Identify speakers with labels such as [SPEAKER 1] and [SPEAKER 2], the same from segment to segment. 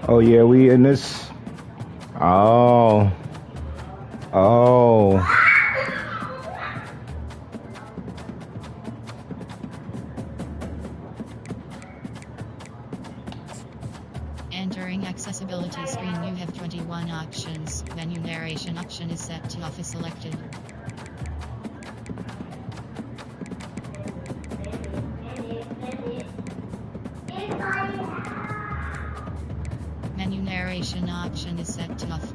[SPEAKER 1] Oh yeah, we in this. Oh.
[SPEAKER 2] Entering accessibility screen, you have 21 options. Menu narration option is set to off is selected. Menu narration option is set to off.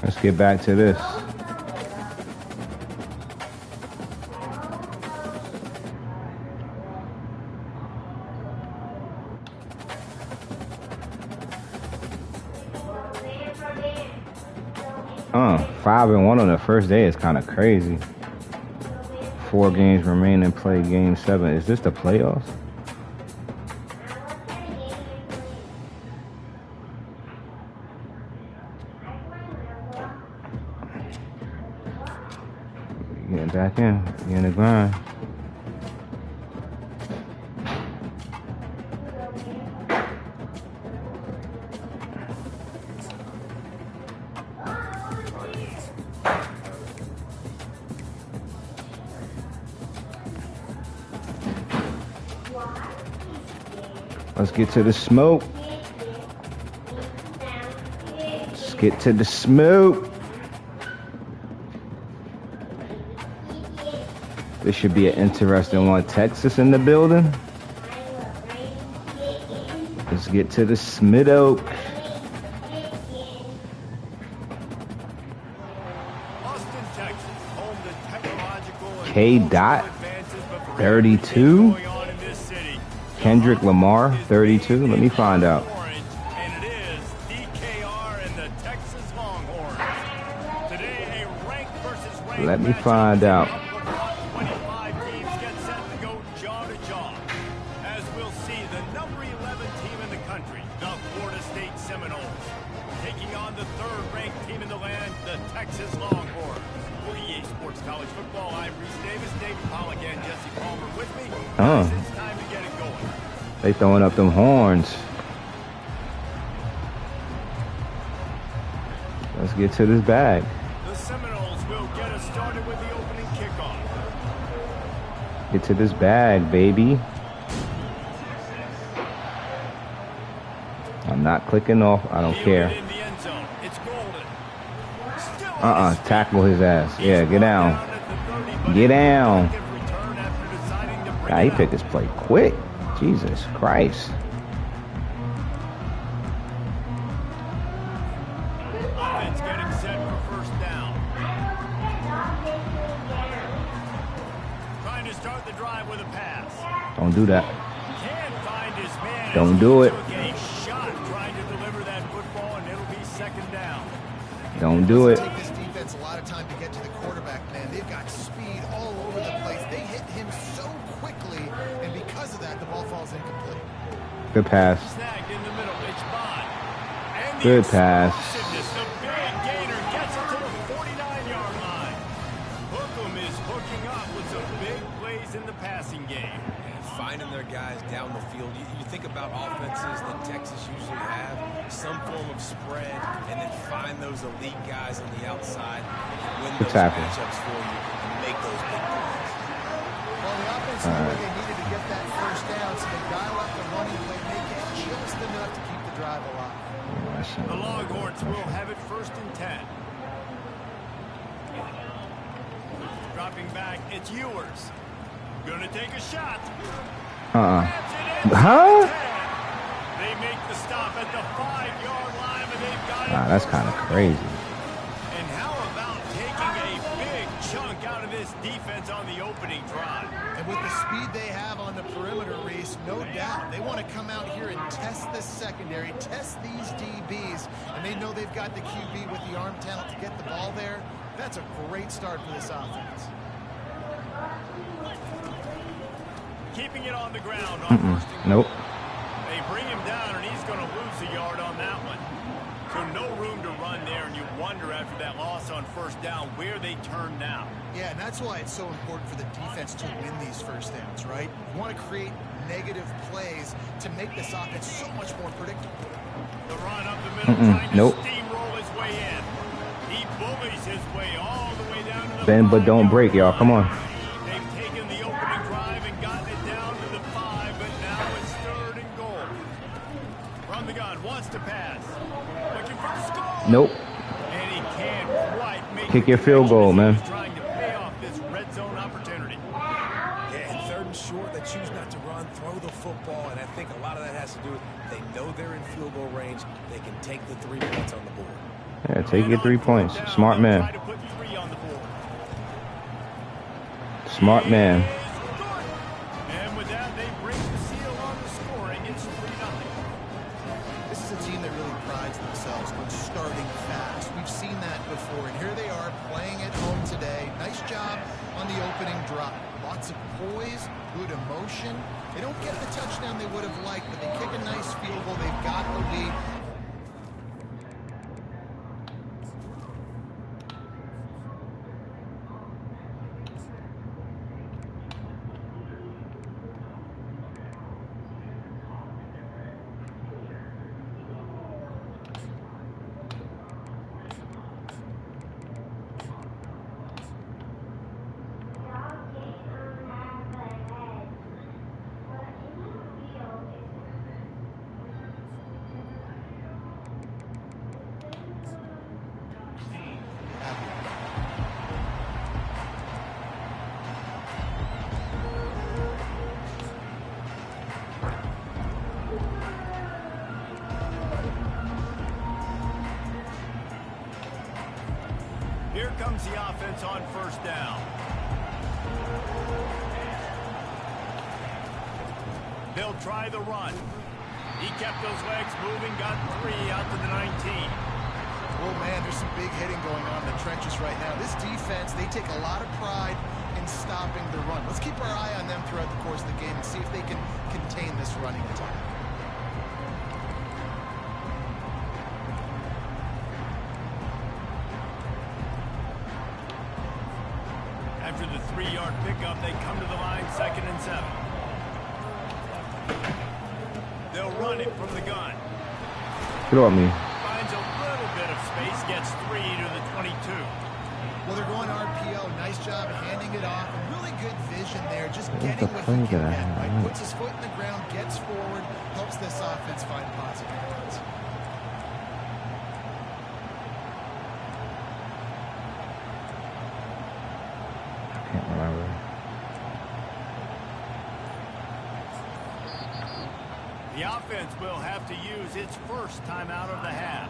[SPEAKER 1] Let's get back to this. Oh, 5-1 on the first day is kind of crazy. 4 games remain in play. Game 7. Is this the playoffs? Getting back in. Getting the grind. Let's get to the smoke. Let's get to the smoke. This should be an interesting one. Texas in the building. Let's get to the Smidoke. K. Dot 32. Kendrick Lamar 32. Let me find out.
[SPEAKER 3] And it is DKR and the Texas Longhorns. Today a ranked versus ranked.
[SPEAKER 1] Let me find out.
[SPEAKER 3] 25 teams get set to go jaw to jaw. As we'll see, the number 11 team in the country, the Florida State Seminoles, taking on the third-ranked team in the land, the Texas Longhorns. For EA Sports College Football, I'm Reese Davis, David Pollock, and Jesse Palmer with me. It's time to get it going.
[SPEAKER 1] They throwing up them horns. Let's get to this bag.
[SPEAKER 3] The Seminoles will get us started with the opening kickoff.
[SPEAKER 1] Get to this bag, baby. I'm not clicking off. I don't care. Tackle his ass. Yeah, get down. Get down. God, he picked his play quick. Jesus Christ.
[SPEAKER 3] Offense getting set for first down. Trying to start the drive with a pass.
[SPEAKER 1] Don't do that.
[SPEAKER 3] Can't find his man.
[SPEAKER 1] Don't do it.
[SPEAKER 3] Took a shot trying to deliver that football, and it'll be second down.
[SPEAKER 1] Don't do it.
[SPEAKER 4] Take this defense a lot of time to get to the quarterback, man. They've got speed all over the place. They hit him so quickly
[SPEAKER 1] Good pass.
[SPEAKER 3] Snagged in the middle. It's Bond. And the
[SPEAKER 1] Good pass.
[SPEAKER 3] explosiveness, the big gainer gets it to the 49-yard line. Hookem is hooking up with some big plays in the passing game.
[SPEAKER 4] And finding their guys down the field. You think about offenses that Texas usually have, some form of spread, and then find those elite guys on the outside and win those matchups for you and make those big plays.
[SPEAKER 5] Well, the offense knew what they needed to get that first down, so they dial up the running play, make it just enough to keep the drive alive.
[SPEAKER 3] The Longhorns will have it 1st and 10. Dropping back, it's Ewers. Gonna take a shot.
[SPEAKER 1] Huh?
[SPEAKER 3] They make the stop at the 5-yard line, and they've got it.
[SPEAKER 1] Nah, that's kind of crazy.
[SPEAKER 3] And how about taking a big chunk out of this defense on the opening drive?
[SPEAKER 5] And with the speed they have on the perimeter, Reese, no doubt, they want to come out here and test the secondary, test these DBs, and they know they've got the QB with the arm talent to get the ball there. That's a great start for this offense.
[SPEAKER 3] Keeping it on the ground on 1st and
[SPEAKER 1] Nope.
[SPEAKER 3] They bring him down, and he's going to lose a yard on that one. So no room to run there, and you wonder after that loss on 1st down where they turn now.
[SPEAKER 5] Yeah, and that's why it's so important for the defense to win these first downs, right? You want to create negative plays to make this offense so much more predictable.
[SPEAKER 3] The run up the middle, trying to steamroll his way in. He bullies his way all the way down to the
[SPEAKER 1] Bend but don't break, y'all. Come on.
[SPEAKER 3] They've taken the opening drive and gotten it down to the 5, but now it's 3rd and goal. From the gun, wants to pass. Looking for the score.
[SPEAKER 1] Nope.
[SPEAKER 3] And he can't quite make
[SPEAKER 1] Kick your field goal, man.
[SPEAKER 3] He's trying to pay off this red zone opportunity.
[SPEAKER 4] Yeah, and 3rd and short, they choose not to run, throw the football, and I think a lot of that has to do with they know they're in field goal range. They can take the 3 points on the board.
[SPEAKER 1] Yeah, take your 3 points. Smart man.
[SPEAKER 3] Try to put 3 on the board.
[SPEAKER 1] Smart man.
[SPEAKER 3] And with that, they break the seal on the scoring. It's 3-0.
[SPEAKER 5] This is a team that really prides themselves on starting fast. We've seen that before, and here they are playing at home today. Nice job on the opening drop. Lots of poise, good emotion. They don't get the touchdown they would have liked, but they kick a nice field goal. They've got the lead.
[SPEAKER 3] Here comes the offense on 1st down. They'll try the run. He kept those legs moving, got 3 out to the 19.
[SPEAKER 5] Oh, man, there's some big hitting going on in the trenches right now. This defense, they take a lot of pride in stopping the run. Let's keep our eye on them throughout the course of the game and see if they can contain this running attack.
[SPEAKER 3] After the 3-yard pickup, they come to the line 2nd and 7. They'll run it from the gun.
[SPEAKER 1] Get off me.
[SPEAKER 3] Finds a little bit of space, gets 3 to the 22.
[SPEAKER 5] Well, they're going RPO. Nice job handing it off. And really good vision there. Just getting
[SPEAKER 1] the
[SPEAKER 5] what
[SPEAKER 1] play
[SPEAKER 5] he can
[SPEAKER 1] that I
[SPEAKER 5] get.
[SPEAKER 1] had?
[SPEAKER 5] Right? Puts his foot in the ground, gets forward, helps this offense find positive points.
[SPEAKER 1] Can't remember.
[SPEAKER 3] The offense will have to use its first timeout of the half.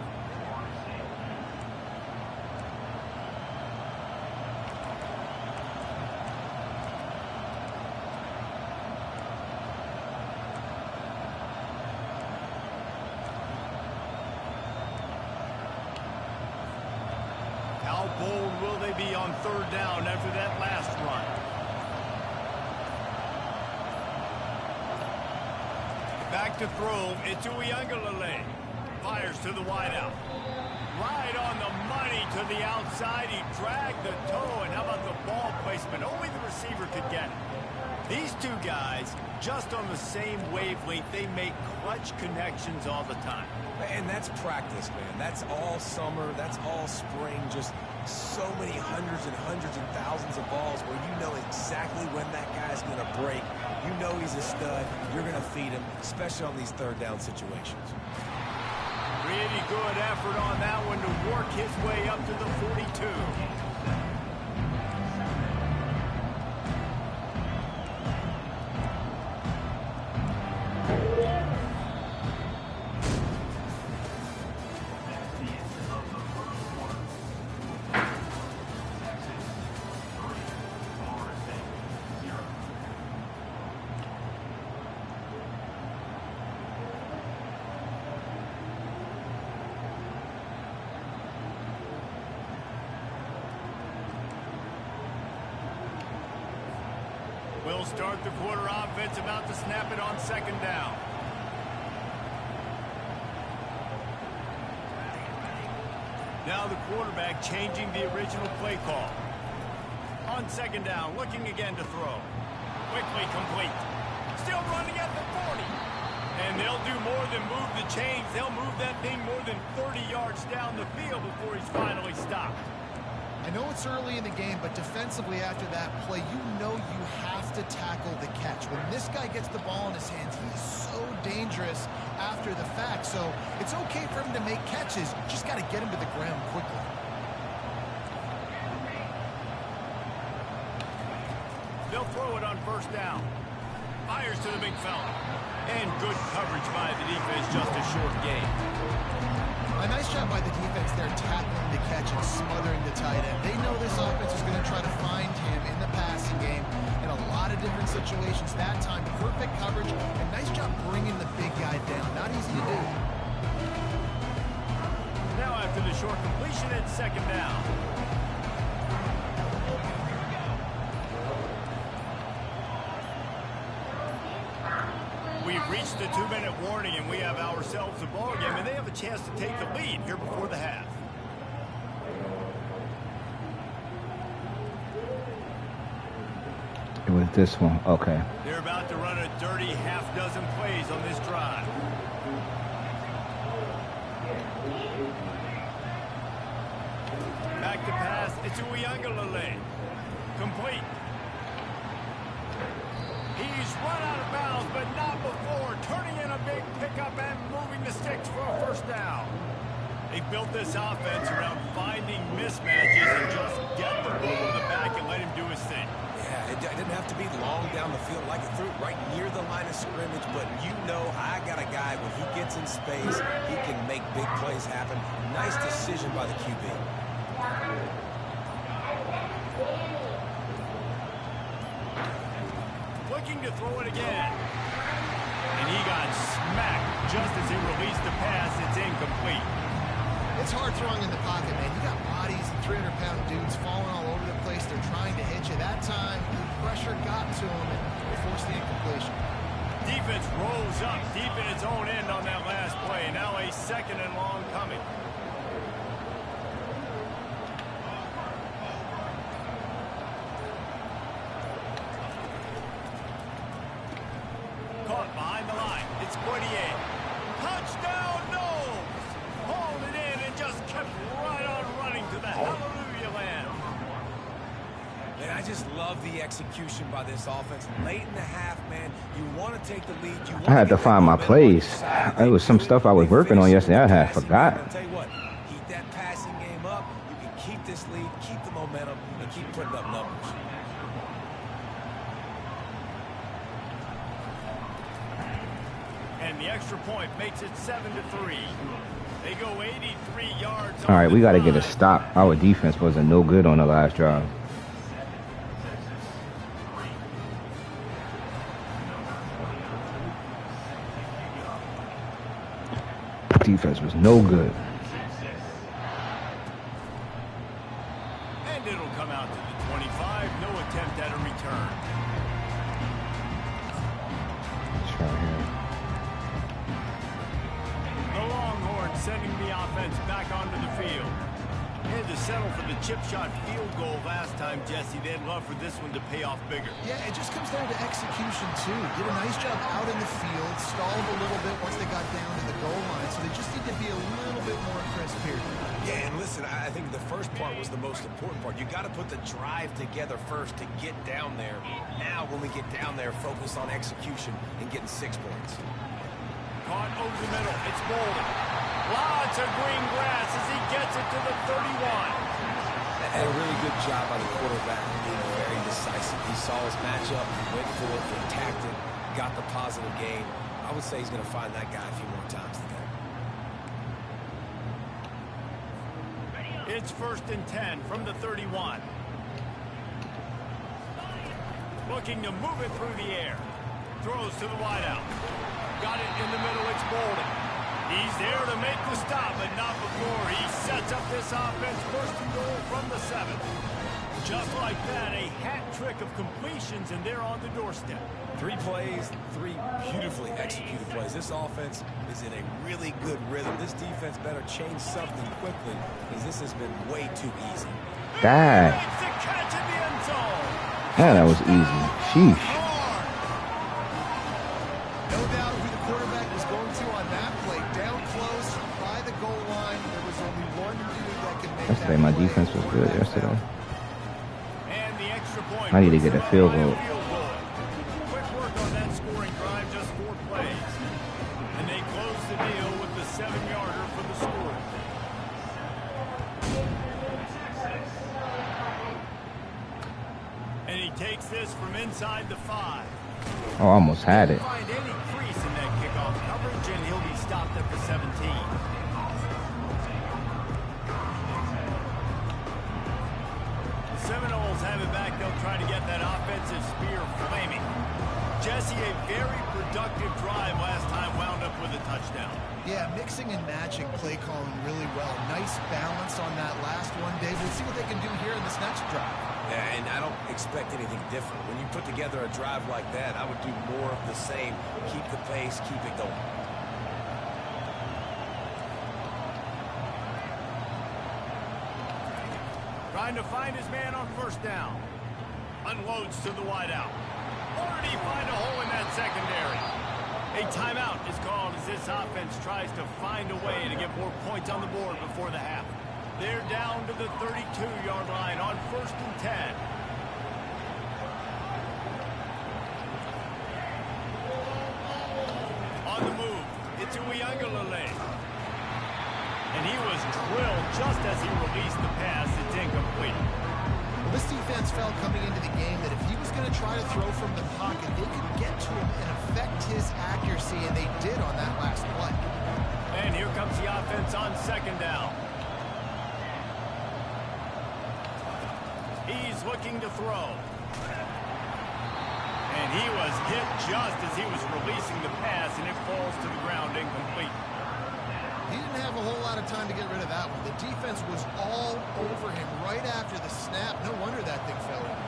[SPEAKER 3] How bold will they be on 3rd down after that last run? Back to throw. It's Uiagalelei. Fires to the wideout. Right on the money to the outside. He dragged the toe. And how about the ball placement? Only the receiver could get it. These two guys, just on the same wavelength, they make clutch connections all the time.
[SPEAKER 4] And that's practice, man. That's all summer. That's all spring. Just so many hundreds and thousands of balls where you know exactly when that guy's going to break. You know he's a stud. You're going to feed him, especially on these third down situations.
[SPEAKER 3] Really good effort on that one to work his way up to the 42. We'll start the quarter offense, about to snap it on second down. Now the quarterback changing the original play call. On second down, looking again to throw. Quickly complete. Still running at the 40. And they'll do more than move the chains. They'll move that thing more than 30 yards down the field before he's finally stopped.
[SPEAKER 5] I know it's early in the game, but defensively after that play, you know you have to tackle the catch. When this guy gets the ball in his hands, he's so dangerous after the fact. So it's okay for him to make catches. Just got to get him to the ground quickly.
[SPEAKER 3] They'll throw it on first down. Fires to the big fella. And good coverage by the defense, just a short gain.
[SPEAKER 5] A nice job by the defense there, tackling the catch and smothering the tight end. They know this offense is going to try to find him in the passing game in a lot of different situations. That time, perfect coverage, and nice job bringing the big guy down. Not easy to do.
[SPEAKER 3] Now after the short completion, it's second down. We've reached the 2-minute warning, and we have ourselves a ball game, and they have a chance to take the lead here before the half.
[SPEAKER 1] It was this one. Okay.
[SPEAKER 3] They're about to run a dirty half-dozen plays on this drive. Back to pass. It's Uiagalelei. Complete. He's run out of bounds, but not before. Turning in a big pickup and moving the sticks for a first down. They built this offense around finding mismatches and just get the ball in the back and let him do his thing.
[SPEAKER 4] Yeah, it didn't have to be long down the field like it threw right near the line of scrimmage, but you know I got a guy when he gets in space, he can make big plays happen. Nice decision by the QB.
[SPEAKER 3] Looking to throw it again. And he got smacked just as he released the pass. It's incomplete.
[SPEAKER 5] It's hard throwing in the pocket, man. You got bodies and 300-pound dudes falling all over the place. They're trying to hit you. That time, the pressure got to him and they forced the incompletion.
[SPEAKER 3] Defense rolls up deep in its own end on that last play. Now a second and long coming. Caught behind the line. It's Poitier. Touchdown, Knowles! Hauled it in and just kept right on running to the hallelujah land.
[SPEAKER 4] Man, I just love the execution by this offense. Late in the half, man, you want to take the lead.
[SPEAKER 1] I had to find my place. It was some stuff I was working on yesterday. I had forgot.
[SPEAKER 4] I'll tell you what, keep that passing game up. You can keep this lead, keep the momentum, and keep putting up numbers.
[SPEAKER 3] And the extra point makes it 7-3. They go 83 yards.
[SPEAKER 1] All right, we got to get a stop. Our defense wasn't no good on the last drive. Defense was no good.
[SPEAKER 3] And it'll come out to the 25. No attempt at a return.
[SPEAKER 1] It's right here.
[SPEAKER 3] settled for the chip shot field goal last time, Jesse. They'd love for this one to pay off bigger.
[SPEAKER 5] Yeah, it just comes down to execution, too. Did a nice job out in the field, stalled a little bit once they got down to the goal line, so they just need to be a little bit more crisp here.
[SPEAKER 4] Yeah, and listen, I think the first part was the most important part. You got to put the drive together first to get down there. Now, when we get down there, focus on execution and getting 6 points.
[SPEAKER 3] Caught over the middle. It's Bolden. Lots of green grass as he gets it to the 31.
[SPEAKER 4] And a really good job by the quarterback, being very decisive. He saw his matchup, went for it, attacked it, got the positive gain. I would say he's going to find that guy a few more times today.
[SPEAKER 3] It's 1st and 10 from the 31. Looking to move it through the air. Throws to the wideout. Got it in the middle. It's Bolden. He's there to make the stop, but not before he sets up this offense. 1st and goal from the 7. Just like that, a hat trick of completions, and they're on the doorstep.
[SPEAKER 4] 3 plays, 3 beautifully executed plays. This offense is in a really good rhythm. This defense better change something quickly, because this has been way too easy.
[SPEAKER 1] God.
[SPEAKER 3] It's a catch in the end zone.
[SPEAKER 1] Yeah, that was easy. Sheesh.
[SPEAKER 5] No doubt who the quarterback was going to on that play. Down close by the goal line. There was only one dude that could make
[SPEAKER 1] Yesterday, my defense was good yesterday.
[SPEAKER 3] And the extra point.
[SPEAKER 1] I need to get a field goal.
[SPEAKER 3] Quick work on that scoring drive, just 4 plays. And they close the deal with the 7-yarder for the score. And he takes this from inside the 5.
[SPEAKER 1] Oh, I almost had it.
[SPEAKER 3] Find any crease in that kickoff coverage, and he'll be stopped at the 17. Seminoles have it back. They'll try to get that offensive spear flaming. Jesse, a very productive drive last time, wound up with a touchdown.
[SPEAKER 5] Yeah, mixing and matching play calling really well. Nice balance on that last one, Dave. We'll see what they can do here in this next drive.
[SPEAKER 4] Yeah, and I don't expect anything different. When you put together a drive like that, I would do more of the same. Keep the pace, keep it going.
[SPEAKER 3] Trying to find his man on 1st down. Unloads to the wideout. Or did he find a hole in that secondary? A timeout is called as this offense tries to find a way to get more points on the board before the half. They're down to the 32-yard line on 1st and 10. On the move, it's Uiagalelei. And he was drilled just as he released the pass. It's incomplete.
[SPEAKER 5] Well, this defense felt coming into the game that if he was going to try to throw from the pocket, they could get to him and affect his accuracy, and they did on that last play.
[SPEAKER 3] And here comes the offense on 2nd down. He's looking to throw. And he was hit just as he was releasing the pass, and it falls to the ground incomplete.
[SPEAKER 5] He didn't have a whole lot of time to get rid of that one. The defense was all over him right after the snap. No wonder that thing fell in.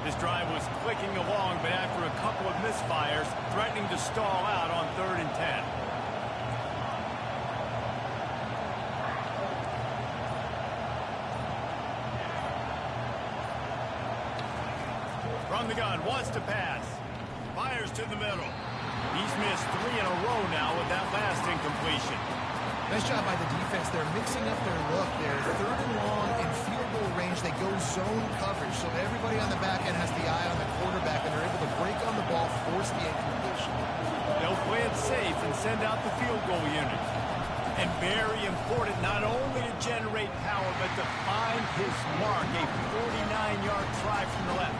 [SPEAKER 3] This drive was clicking along, but after a couple of misfires, threatening to stall out on 3rd and 10. From the gun, wants to pass. Fires to the middle. He's missed 3 in a row now with that last incompletion.
[SPEAKER 5] Nice job by the defense. They're mixing up their look. They're 3rd and long in field goal range. They go zone coverage, so everybody on the back end has the eye on the quarterback, and they're able to break on the ball, force the incompletion.
[SPEAKER 3] They'll play it safe and send out the field goal unit. And very important, not only to generate power, but to find his mark. A 49-yard try from the left.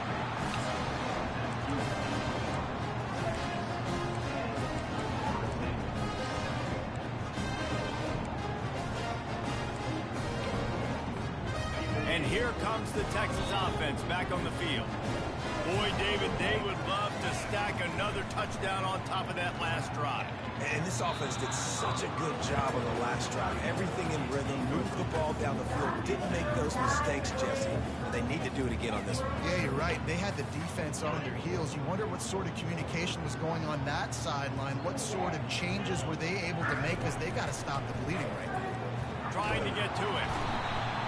[SPEAKER 3] And here comes the Texas offense back on the field. Boy, David, they would love to stack another touchdown on top of that last drive.
[SPEAKER 4] And this offense did such a good job on the last drive. Everything in rhythm, moved the ball down the field, didn't make those mistakes, Jesse. And they need to do it again on this one.
[SPEAKER 5] Yeah, you're right. They had the defense on their heels. You wonder what sort of communication was going on that sideline. What sort of changes were they able to make, because they got to stop the bleeding right now.
[SPEAKER 3] Trying to get to it.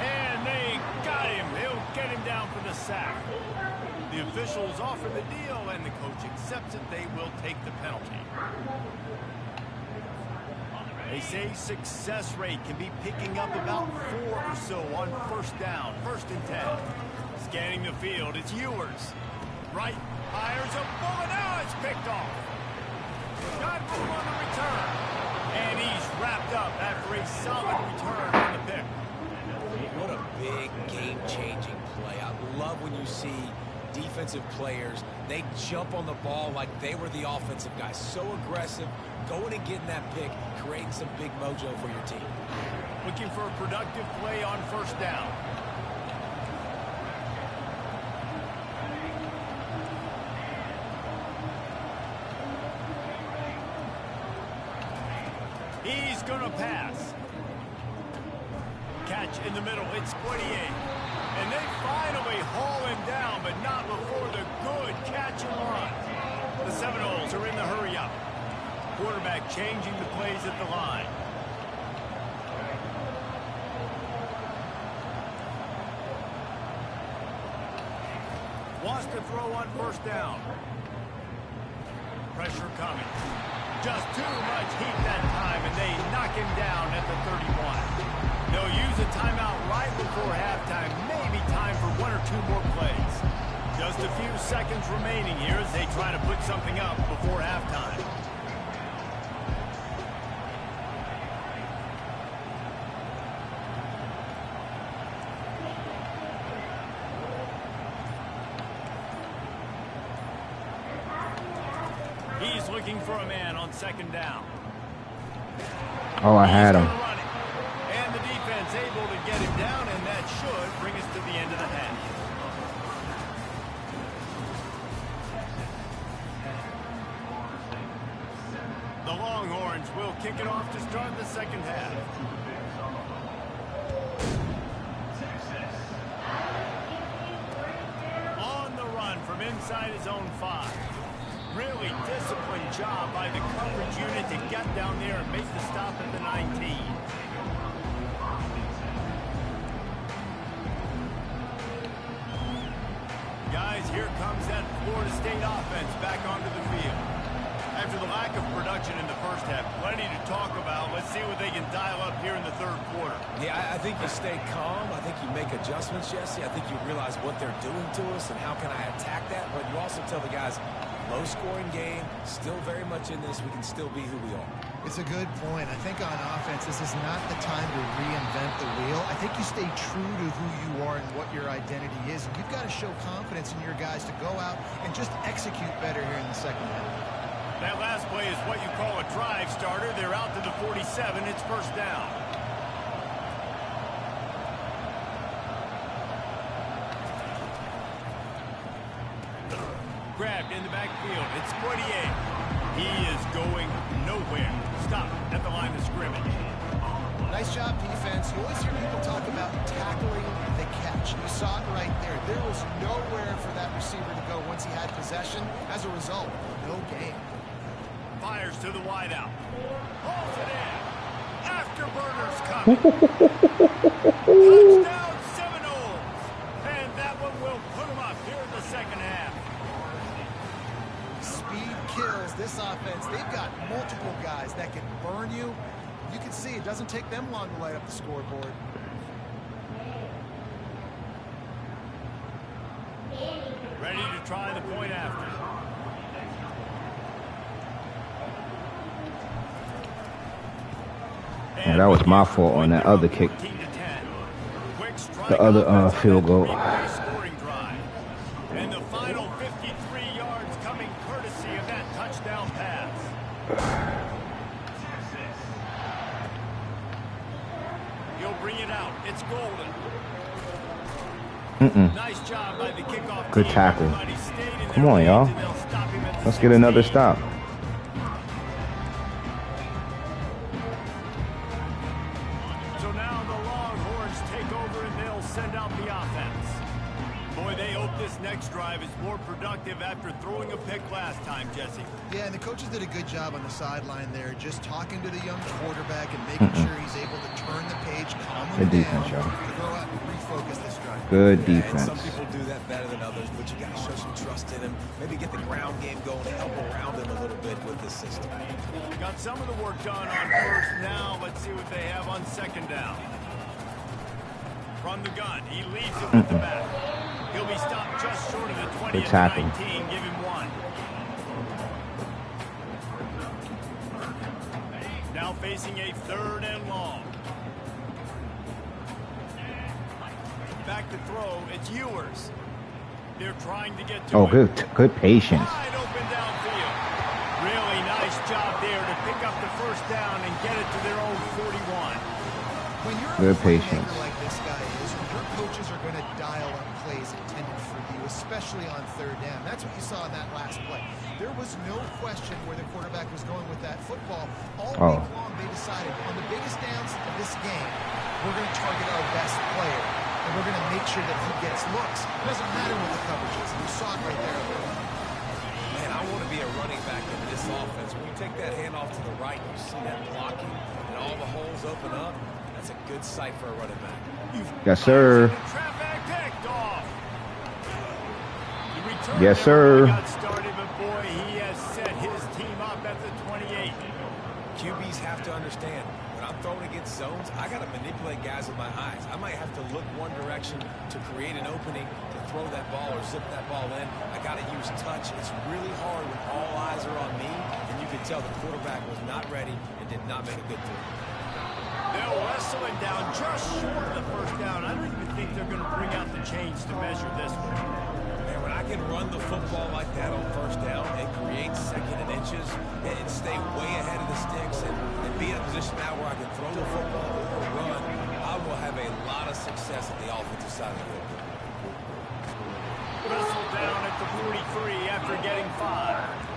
[SPEAKER 3] And they got him. He'll get him down for the sack. The officials offer the deal, and the coach accepts it. They will take the penalty. They say success rate can be picking up about 4 or so on first down, 1st and 10. Scanning the field, it's Ewers. Right, fires a bullet. Now it's picked off. Got room on the return. And he's wrapped up after a solid return on the pick.
[SPEAKER 4] What a big game-changing play. I love when you see defensive players, they jump on the ball like they were the offensive guys. So aggressive, going and getting that pick, creating some big mojo for your team.
[SPEAKER 3] Looking for a productive play on 1st down. He's going to pass. Catch in the middle. It's 28. And they finally haul him down, but not before the good catch and run. The Seminoles are in the hurry-up. Quarterback changing the plays at the line. Wants to throw on 1st down. Pressure coming. Just too much heat that time, and they knock him down at the 31. They'll use a timeout right before halftime. Maybe time for 1 or 2 more plays. Just a few seconds remaining here as they try to put something up before halftime. He's looking for a man on 2nd down.
[SPEAKER 1] Oh, I had him.
[SPEAKER 3] And the defense able to get him down, and that should bring us to the end of the half. The Longhorns will kick it off to start the 2nd half. On the run from inside his own 5. Really disciplined job by the coverage unit to get down there and make the stop at the 19. Guys, here comes that Florida State offense back onto the field. After the lack of production in the 1st half, plenty to talk about. Let's see what they can dial up here in the 3rd quarter.
[SPEAKER 4] Yeah, I think you stay calm. I think you make adjustments, Jesse. I think you realize what they're doing to us and how can I attack that. But you also tell the guys, low-scoring game, still very much in this. We can still be who we are.
[SPEAKER 5] It's a good point. I think on offense, this is not the time to reinvent the wheel. I think you stay true to who you are and what your identity is. You've got to show confidence in your guys to go out and just execute better here in the 2nd half.
[SPEAKER 3] That last play is what you call a drive starter. They're out to the 47. It's 1st down. Grabbed in the backfield. It's 48. He is going nowhere. Stop at the line of scrimmage.
[SPEAKER 5] Nice job, defense. You always hear people talk about tackling the catch. You saw it right there. There was nowhere for that receiver to go once he had possession. As a result, no gain.
[SPEAKER 3] Fires to the wideout. Holds it in. Afterburners coming. Touchdown Seminoles. And that one will put them up here in the 2nd half.
[SPEAKER 5] Speed kills this offense. They've got multiple guys that can burn you. You can see it doesn't take them long to light up the scoreboard.
[SPEAKER 3] Ready to try the point after.
[SPEAKER 1] Yeah, that was my fault on that other kick. The other field goal.
[SPEAKER 3] And the final 53 yards coming courtesy of that touchdown pass. He'll bring it out. It's Golden. Nice job by the kickoff.
[SPEAKER 1] Good tackle. Come on, y'all. Let's get another stop.
[SPEAKER 3] So now the Longhorns take over and they'll send out the offense. Boy, they hope this next drive is more productive after throwing a pick last time, Jesse.
[SPEAKER 5] Yeah, and the coaches did a good job on the sideline there, just talking to the young quarterback and making sure he's able to turn the page, calm him down, to throw out and refocus this drive.
[SPEAKER 1] Good defense.
[SPEAKER 4] Some people do that better than others, but you got to show some trust in him. Maybe get the ground game going to help around him a little bit with this system.
[SPEAKER 3] Got some of the work done on first now. Let's see what they have on second down. From the gun, he leads it with the back. He'll be stopped just short of the 20 at 19. Give him one. Now facing a third and long. Back to throw. It's Ewers. They're trying to get to
[SPEAKER 1] good patience.
[SPEAKER 3] Wide open downfield. Really nice job there to pick up the first down and get it to their own 41.
[SPEAKER 5] When you're
[SPEAKER 1] good
[SPEAKER 5] a
[SPEAKER 1] patience
[SPEAKER 5] like this guy is, your coaches are going to dial up plays intended for you, especially on third down. That's what you saw in that last play. There was no question where the quarterback was going with that football. All week long, they decided on the biggest downs of this game, we're going to target our best player, and we're going to make sure that he gets looks. It doesn't matter what the coverage is. You saw it right there.
[SPEAKER 4] Man, I want to be a running back in this offense. When you take that handoff to the right, you see that blocking, and all the holes open up. That's a good sight for a running back.
[SPEAKER 1] Yes, sir. Yes, sir.
[SPEAKER 3] Got started, but boy, he has set his team up at the 28.
[SPEAKER 4] QBs have to understand, when I'm throwing against zones, I got to manipulate guys with my eyes. I might have to look one direction to create an opening to throw that ball or zip that ball in. I got to use touch. It's really hard when all eyes are on me, and you can tell the quarterback was not ready and did not make a good throw.
[SPEAKER 3] They'll wrestle it down just short of the first down. I don't even think they're going to bring out the chains to measure this one.
[SPEAKER 4] Man, when I can run the football like that on first down and create second and inches and stay way ahead of the sticks and be in a position now where I can throw the football or run, I will have a lot of success at the offensive side of the ball.
[SPEAKER 3] Wrestle down at the 43 after getting 5.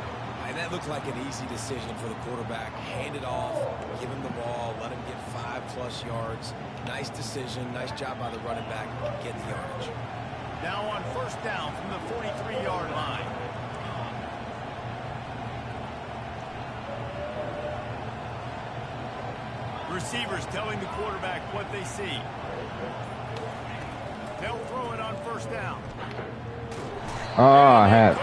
[SPEAKER 4] And that looked like an easy decision for the quarterback. Hand it off, give him the ball, let him get 5+ yards. Nice decision, nice job by the running back, get the yardage.
[SPEAKER 3] Now on first down from the 43-yard line. Receivers telling the quarterback what they see. They'll throw it on first down.
[SPEAKER 1] I had.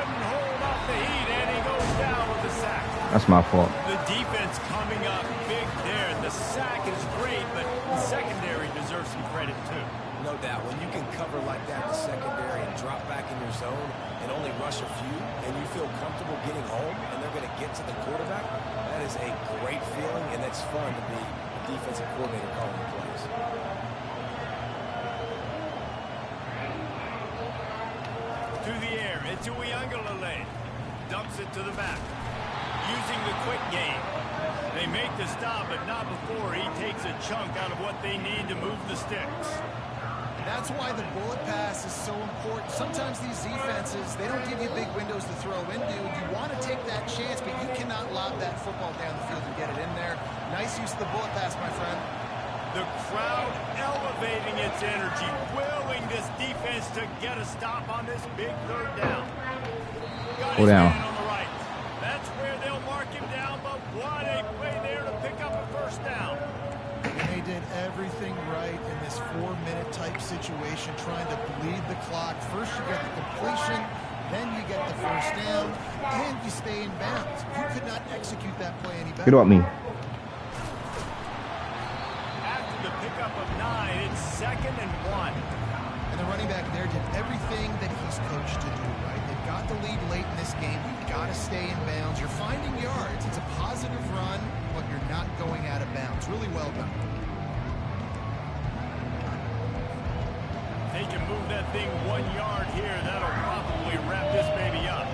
[SPEAKER 3] That's
[SPEAKER 1] my fault.
[SPEAKER 3] The defense coming up big there. The sack is great, but the secondary deserves some credit too.
[SPEAKER 4] No doubt. When you can cover like that in the secondary and drop back in your zone and only rush a few, and you feel comfortable getting home, and they're going to get to the quarterback, that is a great feeling, and it's fun to be a defensive coordinator calling the plays.
[SPEAKER 3] To the air, it's Uiagalelei. Dumps it to the back. Using the quick game. They make the stop, but not before he takes a chunk out of what they need to move the sticks.
[SPEAKER 5] That's why the bullet pass is so important. Sometimes these defenses, they don't give you big windows to throw into. You want to take that chance, but you cannot lob that football down the field and get it in there. Nice use of the bullet pass, my friend.
[SPEAKER 3] The crowd elevating its energy, willing this defense to get a stop on this big third down. Got his man on the right. That's where they'll mark him down, but what a play there to pick up a first down.
[SPEAKER 5] And they did everything right in this 4-minute type situation, trying to bleed the clock. First you get the completion, then you get the first down, and you stay in bounds. You could not execute that play any better.
[SPEAKER 1] Get off me.
[SPEAKER 3] After the pickup of 9, it's 2nd and 1.
[SPEAKER 5] And the running back there did everything that he's coached to do, right? They've got the lead late in this game. You've got to stay in bounds. You're finding yards. It's a positive run, but you're not going out of bounds. Really well done.
[SPEAKER 3] They can move that thing 1 yard here. That'll probably wrap this baby up.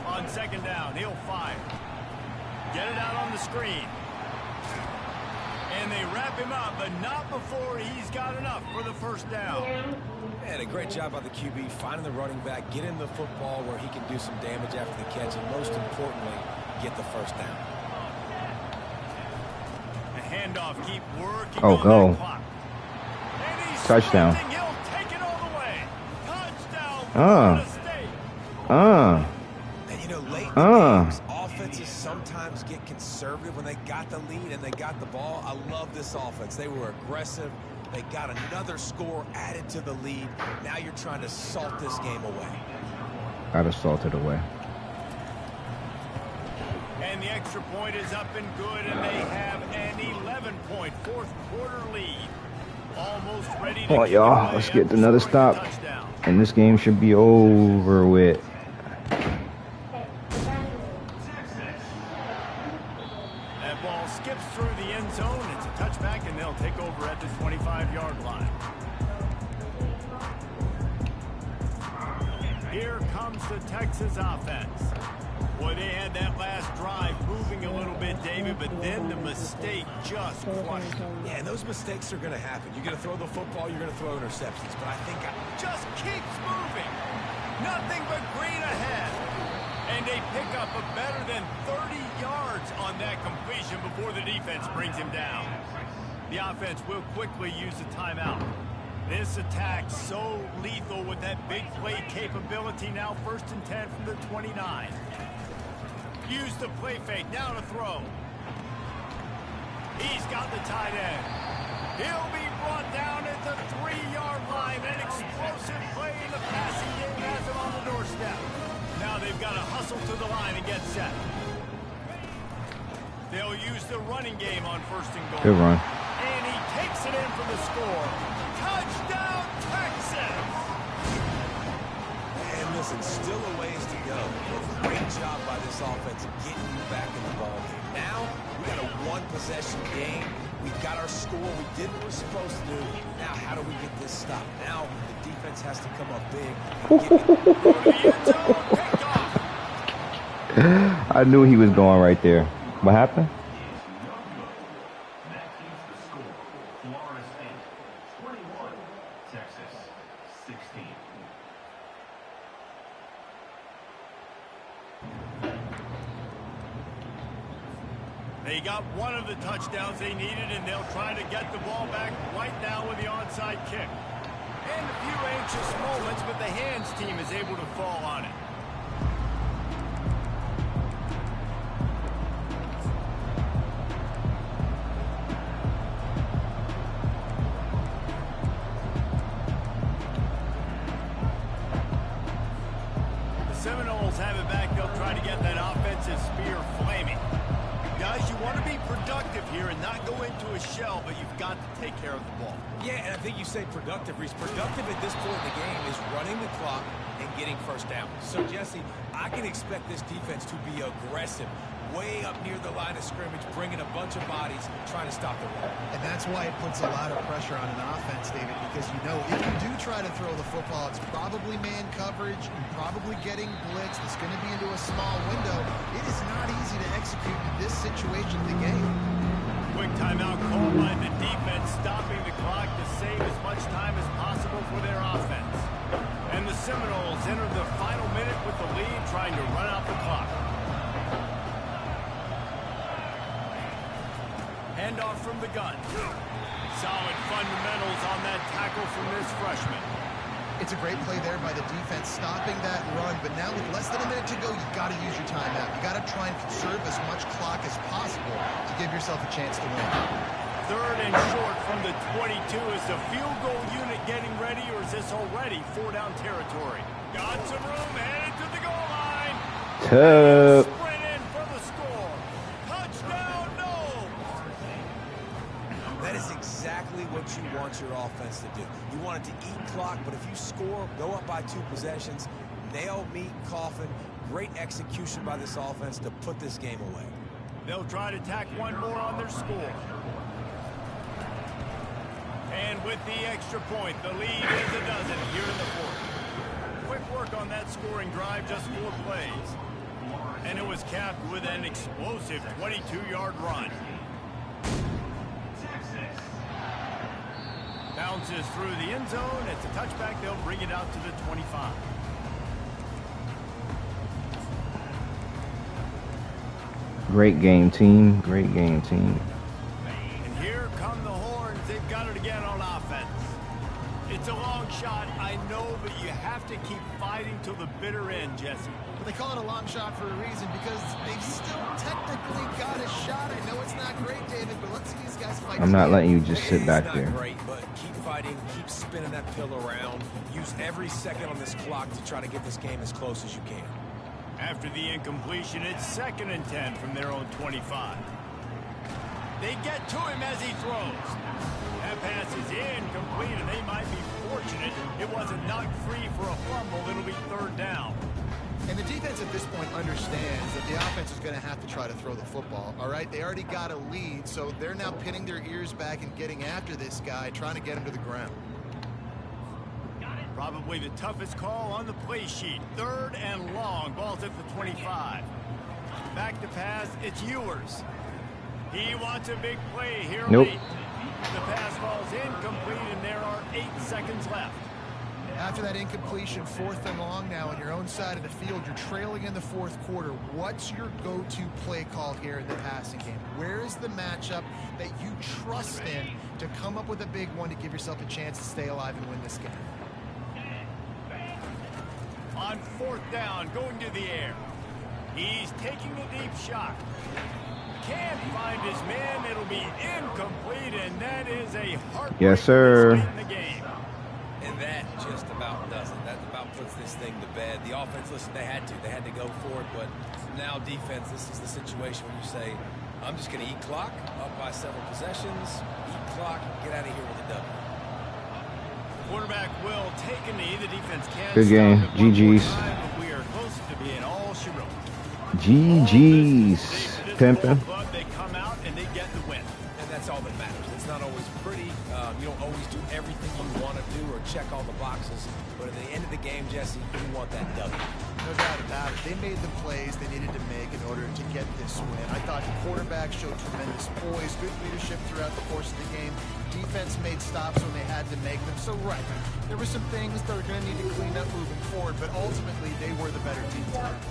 [SPEAKER 3] On second down, he'll fire. Get it out on the screen. And they wrap him up, but not before he's got enough for the first down.
[SPEAKER 4] And a great job by the QB finding the running back, get in the football where he can do some damage after the catch, and most importantly, get the first down.
[SPEAKER 3] The handoff, keep working
[SPEAKER 1] on
[SPEAKER 3] that clock. And he's
[SPEAKER 1] touchdown.
[SPEAKER 3] He'll take it all the way.
[SPEAKER 4] And you know, late in games, offenses sometimes get conservative when they got the lead and they got the ball. I love this offense. They were aggressive. They got another score added to the lead. Now you're trying to salt this game away.
[SPEAKER 1] Gotta salt it away.
[SPEAKER 3] And the extra point is up and good, and they have an 11-point fourth quarter lead. Almost ready to
[SPEAKER 1] Come on, y'all. Let's get another stop.
[SPEAKER 3] touchdown.
[SPEAKER 1] And this game should be over with.
[SPEAKER 3] That ball skips through the end zone. It's a touchback, and they'll take over at the 25-yard line. Here comes the Texas offense. Boy, they had that last drive moving a little bit, David, but then the mistake just crushed them.
[SPEAKER 4] Yeah, and those mistakes are going to happen. You're going to throw the football, you're going to throw interceptions. But I think
[SPEAKER 3] just keeps moving. Nothing but green ahead. And they pick up a better than 30 yards on that completion before the defense brings him down. The offense will quickly use a timeout. This attack so lethal with that big play capability. Now 1st and 10 from the 29. Use the play fake, now to throw. He's got the tight end. He'll be brought down at the 3-yard line. An explosive play in the passing game has him on the doorstep. Now they've got to hustle to the line and get set. They'll use the running game on 1st and goal.
[SPEAKER 1] Good run.
[SPEAKER 3] And he takes it in for the score. Touchdown, Texas!
[SPEAKER 4] And listen, still a ways to go. But great job by this offense getting you back in the ball game. Now, we got a one-possession game. We got our score. We did what we're supposed to do. Now, how do we get this stopped? Now, the defense has to come up big.
[SPEAKER 1] I knew he was going right there. What happened?
[SPEAKER 3] They got one of the touchdowns they needed, and they'll try to get the ball back right now with the onside kick. And a few anxious moments, but the hands team is able to fall on it. The Seminoles have it back. They'll try to get that offensive spear flaming. Guys, you want to be productive here and not go into a shell, but you've got to take care of the ball.
[SPEAKER 4] Yeah, and I think you say productive, Reese. Productive at this point in the game is running the clock and getting first down. So, Jesse, I can expect this defense to be aggressive, way up near the line of scrimmage, bringing a bunch of bodies, trying to stop the run.
[SPEAKER 5] And that's why it puts a lot of pressure on an offense, David, because you know if you do try to throw the football, it's probably man coverage, and probably getting blitzed. It's going to be into a small window. It is not easy to execute in this situation of the game.
[SPEAKER 3] Quick timeout called by the defense, stopping the clock to save as much time as possible for their offense. And the Seminoles enter the final minute with the lead, trying to run out the clock. Handoff from the gun. Solid fundamentals on that tackle from this freshman.
[SPEAKER 5] It's a great play there by the defense, stopping that run. But now with less than a minute to go, you've got to use your timeout. You've got to try and conserve as much clock as possible to give yourself a chance to win.
[SPEAKER 3] 3rd and short from the 22. Is the field goal unit getting ready, or is this already 4-down territory? Got some room, headed to the goal line. Sprint in for the score. Touchdown, no!
[SPEAKER 4] That is exactly what you want your offense to do. You want it to eat clock, but if you score, go up by 2 possessions, nail, meet, coffin. Great execution by this offense to put this game away.
[SPEAKER 3] They'll try to tack one more on their score. And with the extra point, the lead is a dozen here in the 4th. Quick work on that scoring drive, just 4 plays. And it was capped with an explosive 22-yard run. Bounces through the end zone. It's a touchback. They'll bring it out to the 25.
[SPEAKER 1] Great game, team. Great game, team.
[SPEAKER 3] And here come the horns. They've got it again on offense. It's a long shot, I know, but you have to keep fighting till the bitter end, Jesse.
[SPEAKER 5] But they call it a long shot for a reason because they've still technically got a shot. I know it's not great, David, but let's see these guys fight.
[SPEAKER 1] I'm not letting you just sit back there.
[SPEAKER 4] It's not great, but keep fighting, keep spinning that pill around. Use every second on this clock to try to get this game as close as you can.
[SPEAKER 3] After the incompletion, it's 2nd and 10 from their own 25. They get to him as he throws. That pass is incomplete, and they might be fortunate it wasn't knocked free for a fumble. It'll be 3rd down.
[SPEAKER 5] And the defense at this point understands that the offense is going to have to try to throw the football, all right? They already got a lead, so they're now pinning their ears back and getting after this guy, trying to get him to the ground.
[SPEAKER 3] Probably the toughest call on the play sheet. 3rd and long. Ball's at the 25. Back to pass. It's Ewers. He wants a big play here.
[SPEAKER 1] Nope.
[SPEAKER 3] Late. The pass falls incomplete, and there are 8 seconds left.
[SPEAKER 5] After that incompletion, 4th and long now on your own side of the field, you're trailing in the 4th quarter. What's your go-to play call here in the passing game? Where is the matchup that you trust in to come up with a big one to give yourself a chance to stay alive and win this game?
[SPEAKER 3] On 4th down, going to the air. He's taking a deep shot. Can't find his man. It'll be incomplete, and that is a heartbreaker.
[SPEAKER 1] Yes, sir.
[SPEAKER 3] In the game.
[SPEAKER 4] And that just about does it. That about puts this thing to bed. The offense, listen, they had to go for it, but now defense, this is the situation when you say, I'm just going to eat clock, up by several possessions, eat clock, get out of here with a W.
[SPEAKER 3] Quarterback will take a knee. The defense can.
[SPEAKER 1] Good game.
[SPEAKER 3] stop it one more
[SPEAKER 1] GG's.
[SPEAKER 3] time, but we are close to being all she wrote.
[SPEAKER 1] GG's. Pimpin'.
[SPEAKER 3] They come out and they get the win.
[SPEAKER 4] And that's all that matters. It's not always pretty. You don't always do everything you want to do or check all the boxes. But at the end of the game, Jesse, you want that W.
[SPEAKER 5] No doubt about it. They made the plays they needed to make in order to get this win. I thought the quarterback showed tremendous poise, good leadership throughout the course of the game. Defense made stops when they had to make them. So, right, there were some things that were going to need to clean up moving forward, but ultimately they were the better team tonight.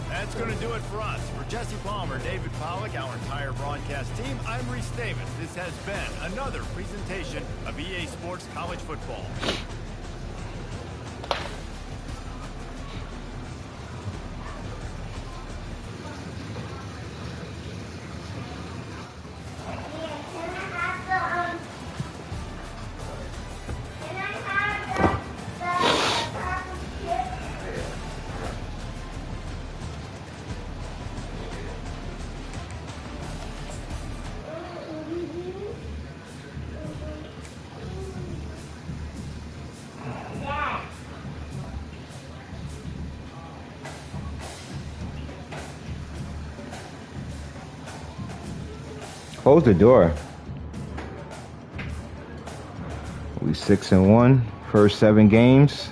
[SPEAKER 3] That's going to do it for us. For Jesse Palmer, David Pollack, our entire broadcast team, I'm Reese Davis. This has been another presentation of EA Sports College Football.
[SPEAKER 1] Close the door. We 6-1. First 7 games.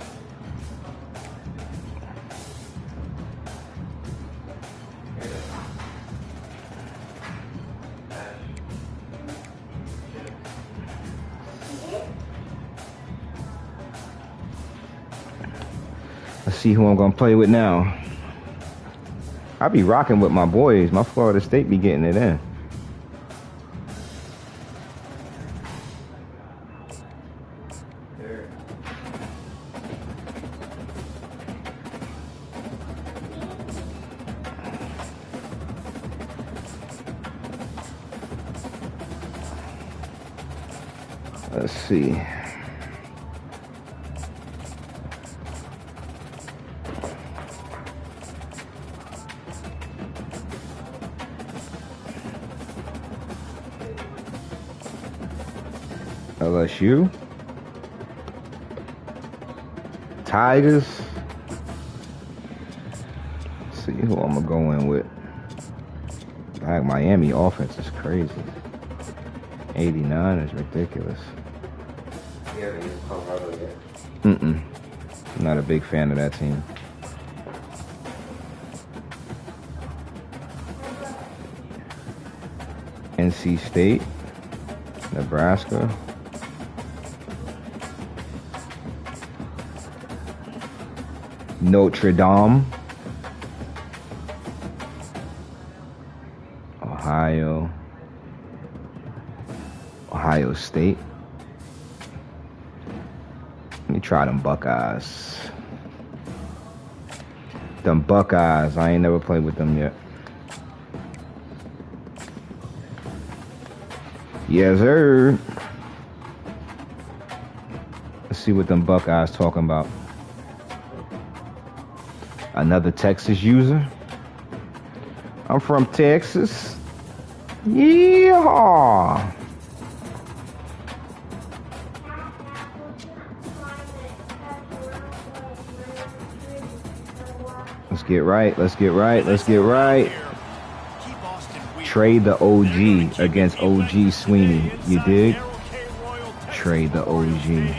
[SPEAKER 1] Let's see who I'm gonna play with now. I be rocking with my boys. My Florida State be getting it in. Let's see. LSU. Tigers. Let's see who I'm gonna go in with. Like Miami offense is crazy. 89 is ridiculous. Not a big fan of that team. NC State, Nebraska. Notre Dame. Ohio. Ohio State. Let me try them Buckeyes. Them Buckeyes. I ain't never played with them yet. Yes, sir. Let's see what them Buckeyes talking about. Another Texas user. I'm from Texas. Yeehaw. Let's get right. Let's get right. Let's get right. Trade the OG against OG Sweeney. You dig? Trade the OG.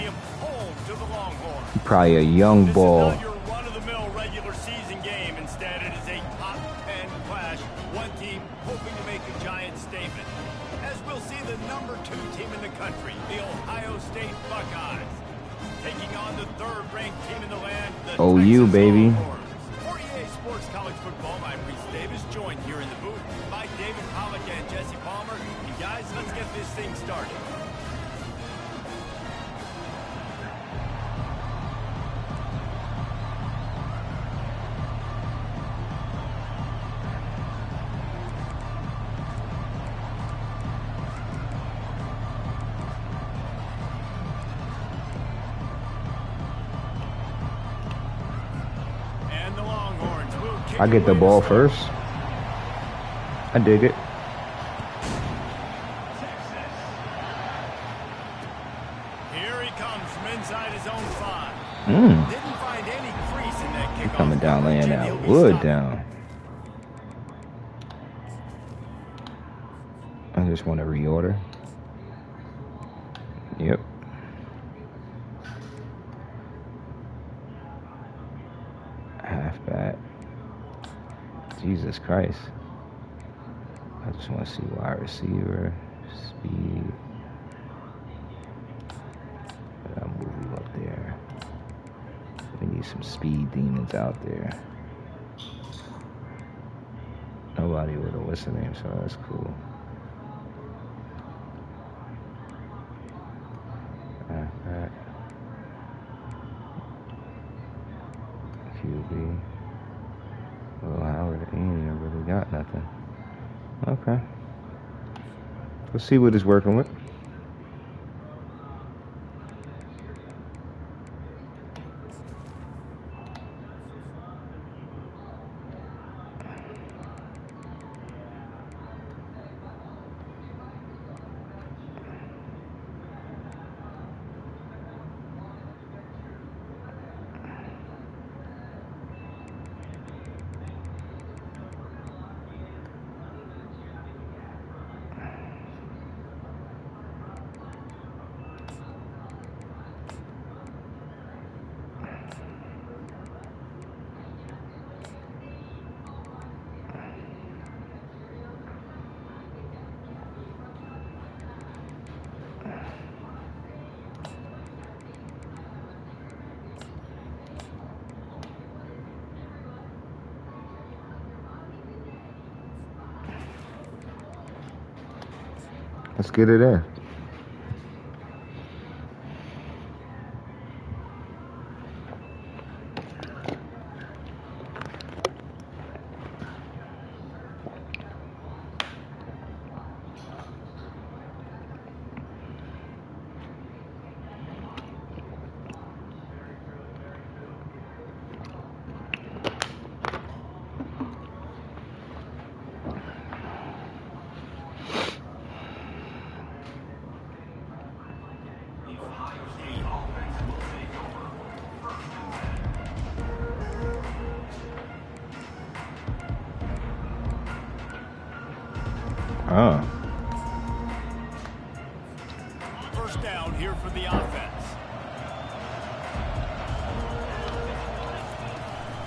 [SPEAKER 1] Probably a young ball. OU, baby.
[SPEAKER 3] 48 Sports College Football. I'm Reese Davis, joined here in the booth by David Pollack and Jesse Palmer. And guys, let's get this thing started.
[SPEAKER 1] I get the ball first. I dig it.
[SPEAKER 3] Here he comes from inside his own 5. Didn't find any crease in that kickoff.
[SPEAKER 1] Coming down, laying that wood down. I just want to reorder. Yep. Halfback. Jesus Christ. I just want to see wide receiver, speed. I'll move you up there. We need some speed demons out there. Nobody with a what's the name, so that's cool. Halfback. QB. Well, Howard ain't really got nothing. Okay. Let's see what he's working with. Let's get it in.
[SPEAKER 3] First down here for the offense.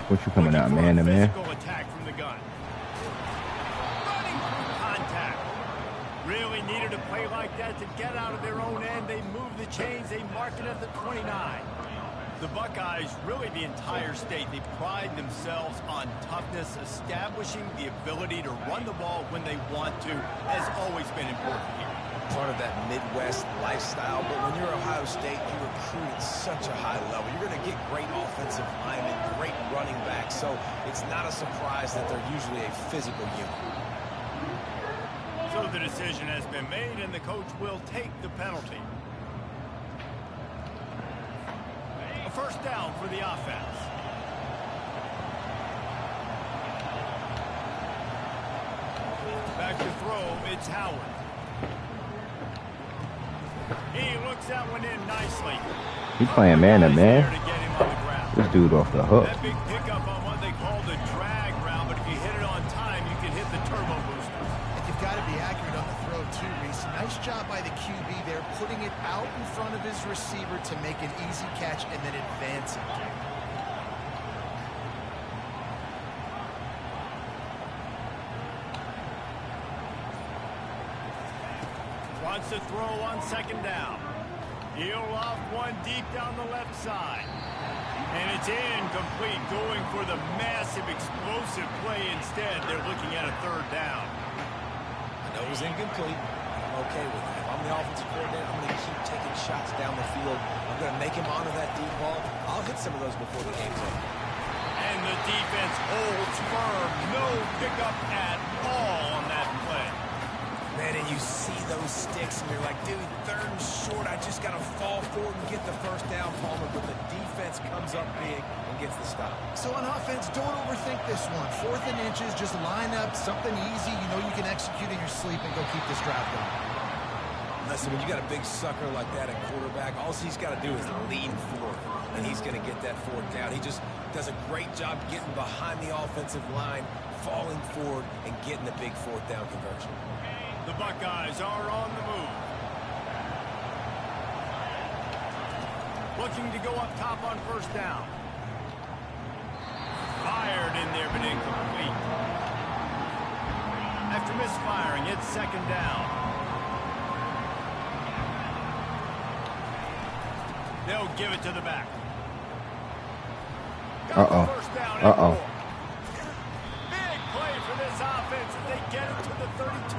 [SPEAKER 1] What you coming out, man to man?
[SPEAKER 3] Attack from the gun. Running through contact. Really needed a play like that to get out of their own end. They move the chains. They mark it at the 29. The Buckeyes, really the entire state, they pride themselves on toughness. Establishing the ability to run the ball when they want to has always been important here.
[SPEAKER 4] Part of that Midwest lifestyle, but when you're Ohio State, you recruit at such a high level. You're going to get great offensive linemen, great running backs. backs, so it's not a surprise that they're usually a physical unit.
[SPEAKER 3] So the decision has been made, and the coach will take the penalty. A first down for the offense. Back to throw, it's Howard. He looks that one in nicely.
[SPEAKER 1] He playing man-to-man. This dude off the hook.
[SPEAKER 3] That big pickup on what they call the drag route, but if you hit it on time, you can hit the turbo booster.
[SPEAKER 5] And you've got to be accurate on the throw too, Reese. Nice job by the QB there, putting it out in front of his receiver to make an easy catch and then advancing.
[SPEAKER 3] Wants to throw on second down. He'll off one deep down the left side. And it's incomplete, going for the massive explosive play instead. They're looking at a third down.
[SPEAKER 4] I know it was incomplete, but I'm okay with it. If I'm the offensive coordinator, I'm going to keep taking shots down the field. I'm going to make him honor that deep ball. I'll hit some of those before the game's over.
[SPEAKER 3] And the defense holds firm. No pickup at all on that play.
[SPEAKER 4] Man, and you see those sticks, and you're like, dude, third and short. I just got to fall forward and get the first down, Palmer. But the defense comes up big and gets the stop.
[SPEAKER 5] So on offense, don't overthink this one. 4th and inches, just line up something easy. You know you can execute in your sleep and go keep this drive going.
[SPEAKER 4] Listen, when you got a big sucker like that at quarterback, all he's got to do is lean forward, and he's going to get that fourth down. He just does a great job getting behind the offensive line, falling forward, and getting the big fourth down conversion.
[SPEAKER 3] The Buckeyes are on the move. Looking to go up top on first down. Fired in there, but incomplete. After misfiring, it's second down. They'll give it to the back.
[SPEAKER 1] Uh-oh.
[SPEAKER 3] Big play for this offense as they get it to the 32.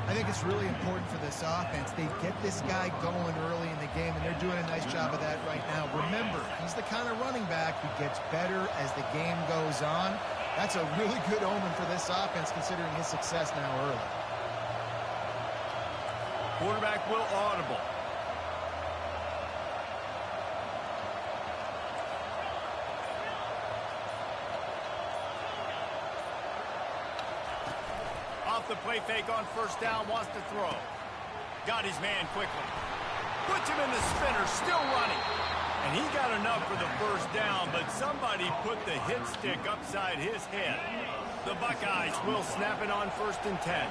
[SPEAKER 5] I think it's really important for this offense. They get this guy going early in the game, and they're doing a nice job of that right now. Remember, he's the kind of running back who gets better as the game goes on. That's a really good omen for this offense, considering his success now early.
[SPEAKER 3] Quarterback will audible. The play fake on first down, wants to throw. Got his man quickly. Puts him in the spinner, still running. And he got enough for the first down, but somebody put the hit stick upside his head. The Buckeyes will snap it on 1st and 10.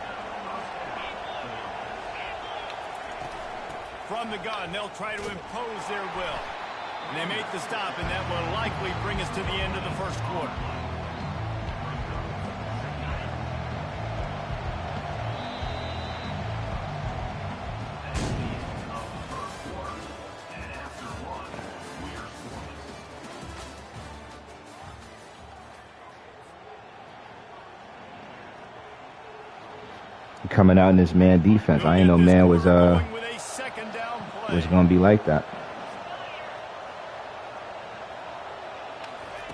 [SPEAKER 3] From the gun, they'll try to impose their will. And they make the stop, and that will likely bring us to the end of the first quarter.
[SPEAKER 1] Coming out in this man defense. I ain't know man was gonna be like that.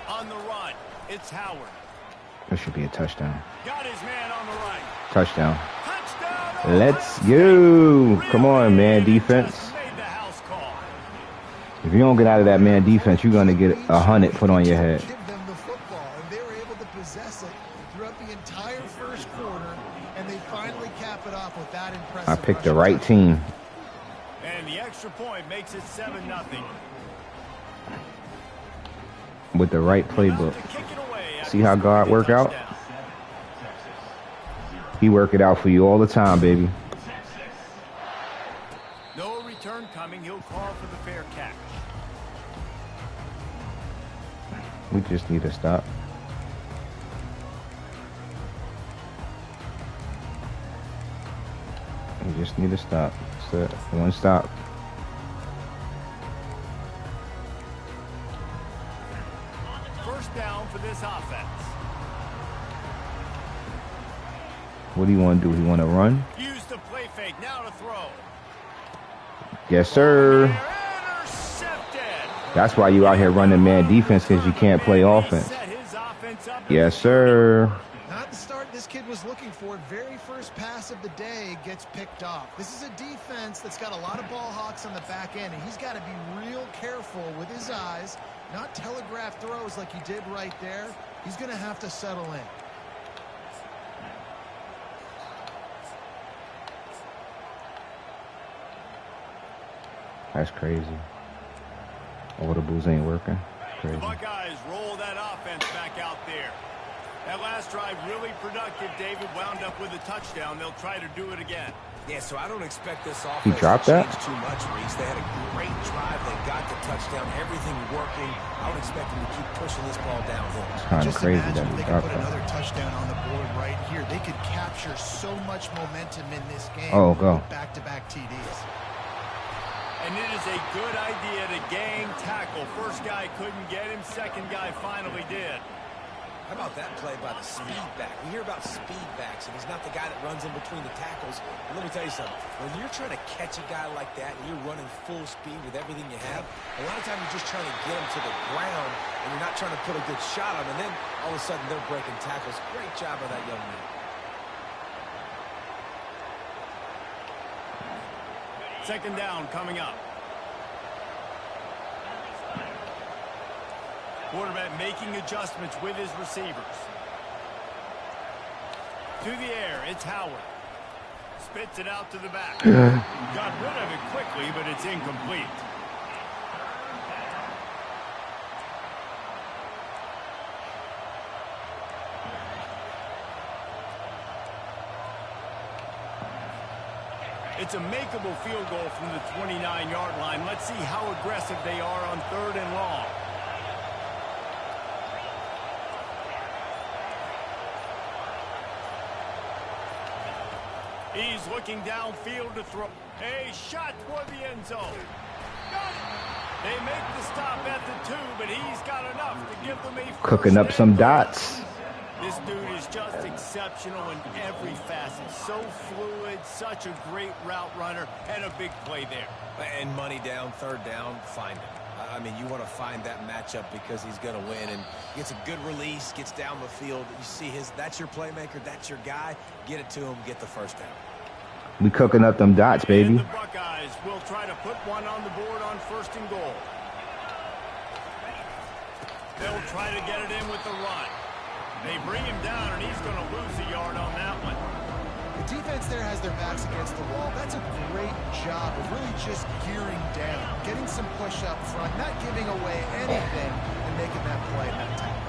[SPEAKER 3] On the run, it's Howard.
[SPEAKER 1] That should be a touchdown.
[SPEAKER 3] Got his man on the right.
[SPEAKER 1] Touchdown. Let's go. Come on, man defense. If you don't get out of that man defense, you're gonna get 100 put on your head.
[SPEAKER 5] Give them the football, and they were able to possess it throughout the entire first quarter. And they finally cap it off with that impressive.
[SPEAKER 1] I picked the right team.
[SPEAKER 3] And the extra point makes it 7-0.
[SPEAKER 1] With the right playbook. See how God work out? He work it out for you all the time, baby.
[SPEAKER 3] No return coming. He'll call for the fair catch.
[SPEAKER 1] We just need to stop. We just need to stop. That's it. One stop.
[SPEAKER 3] First down for this offense.
[SPEAKER 1] What do you want to do? You want to run?
[SPEAKER 3] Use the play fake. Now to throw.
[SPEAKER 1] Yes, sir.
[SPEAKER 3] Intercepted.
[SPEAKER 1] That's why you out here running man defense, because you can't play offense.
[SPEAKER 3] Set his
[SPEAKER 1] Yes, sir.
[SPEAKER 5] Not the start this kid was looking for. Very first pass of the day gets picked off. This is a defense that's got a lot of ball hawks on the back end, and he's got to be real careful with his eyes, not telegraph throws like he did right there. He's going to have to settle in.
[SPEAKER 1] That's crazy. Audibles ain't working. Crazy.
[SPEAKER 3] The Buckeyes roll that offense back out there. That last drive really productive. David wound up with a touchdown. They'll try to do it again.
[SPEAKER 4] Yeah, so I don't expect this offense
[SPEAKER 1] He dropped
[SPEAKER 4] to
[SPEAKER 1] that?
[SPEAKER 4] change too much, Reese. They had a great drive. They got the touchdown. Everything working. I would expect them to keep pushing this ball downhill.
[SPEAKER 1] It's kind of
[SPEAKER 5] Just
[SPEAKER 1] crazy
[SPEAKER 5] imagine
[SPEAKER 1] that
[SPEAKER 5] if
[SPEAKER 1] he
[SPEAKER 5] they could
[SPEAKER 1] dropped
[SPEAKER 5] put
[SPEAKER 1] that.
[SPEAKER 5] another touchdown on the board right here. They could capture so much momentum in this game.
[SPEAKER 1] Oh, go.
[SPEAKER 5] with back-to-back TDs.
[SPEAKER 3] And it is a good idea to gang tackle. First guy couldn't get him. Second guy finally did.
[SPEAKER 4] How about that play by the speed back? We hear about speed backs, and he's not the guy that runs in between the tackles. And let me tell you something. When you're trying to catch a guy like that, and you're running full speed with everything you have, a lot of times you're just trying to get him to the ground, and you're not trying to put a good shot on him, and then all of a sudden they're breaking tackles. Great job by that young man.
[SPEAKER 3] Second down coming up. Quarterback making adjustments with his receivers. To the air, it's Howard. Spits it out to the back. Got rid of it quickly, but it's incomplete. It's a makeable field goal from the 29-yard line. Let's see how aggressive they are on 3rd and long. He's looking downfield to throw. A shot toward the end zone. Got it. They make the stop at the 2, but he's got enough to give them a
[SPEAKER 1] Cooking up some dots.
[SPEAKER 3] This dude is just exceptional in every facet. So fluid, such a great route runner, and a big play there.
[SPEAKER 4] And money down, 3rd down, find him. I mean, you want to find that matchup because he's going to win, and gets a good release, gets down the field. You see that's your playmaker, that's your guy. Get it to him, get the 1st down.
[SPEAKER 1] We cooking up them dots, baby.
[SPEAKER 3] And the Buckeyes will try to put one on the board on 1st and goal. They'll try to get it in with the run. They bring him down, and he's going to lose a yard on that one.
[SPEAKER 5] The defense there has their backs against the wall. That's a great job of really just gearing down, getting some push up front, not giving away anything, and making that play that time.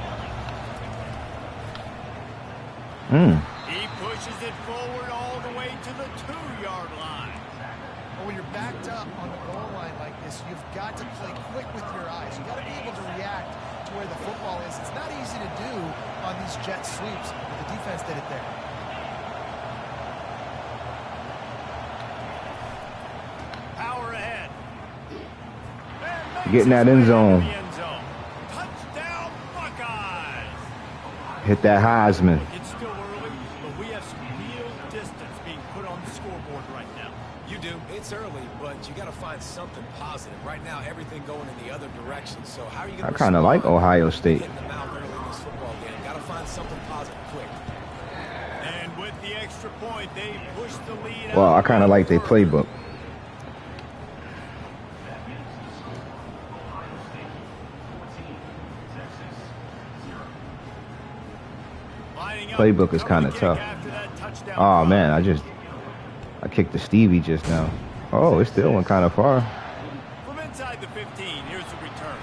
[SPEAKER 3] He pushes it forward all the way to the 2-yard line.
[SPEAKER 5] Well, when you're backed up on the goal line like this, you've got to play quick with your eyes. You've got to be able to react to where the football is. It's not easy to do on these jet sweeps, but the defense did it there.
[SPEAKER 3] Power ahead.
[SPEAKER 1] Getting that end zone.
[SPEAKER 3] Touchdown, Buckeyes.
[SPEAKER 1] Hit that Heisman.
[SPEAKER 3] It's still early, but we have some real distance being put on the scoreboard right now.
[SPEAKER 4] You do. It's early, but you got to find something positive. Right now, everything going in the other direction. So how are you going to
[SPEAKER 1] I kind of like Ohio State.
[SPEAKER 4] Getting them out early in this football game. Got to find something positive quick.
[SPEAKER 3] And with the extra point, they push the lead.
[SPEAKER 1] Well, I kind of like their playbook. Playbook is kind of tough. Oh man, I kicked the Stevie just now. Oh, it still went kind of far.
[SPEAKER 3] From inside the 15, here's the return.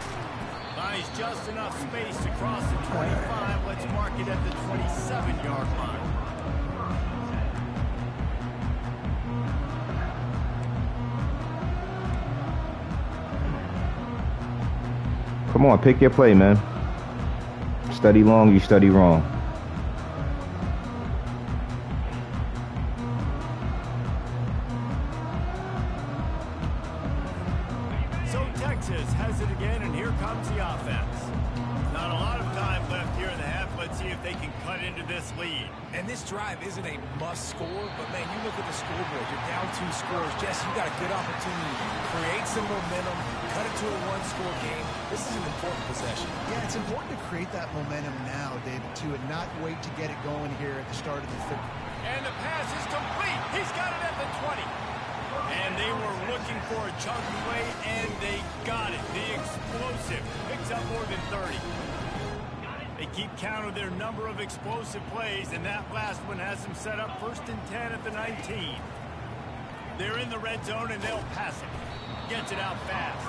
[SPEAKER 3] Buys just enough space to cross the 25. Let's mark it at the 27-yard line.
[SPEAKER 1] Come on, pick your play, man. Study long, you study wrong.
[SPEAKER 3] So Texas has it again, and here comes the offense. Not a lot of time left here in the half. Let's see if they can cut into this lead.
[SPEAKER 4] And this drive isn't a must score, but man, you look at the scoreboard, you're down 2 scores. Jesse, you got a good opportunity to create some momentum, cut it to a 1-score game. This is an important possession.
[SPEAKER 5] Yeah, it's important to create that momentum now, David, too, and not wait to get it going here at the start of the third.
[SPEAKER 3] And the pass is complete. He's got it at the 20. And they were looking for a chunk play, and they got it. The explosive picks up more than 30. They keep count of their number of explosive plays, and that last one has them set up 1st and 10 at the 19. They're in the red zone, and they'll pass it. Gets it out fast.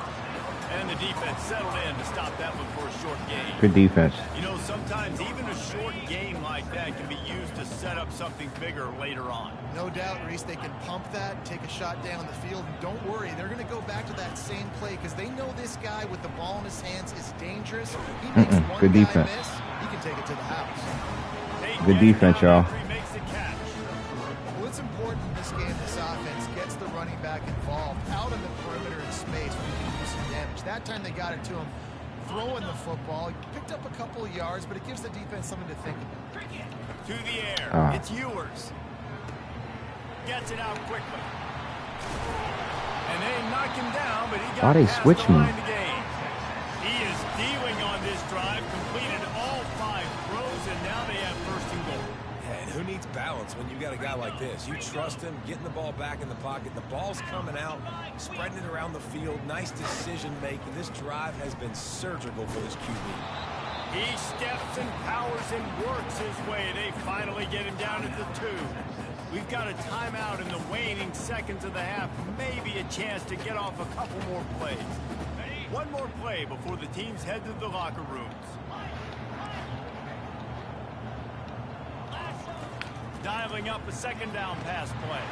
[SPEAKER 3] And the defense settled in to stop that one for a short gain.
[SPEAKER 1] Good defense.
[SPEAKER 3] You know, sometimes even a short game like that can be used to set up something bigger later on.
[SPEAKER 5] No doubt, Reese, they can pump that, take a shot down the field, and don't worry, they're going to go back to that same play because they know this guy with the ball in his hands is dangerous. He makes one
[SPEAKER 1] good
[SPEAKER 5] guy
[SPEAKER 1] defense.
[SPEAKER 5] miss, he can take it to the house.
[SPEAKER 1] Good defense, y'all.
[SPEAKER 5] Well, it's important in this game, this offense gets the running back involved out in the perimeter in space where he can do some damage. That time they got it to him throwing the football. He picked up a couple of yards, but it gives the defense something to think about.
[SPEAKER 3] To the air. It's Ewers. Gets it out quickly. And they knock him down, but he got
[SPEAKER 1] Why they
[SPEAKER 3] past
[SPEAKER 1] switch
[SPEAKER 3] the
[SPEAKER 1] me?
[SPEAKER 3] line to gain. He is dealing on this drive, completed all 5 throws, and now they have 1st and goal.
[SPEAKER 4] Yeah, and who needs balance when you got a guy like this? You trust him, getting the ball back in the pocket. The ball's coming out, spreading it around the field. Nice decision making. This drive has been surgical for this QB.
[SPEAKER 3] He steps and powers and works his way. They finally get him down at the 2. We've got a timeout in the waning seconds of the half. Maybe a chance to get off a couple more plays. One more play before the teams head to the locker rooms. Dialing up a 2nd down pass play.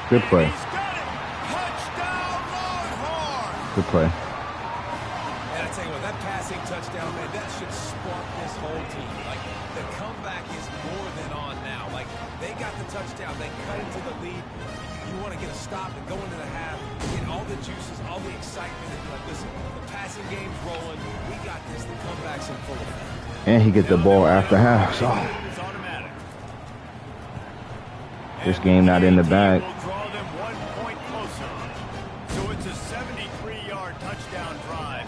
[SPEAKER 1] Good play.
[SPEAKER 3] And he's got it. Touchdown, Longhorns.
[SPEAKER 1] Good play.
[SPEAKER 4] And I tell you what, that passing touchdown, man, that should spark this whole team. Like, the comeback is more than on now. Like, they got the touchdown. They cut into the lead. You want to get a stop and go into the half, get all the juices, all the excitement, and be like, listen, the passing game's rolling. We got this. The comeback's in full effect.
[SPEAKER 1] And he gets the ball after half. So
[SPEAKER 3] It's automatic.
[SPEAKER 1] this game not in the bag.
[SPEAKER 3] Will draw them 1 point closer. So it's a 73-yard touchdown drive,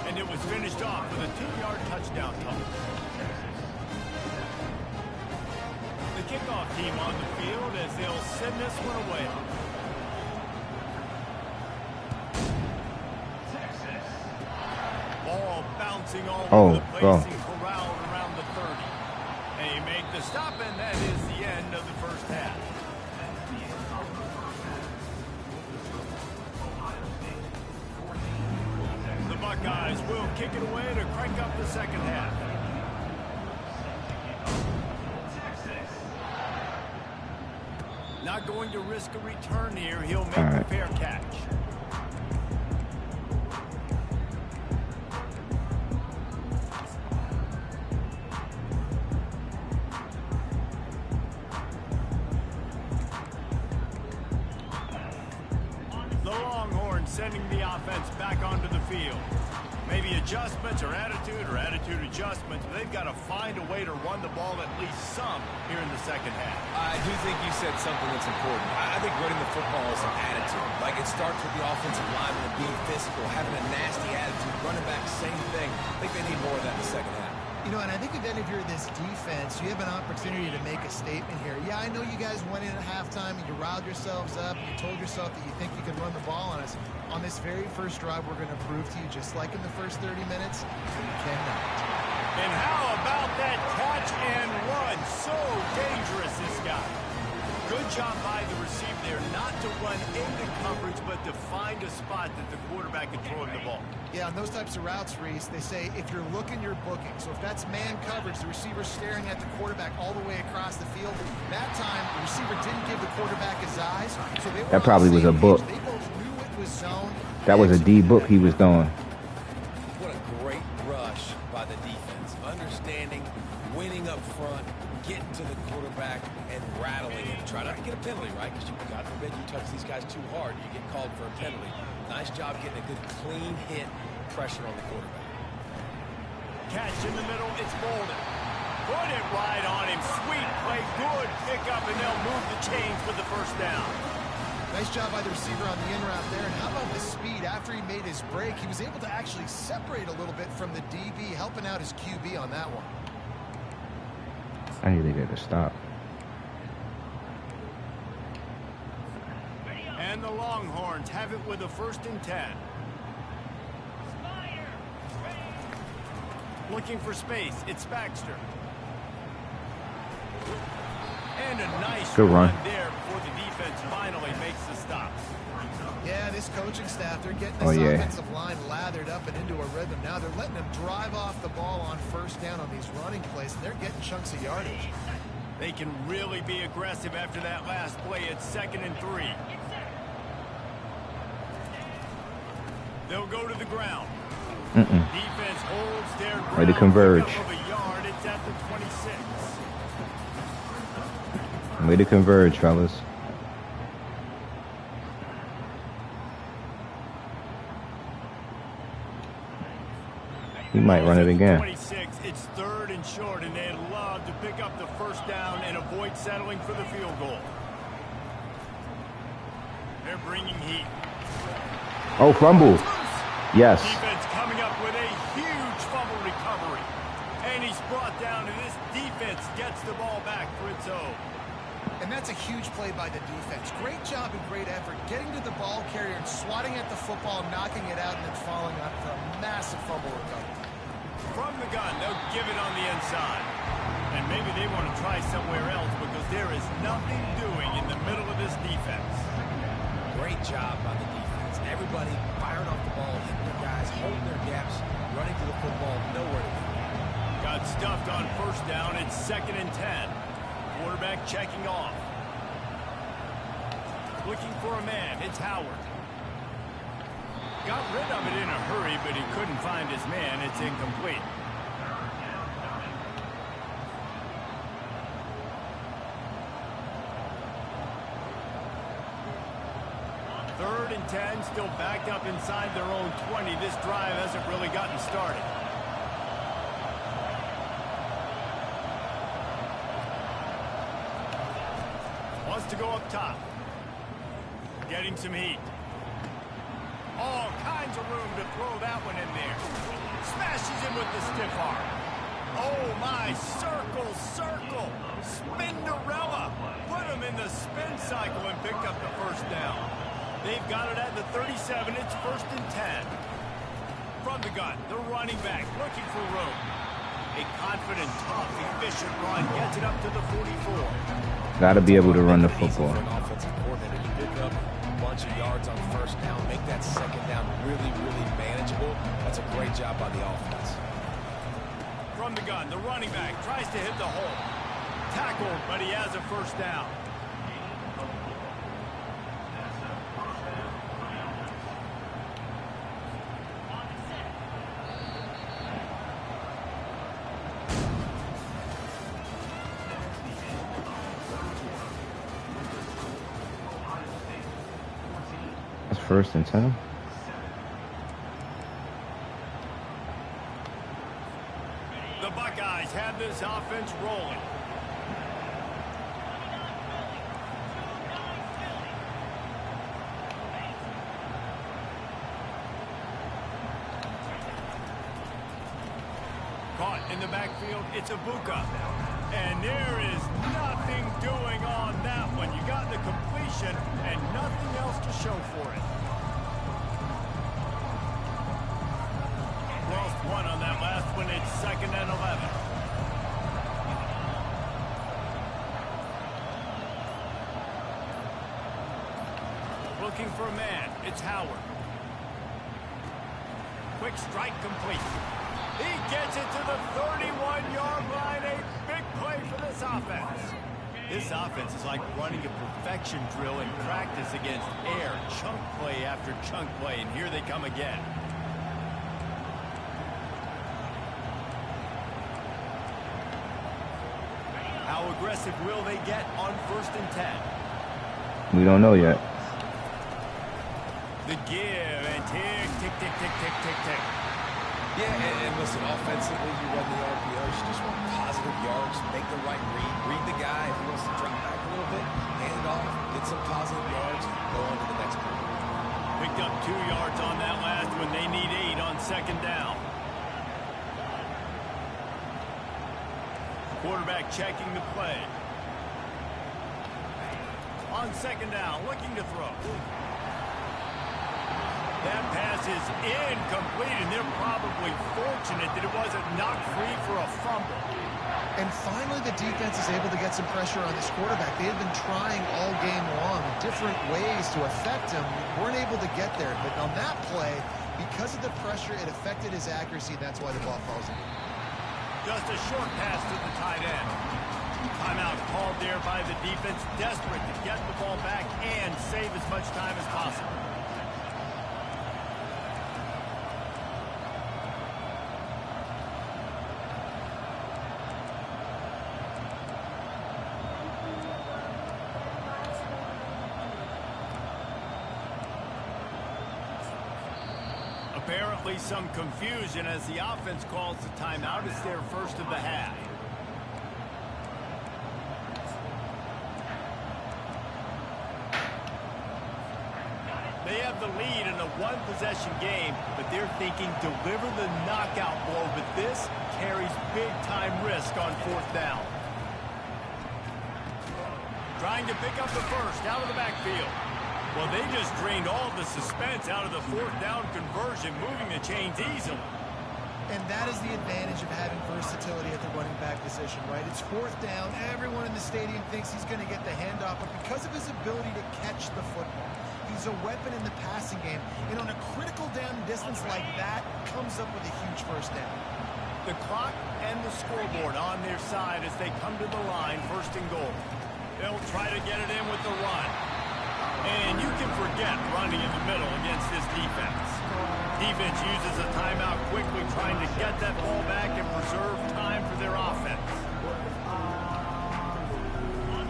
[SPEAKER 3] and it was finished off with a 2-yard touchdown total. The kickoff team on the field as they'll send this one away. Ball bouncing all over the place and corralled around the 30. They make the stop, and that is the end of the first half. The Buckeyes will kick it away to crank up the second half. Not going to risk a return here. He'll make the fair catch. The Longhorns sending the offense back onto the field. Maybe adjustments or attitude adjustments. But they've got to find a way to run the ball at least some here in the second half.
[SPEAKER 4] I do think you said something that's important. I think running the football is an attitude. Like, it starts with the offensive lineman and being physical, having a nasty attitude. Running back, same thing. I think they need more of that in the second half.
[SPEAKER 5] You know, and I think if any of you are this defense, you have an opportunity to make a statement here. Yeah, I know you guys went in at halftime and you riled yourselves up and you told yourself that you think you can run the ball on us. On this very first drive, we're going to prove to you, just like in the first 30 minutes, you cannot.
[SPEAKER 3] And how about that catch and run? So dangerous, this guy. Good job by the receiver there, not to run into coverage, but to find a spot that the quarterback can throw him the ball.
[SPEAKER 5] Yeah, on those types of routes, Reese, they say if you're looking, you're booking. So if that's man coverage, the receiver's staring at the quarterback all the way across the field. That time, the receiver didn't give the quarterback his eyes. So they were
[SPEAKER 1] that probably was a book.
[SPEAKER 5] They both knew it was zone.
[SPEAKER 1] That was a D book he was throwing.
[SPEAKER 4] What a great rush by the defense. Understanding, winning up front, getting to the quarterback, and rattling him. Try not to get a penalty, right? Because God forbid you touch these guys too hard, you get called for a penalty. Nice job getting a good clean hit, pressure on the quarterback.
[SPEAKER 3] Catch in the middle, it's Bolden. Put it right on him. Sweet play. Good pickup, and they'll move the chains with the first down.
[SPEAKER 5] Nice job by the receiver on the in route there. And how about the speed after he made his break? He was able to actually separate a little bit from the DB, helping out his QB on that one.
[SPEAKER 1] I need to get a stop.
[SPEAKER 3] And the Longhorns have it with a 1st and 10. Looking for space. It's Baxter. And a nice
[SPEAKER 1] good run
[SPEAKER 3] there before the defense finally makes the stops.
[SPEAKER 5] Yeah, this coaching staff, they're getting this offensive line lathered up and into a rhythm. Now they're letting them drive off the ball on 1st down on these running plays, and they're getting chunks of yardage.
[SPEAKER 3] They can really be aggressive after that last play. It's 2nd and 3. They'll go to the ground. Defense holds their ground.
[SPEAKER 1] Ready to converge.
[SPEAKER 3] It's at the 26.
[SPEAKER 1] Way to converge, fellas. He might run it again.
[SPEAKER 3] 26. It's 3rd and short, and they'd love to pick up the 1st down and avoid settling for the field goal. They're bringing heat.
[SPEAKER 1] Oh, fumble. Yes.
[SPEAKER 3] Defense coming up with a huge fumble recovery. And he's brought down, and this defense gets the ball back for its own.
[SPEAKER 5] And that's a huge play by the defense. Great job and great effort getting to the ball carrier and swatting at the football, knocking it out, and then following up for a massive fumble recovery.
[SPEAKER 3] From the gun, they'll give it on the inside. And maybe they want to try somewhere else because there is nothing doing in the middle of this defense.
[SPEAKER 4] Great job by the defense. Everybody firing off the ball, hitting their guys, holding their gaps, running to the football, nowhere to go.
[SPEAKER 3] Got stuffed on 1st down. It's 2nd and 10. Quarterback checking off. Looking for a man. It's Howard. Got rid of it in a hurry, but he couldn't find his man. It's incomplete. Third and 10, still backed up inside their own 20. This drive hasn't really gotten started. Wants to go up top. Getting some heat. All kinds of room to throw that one in there. Smashes him with the stiff arm. Oh my, circle, circle. Spinderella. Put him in the spin cycle and picked up the 1st down. They've got it at the 37. It's 1st and 10. From the gun, the running back looking for room. A confident, tough, efficient run gets it up to the 44.
[SPEAKER 1] Got to be able to run the football.
[SPEAKER 4] Offensive coordinator, you pick up a bunch of yards on 1st down, make that 2nd down really, really manageable. That's a great job by the offense.
[SPEAKER 3] From the gun, the running back tries to hit the hole. Tackled, but he has a 1st down.
[SPEAKER 1] That's 1st and 10.
[SPEAKER 3] The Buckeyes have this offense rolling. Caught in the backfield, it's Ibuka. And there is nothing doing on that one. You got the completion and nothing else to show for it. Lost one on that last one. It's 2nd and 11. Looking for a man. It's Howard. Quick strike complete. He gets it to the 31-yard line. A big play for this offense. This offense is like running a perfection drill in practice against air. Chunk play after chunk play, and here they come again. How aggressive will they get on 1st and 10?
[SPEAKER 1] We don't know yet.
[SPEAKER 3] The give and tick, tick, tick, tick, tick, tick, tick.
[SPEAKER 4] Yeah, and listen, offensively, you run the RPOs. You just want positive yards, make the right read the guy. If he wants to drop back a little bit, hand it off, get some positive yards, go on to the next play.
[SPEAKER 3] Picked up 2 yards on that last one. They need 8 on second down. Quarterback checking the play. On second down, looking to throw. That pass is incomplete, and they're probably fortunate that it wasn't knocked free for a fumble.
[SPEAKER 5] And finally, the defense is able to get some pressure on this quarterback. They had been trying all game long different ways to affect him. Weren't able to get there. But on that play, because of the pressure, it affected his accuracy. That's why the ball falls in.
[SPEAKER 3] Just a short pass to the tight end. Timeout called there by the defense, desperate to get the ball back and save as much time as possible. Apparently some confusion as the offense calls the timeout. It's their first of the half. They have the lead in a one-possession game, but they're thinking deliver the knockout blow, but this carries big-time risk on fourth down. Trying to pick up the first out of the backfield. Well, they just drained all the suspense out of the fourth down conversion, moving the chains easily.
[SPEAKER 5] And that is the advantage of having versatility at the running back position, right? It's fourth down. Everyone in the stadium thinks he's going to get the handoff, but because of his ability to catch the football, he's a weapon in the passing game. And on a critical down distance like that, comes up with a huge first down.
[SPEAKER 3] The clock and the scoreboard on their side as they come to the line, first and goal. They'll try to get it in with the run. And you can forget running in the middle against this defense. Defense uses a timeout quickly, trying to get that ball back and preserve time for their offense.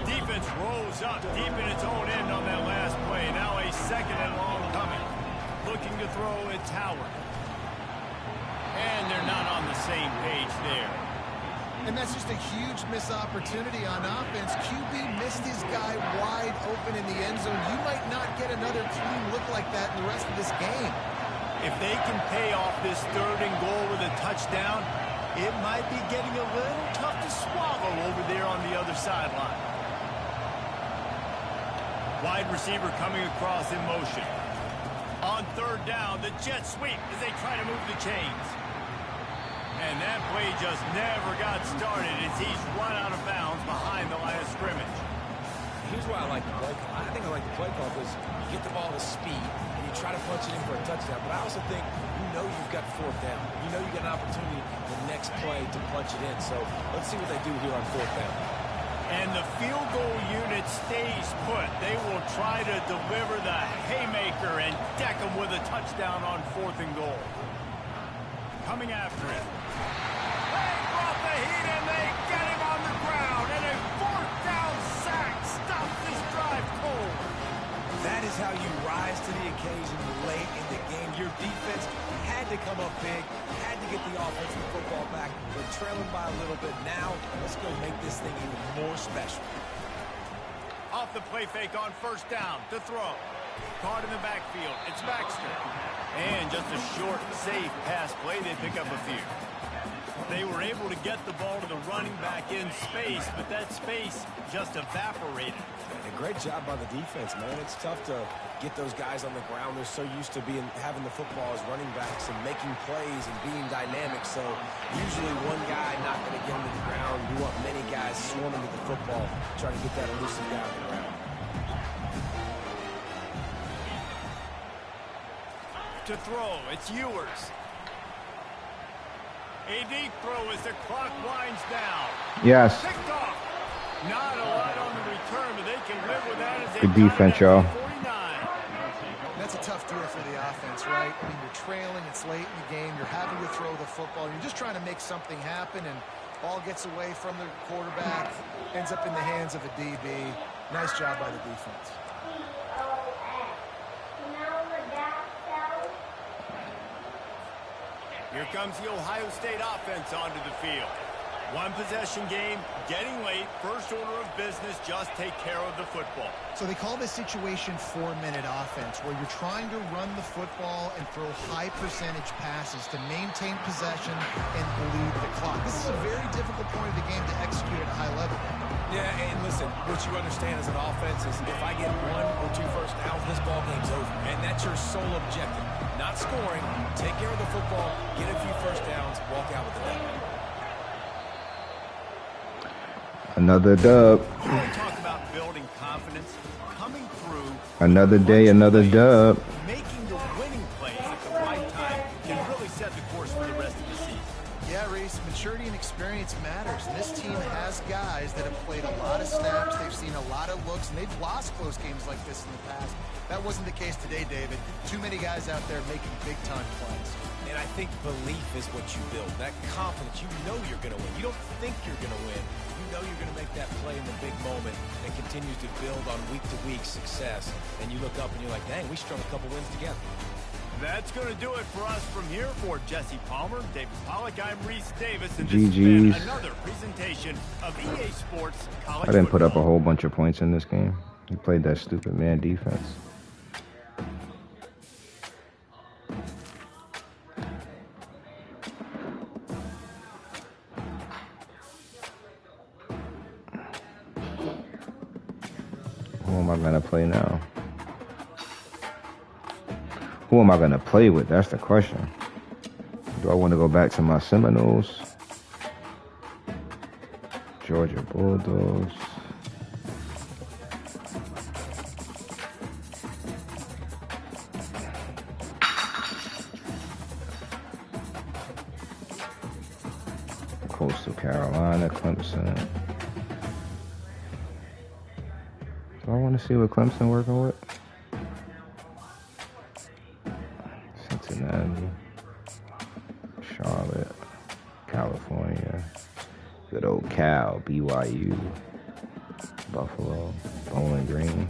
[SPEAKER 3] Defense rolls up deep in its own end on that last play. Now a second and long coming. Looking to throw, it's Howard. And they're not on the same page there.
[SPEAKER 5] And that's just a huge missed opportunity on offense. QB missed his guy wide open in the end zone. You might not get another clean look like that in the rest of this game.
[SPEAKER 3] If they can pay off this third and goal with a touchdown, it might be getting a little tough to swallow over there on the other sideline. Wide receiver coming across in motion. On third down, the jet sweep as they try to move the chains. And that play just never got started as he's run out of bounds behind the line of scrimmage.
[SPEAKER 4] Here's why I like the play call. I think I like the play call because you get the ball to speed and you try to punch it in for a touchdown. But I also think you've got fourth down. You know you got an opportunity the next play to punch it in. So let's see what they do here on fourth down.
[SPEAKER 3] And the field goal unit stays put. They will try to deliver the haymaker and deck them with a touchdown on fourth and goal. Coming after it. They brought the heat and they get him on the ground. And a fourth down sack stops this drive cold.
[SPEAKER 4] That is how you rise to the occasion late in the game. Your defense had to come up big, had to get the offensive football back. They're trailing by a little bit now. Let's go make this thing even more special.
[SPEAKER 3] Off the play fake on first down to throw. Caught in the backfield. It's Baxter. And just a short, safe pass play. They pick up a few. They were able to get the ball to the running back in space, but that space just evaporated.
[SPEAKER 4] And a great job by the defense, man. It's tough to get those guys on the ground. They're so used to having the football as running backs and making plays and being dynamic. So usually one guy not going to get them to the ground. You want many guys swarming to the football, trying to get that elusive guy on the ground.
[SPEAKER 3] To throw, it's Ewers. A deep throw as the clock winds down.
[SPEAKER 1] Yes.
[SPEAKER 3] Picked off. Not a lot on the return, but they can live with that as they
[SPEAKER 1] good defense, y'all.
[SPEAKER 5] That's a tough deal for the offense, right? I mean, you're trailing, it's late in the game, you're having to throw the football, you're just trying to make something happen, and ball gets away from the quarterback, ends up in the hands of a DB. Nice job by the defense.
[SPEAKER 3] Here comes the Ohio State offense onto the field. One possession game, getting late, first order of business, just take care of the football.
[SPEAKER 5] So they call this situation 4-minute offense, where you're trying to run the football and throw high percentage passes to maintain possession and bleed the clock. This is a very difficult point of the game to execute at a high level.
[SPEAKER 4] Yeah, and listen, what you understand as an offense is if I get 1 or 2 first downs, this ball game's over. And that's your sole objective. Not scoring, take care of the football, get a few first downs, walk out with the W.
[SPEAKER 1] Another dub.
[SPEAKER 3] Talk about building confidence, coming through.
[SPEAKER 1] Another day, another dub.
[SPEAKER 3] Making the winning plays at the right time can really set the course for the rest of the season.
[SPEAKER 5] Yeah, Reese, maturity and experience matters. And this team has guys that have played a lot of snaps. They've seen a lot of looks, and they've lost close games like this in the past. That wasn't the case today, David. Too many guys out there making big-time plays.
[SPEAKER 4] And I think belief is what you build. That confidence, you know you're going to win. You don't think you're going to win. You know you're going to make that play in the big moment that continues to build on week-to-week success. And you look up and you're like, dang, we strung a couple wins together.
[SPEAKER 3] That's going to do it for us from here. For Jesse Palmer, David Pollack, I'm Reese Davis, and
[SPEAKER 1] GG's.
[SPEAKER 3] this has been another presentation of EA Sports College
[SPEAKER 1] I didn't put up a
[SPEAKER 3] Football.
[SPEAKER 1] whole bunch of points in this game. He played that stupid man defense. Who am I going to play now? Who am I going to play with? That's the question. Do I want to go back to my Seminoles? Georgia Bulldogs. Coastal Carolina, Clemson. Do I want to see what Clemson working with? Cincinnati, Charlotte, California, good old Cal, BYU, Buffalo, Bowling Green,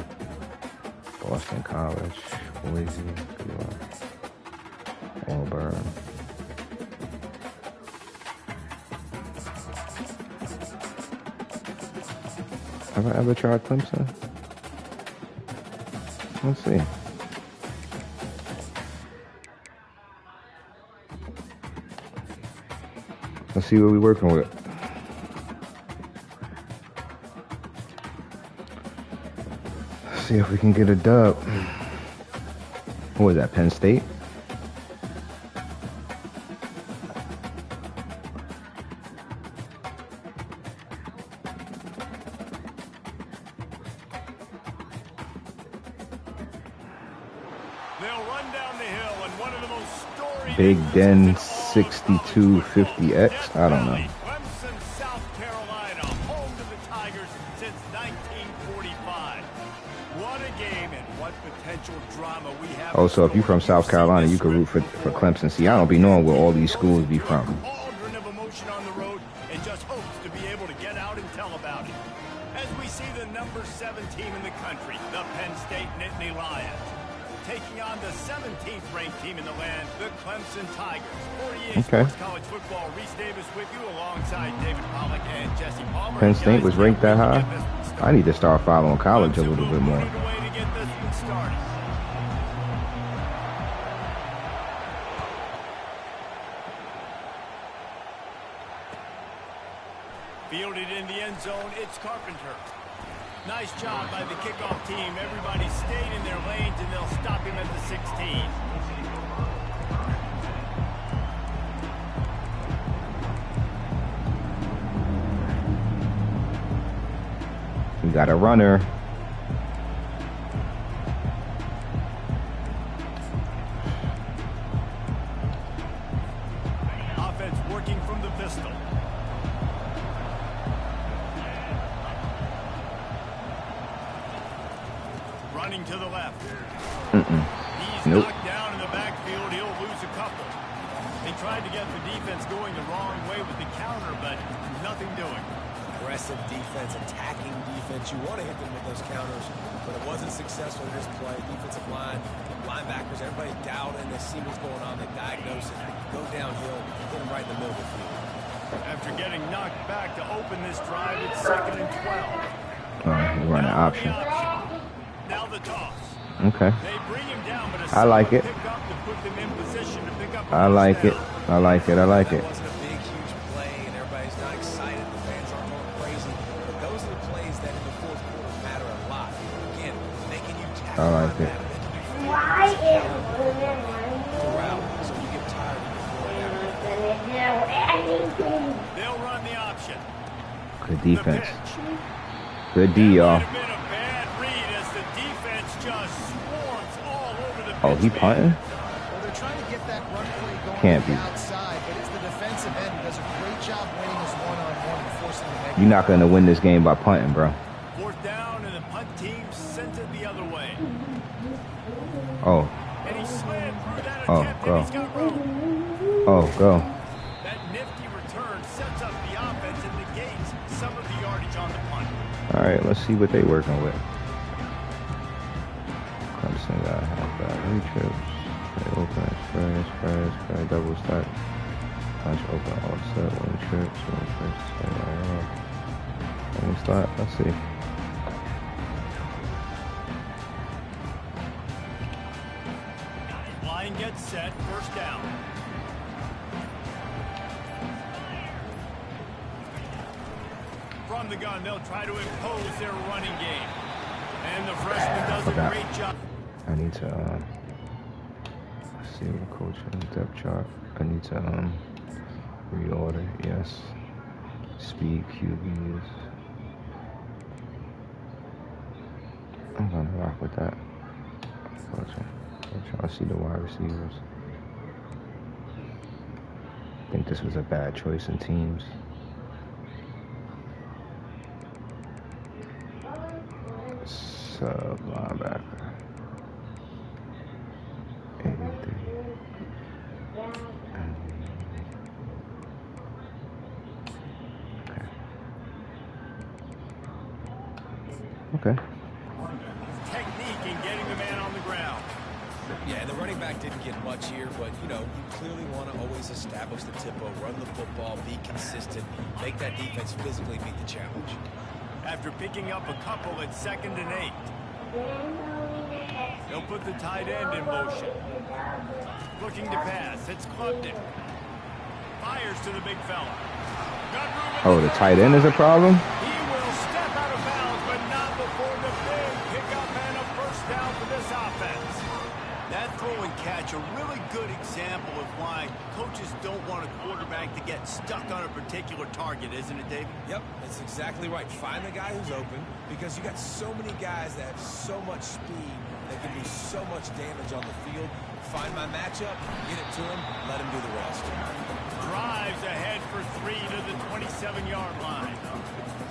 [SPEAKER 1] Boston College, Boise, Auburn. Have I ever tried Clemson? Let's see. Let's see what we're working with. Let's see if we can get a dub. What was that, Penn State?
[SPEAKER 3] They'll run down the hill in one of the most storied
[SPEAKER 1] Big Den 6250X? I don't know.
[SPEAKER 3] Clemson, South Carolina, home to the Tigers since 1945. What a game and what potential drama we have.
[SPEAKER 1] Oh, so if you're from South Carolina, you can root for Clemson. See, I don't be knowing where all these schools be from.
[SPEAKER 3] Cauldron of emotion on the road and just hopes to be able to get out and tell about it. As we see the number 7 team in the country, the Penn State Nittany Lions, taking on the 17th ranked team in the land, the Clemson Tigers. 48 Sports College Football, Reese Davis with you alongside David Pollack and Jesse Palmer.
[SPEAKER 1] Penn State was ranked that high? I need to start following college a little bit more.
[SPEAKER 3] Fielded in the end zone, it's Carpenter. Nice job by the kickoff team. Everybody stayed in their lanes, and they'll stop him at the 16.
[SPEAKER 1] We got a runner.
[SPEAKER 3] Offense working from the pistol. Running to the left. He's knocked down in the backfield. He'll lose a couple. They tried to get the defense going the wrong way with the counter, but nothing doing.
[SPEAKER 4] Aggressive defense, attacking defense. You want to hit them with those counters, but it wasn't successful in this play. Defensive line, linebackers, everybody doubting. They see what's going on. They diagnose it. go downhill, hit him right in the middle of the field.
[SPEAKER 3] After getting knocked back to open this drive, it's 2nd and 12.
[SPEAKER 1] He run an option.
[SPEAKER 3] Now the toss.
[SPEAKER 1] Okay.
[SPEAKER 3] They bring him down, but
[SPEAKER 1] I like it. I like it. I like it. I like it.
[SPEAKER 4] That wasn't a big, huge play, and everybody's not excited. The fans aren't going crazy. But those are the plays that in the fourth quarter matter a lot. Again, making you tackle.
[SPEAKER 1] I like it.
[SPEAKER 6] Why is
[SPEAKER 4] so you get tired of
[SPEAKER 3] They'll run the option.
[SPEAKER 1] Good defense. Good D, y'all. Oh, he punting?
[SPEAKER 5] Well, they're trying to get that run play going
[SPEAKER 1] Can't be.
[SPEAKER 5] outside, but it's the defensive end who does a great job winning his one-on-one and forcing the negative.
[SPEAKER 1] You're not going to win this game by punting, bro.
[SPEAKER 3] 4th down, and the punt team sent it the other way.
[SPEAKER 1] Oh.
[SPEAKER 3] And he slid through that
[SPEAKER 1] Oh,
[SPEAKER 3] attempt,
[SPEAKER 1] go.
[SPEAKER 3] and he's got room.
[SPEAKER 1] Oh, go.
[SPEAKER 3] That nifty return sets up the offense and negates some of the yardage on the punt.
[SPEAKER 1] All right, let's see what they working with. Clemson got halfback retrips. They open, spread, double stack. Punch open, offset, one trip, Let me start. Let's see.
[SPEAKER 3] Line gets set, 1st down. From the gun, they'll try to impose their running game. And the freshman does a great job.
[SPEAKER 1] I need to see what coach in depth chart. I need to reorder. Yes. Speed QBs. I'm gonna rock with that. Coaching. I'll see the wide receivers. I think this was a bad choice in teams. Sub linebacker. 83. Okay.
[SPEAKER 3] Technique in getting the man on the ground.
[SPEAKER 4] Yeah, and the running back didn't get much here, but, you know, you clearly want to always establish the tempo, run the football, be consistent, make that defense physically meet the challenge.
[SPEAKER 3] After picking up a couple at 2nd and 8. They'll put the tight end in motion. Looking to pass. It's Klubnik. Fires to the big fella.
[SPEAKER 1] Oh, the tight end is a problem?
[SPEAKER 3] He will step out of bounds, but not before the big pickup and a 1st down for this offense. That throw and catch, a really good example of why coaches don't want a quarterback to get stuck on a particular target, isn't it, David?
[SPEAKER 4] Yep, that's exactly right. Find the guy who's open, because you got so many guys that have so much speed that can do so much damage on the field. Find my matchup, get it to him, let him do the rest.
[SPEAKER 3] Drives ahead for 3 to the 27-yard line.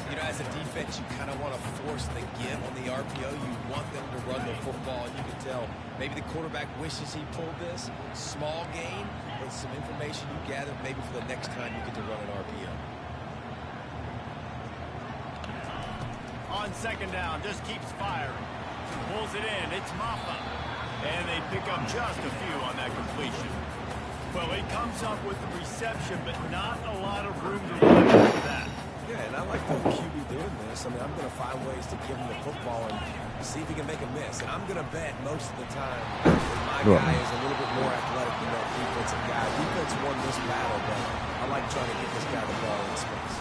[SPEAKER 4] You know, as a defense, you kind of want to force the give on the RPO. You want them to run the football, and you can tell maybe the quarterback wishes he pulled this. Small gain, but some information you gather maybe for the next time you get to run an RPO.
[SPEAKER 3] On 2nd down, just keeps firing. Pulls it in, it's Maffa. And they pick up just a few on that completion. Well, he comes up with the reception, but not a lot of room to run after that.
[SPEAKER 4] Yeah, and I like the QB doing this. I mean, I'm going to find ways to give him the football and see if he can make a miss. And I'm going to bet most of the time that my guy is a little bit more athletic than that defensive guy. Defense won this battle, but I like trying to get this guy the ball in space.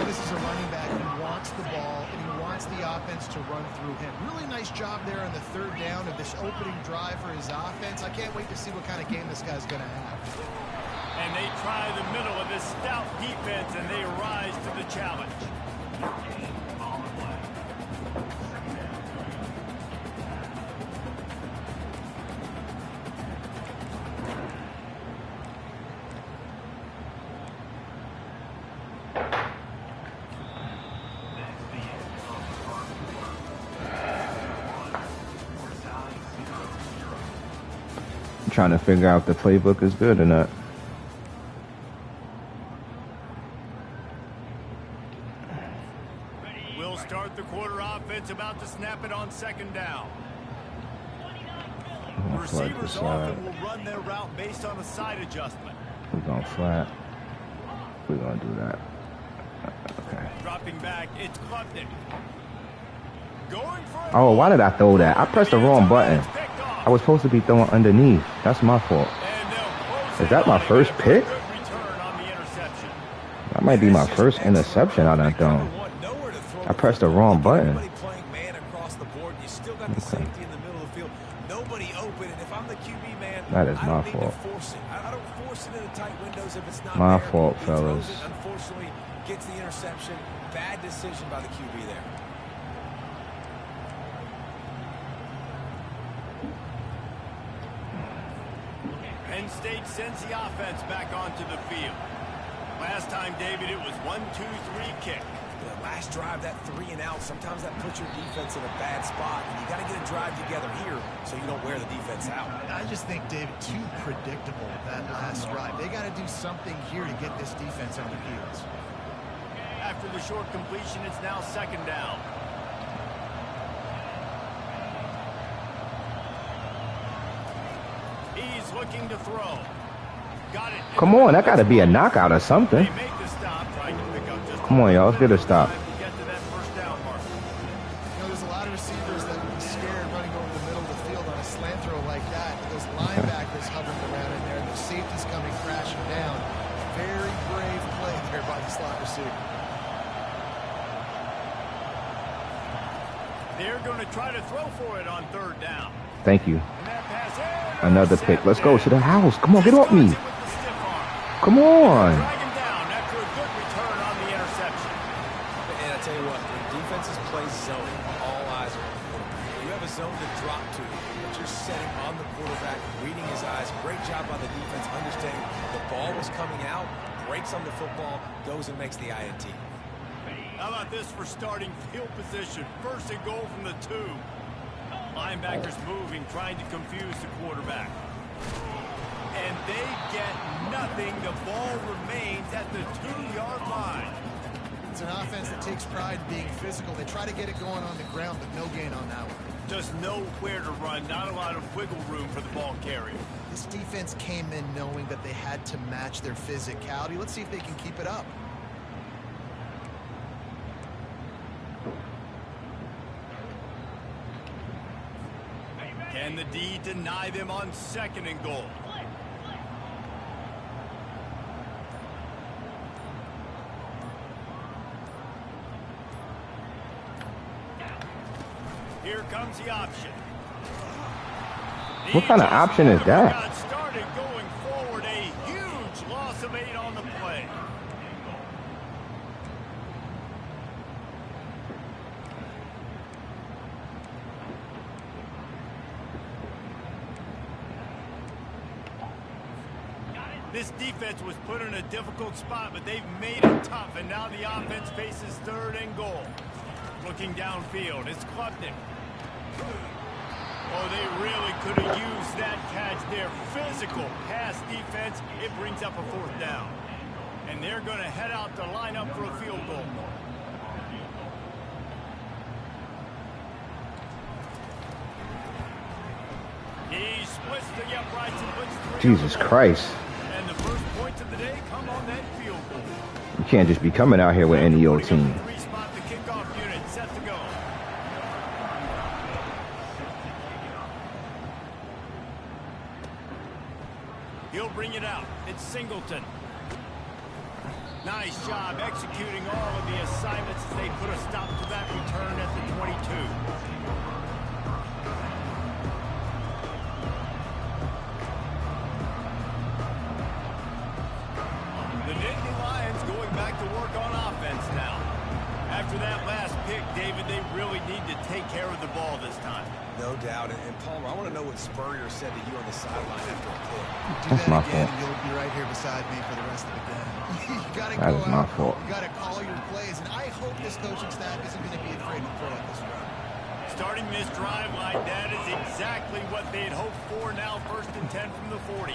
[SPEAKER 5] This is a running back who wants the ball, and he wants the offense to run through him. Really nice job there on the 3rd down of this opening drive for his offense. I can't wait to see what kind of game this guy's going to have.
[SPEAKER 3] And they try the middle of this stout defense, and they rise to the challenge.
[SPEAKER 1] I'm trying to figure out if the playbook is good or not.
[SPEAKER 3] We'll start the quarter offense, about to snap it on 2nd down. The receivers often will run their route based on a side adjustment.
[SPEAKER 1] We're going flat. We're going to do that. Okay.
[SPEAKER 3] Dropping back, it's Klubnik. Going for
[SPEAKER 1] Oh, why did I throw that? I pressed the wrong button. I was supposed to be throwing underneath. That's my fault. Is that my first pick? That might be my first interception I done thrown. I pressed the wrong button. Okay. That is my fault. My fault, fellas.
[SPEAKER 4] Unfortunately, gets the interception. Bad decision by the QB there.
[SPEAKER 3] Penn State sends the offense back onto the field. Last time, David, it was 1-2-3 kick.
[SPEAKER 4] The last drive, that 3 and out, sometimes that puts your defense in a bad spot, and you got to get a drive together here so you don't wear the defense out.
[SPEAKER 5] I just think, David, too predictable that last drive. They got to do something here to get this defense on their heels.
[SPEAKER 3] After the short completion, it's now second down. He's looking to throw. Got it.
[SPEAKER 1] Come on, that got to be a knockout or something.
[SPEAKER 3] They make the stop, trying to pick up just
[SPEAKER 1] Come on, y'all, let's get a stop.
[SPEAKER 3] to get to that first down mark.
[SPEAKER 5] You know, there's a lot of receivers that would be scared running over the middle of the field on a slant throw like that. But those linebackers hovering around in there, and the safeties coming crashing down. Very brave play there by the slot receiver.
[SPEAKER 3] They're going to try to throw for it on third down.
[SPEAKER 1] Thank you.
[SPEAKER 3] And that pass,
[SPEAKER 1] Another pick. Let's go to the house. Come on, get off me.
[SPEAKER 3] with the stiff arm.
[SPEAKER 1] Come on.
[SPEAKER 3] Drag him down after a good return on the interception.
[SPEAKER 4] And I tell you what, when defenses play zone, all eyes are on the quarterback. You have a zone to drop to, but you're setting on the quarterback, reading his eyes. Great job by the defense, understanding the ball was coming out, breaks on the football, goes and makes the INT.
[SPEAKER 3] How about this for starting field position? First and goal from the 2. Linebackers moving, trying to confuse the quarterback. And they get nothing. The ball remains at the 2-yard line.
[SPEAKER 5] It's an offense that takes pride in being physical. They try to get it going on the ground, but no gain on that one.
[SPEAKER 3] Just nowhere to run. Not a lot of wiggle room for the ball carrier.
[SPEAKER 5] This defense came in knowing that they had to match their physicality. Let's see if they can keep it up.
[SPEAKER 3] Can the D deny them on second and goal? Here comes the option.
[SPEAKER 1] What kind of option is that?
[SPEAKER 3] Started going forward, a huge loss of 8 on the play. This defense was put in a difficult spot, but they've made it tough, and now the offense faces third and goal. Looking downfield, it's Klubnik. Oh, they really could have used that catch there. Physical pass defense, it brings up a fourth down. And they're going to head out to line up for a field goal. He splits the uprights and puts 3.
[SPEAKER 1] Jesus Christ.
[SPEAKER 3] And the first points of the day come on that field goal.
[SPEAKER 1] You can't just be coming out here with any old team.
[SPEAKER 3] 3-spot the kickoff unit set to go. He'll bring it out. It's Singleton. Nice job executing all of the assignments as they put a stop to that return at the 22. The Nittany Lions going back to work on offense now. After that last pick, David, they really need to take care of the ball this time.
[SPEAKER 4] No doubt. And Palmer, I want to know what Spurrier said to you on the sideline after a pick.
[SPEAKER 5] Do
[SPEAKER 1] That's
[SPEAKER 5] that
[SPEAKER 1] my
[SPEAKER 5] again,
[SPEAKER 1] fault.
[SPEAKER 5] and you'll be right here beside me for the rest of the game. You got to
[SPEAKER 1] That
[SPEAKER 5] go
[SPEAKER 1] is my
[SPEAKER 5] out.
[SPEAKER 1] fault.
[SPEAKER 5] You got to call your plays, and I hope this coaching staff isn't going to be afraid to throw it this way.
[SPEAKER 3] Starting this drive like that is exactly what they'd hoped for. Now first and 10 from the 40.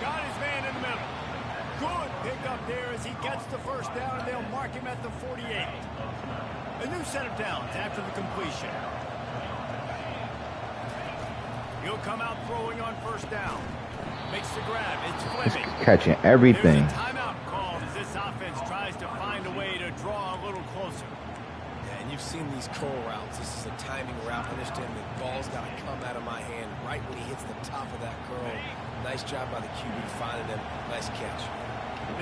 [SPEAKER 3] Got his man in the middle. Good pick up there as he gets the first down, and they'll mark him at the 48. A new set of downs after the completion. He'll come out throwing on first down. Makes the grab. It's Fleming.
[SPEAKER 1] He's catching everything.
[SPEAKER 3] There's a timeout called as this offense tries to find a way to draw a little closer.
[SPEAKER 4] Yeah, and you've seen these curl routes. This is a timing route. Understand the ball's got to come out of my hand right when he hits the top of that curl. Nice job by the QB finding him. Nice catch.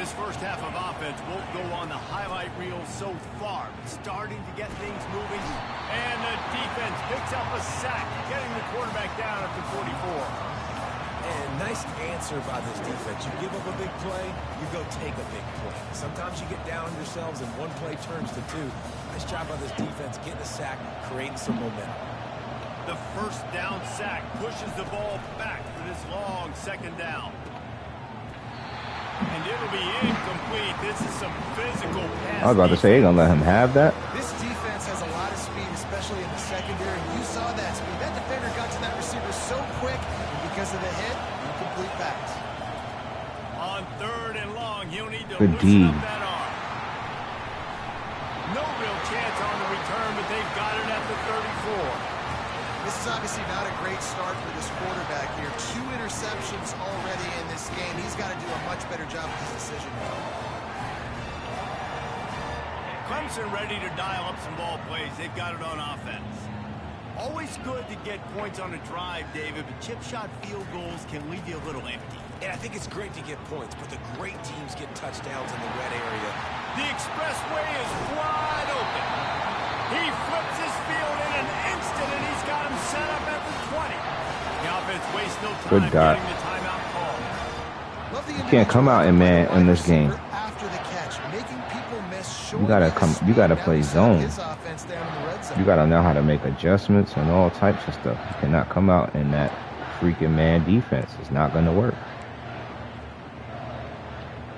[SPEAKER 3] This first half of offense won't go on the highlight reel so far. Starting to get things moving. And the defense picks up a sack, getting the quarterback down at the 44.
[SPEAKER 4] And nice answer by this defense. You give up a big play, you go take a big play. Sometimes you get down on yourselves and one play turns to two. Nice job by this defense getting a sack, creating some momentum.
[SPEAKER 3] The first down sack pushes the ball back for this long second down. And it'll be incomplete. This is some physical pass.
[SPEAKER 1] I was about to say, you're going to let him have that?
[SPEAKER 5] This defense has a lot of speed, especially in the secondary. You saw that speed. That defender got to that receiver so quick, and because of the hit, incomplete pass.
[SPEAKER 3] On third and long, he'll need to
[SPEAKER 1] Good
[SPEAKER 3] loosen
[SPEAKER 1] D.
[SPEAKER 3] up that arm. No real chance on the return, but they've got it at the 34.
[SPEAKER 5] This is obviously not a great start for this quarterback here. 2 interceptions already in this game. He's got to do a much better job with his decision.
[SPEAKER 3] Clemson ready to dial up some ball plays. They've got it on offense. Always good to get points on a drive, David, but chip shot field goals can leave you a little empty.
[SPEAKER 4] And I think it's great to get points, but the great teams get touchdowns in the red area.
[SPEAKER 3] The expressway is wide open. He flips his field in an instant, and he's got him set up at the 20. The offense wastes no time
[SPEAKER 1] Good God.
[SPEAKER 3] getting the timeout call.
[SPEAKER 1] You can't come out and man in this game.
[SPEAKER 5] After the catch, making people miss.
[SPEAKER 1] You gotta play zone. You gotta know how to make adjustments and all types of stuff. You cannot come out in that freaking man defense. It's not gonna work.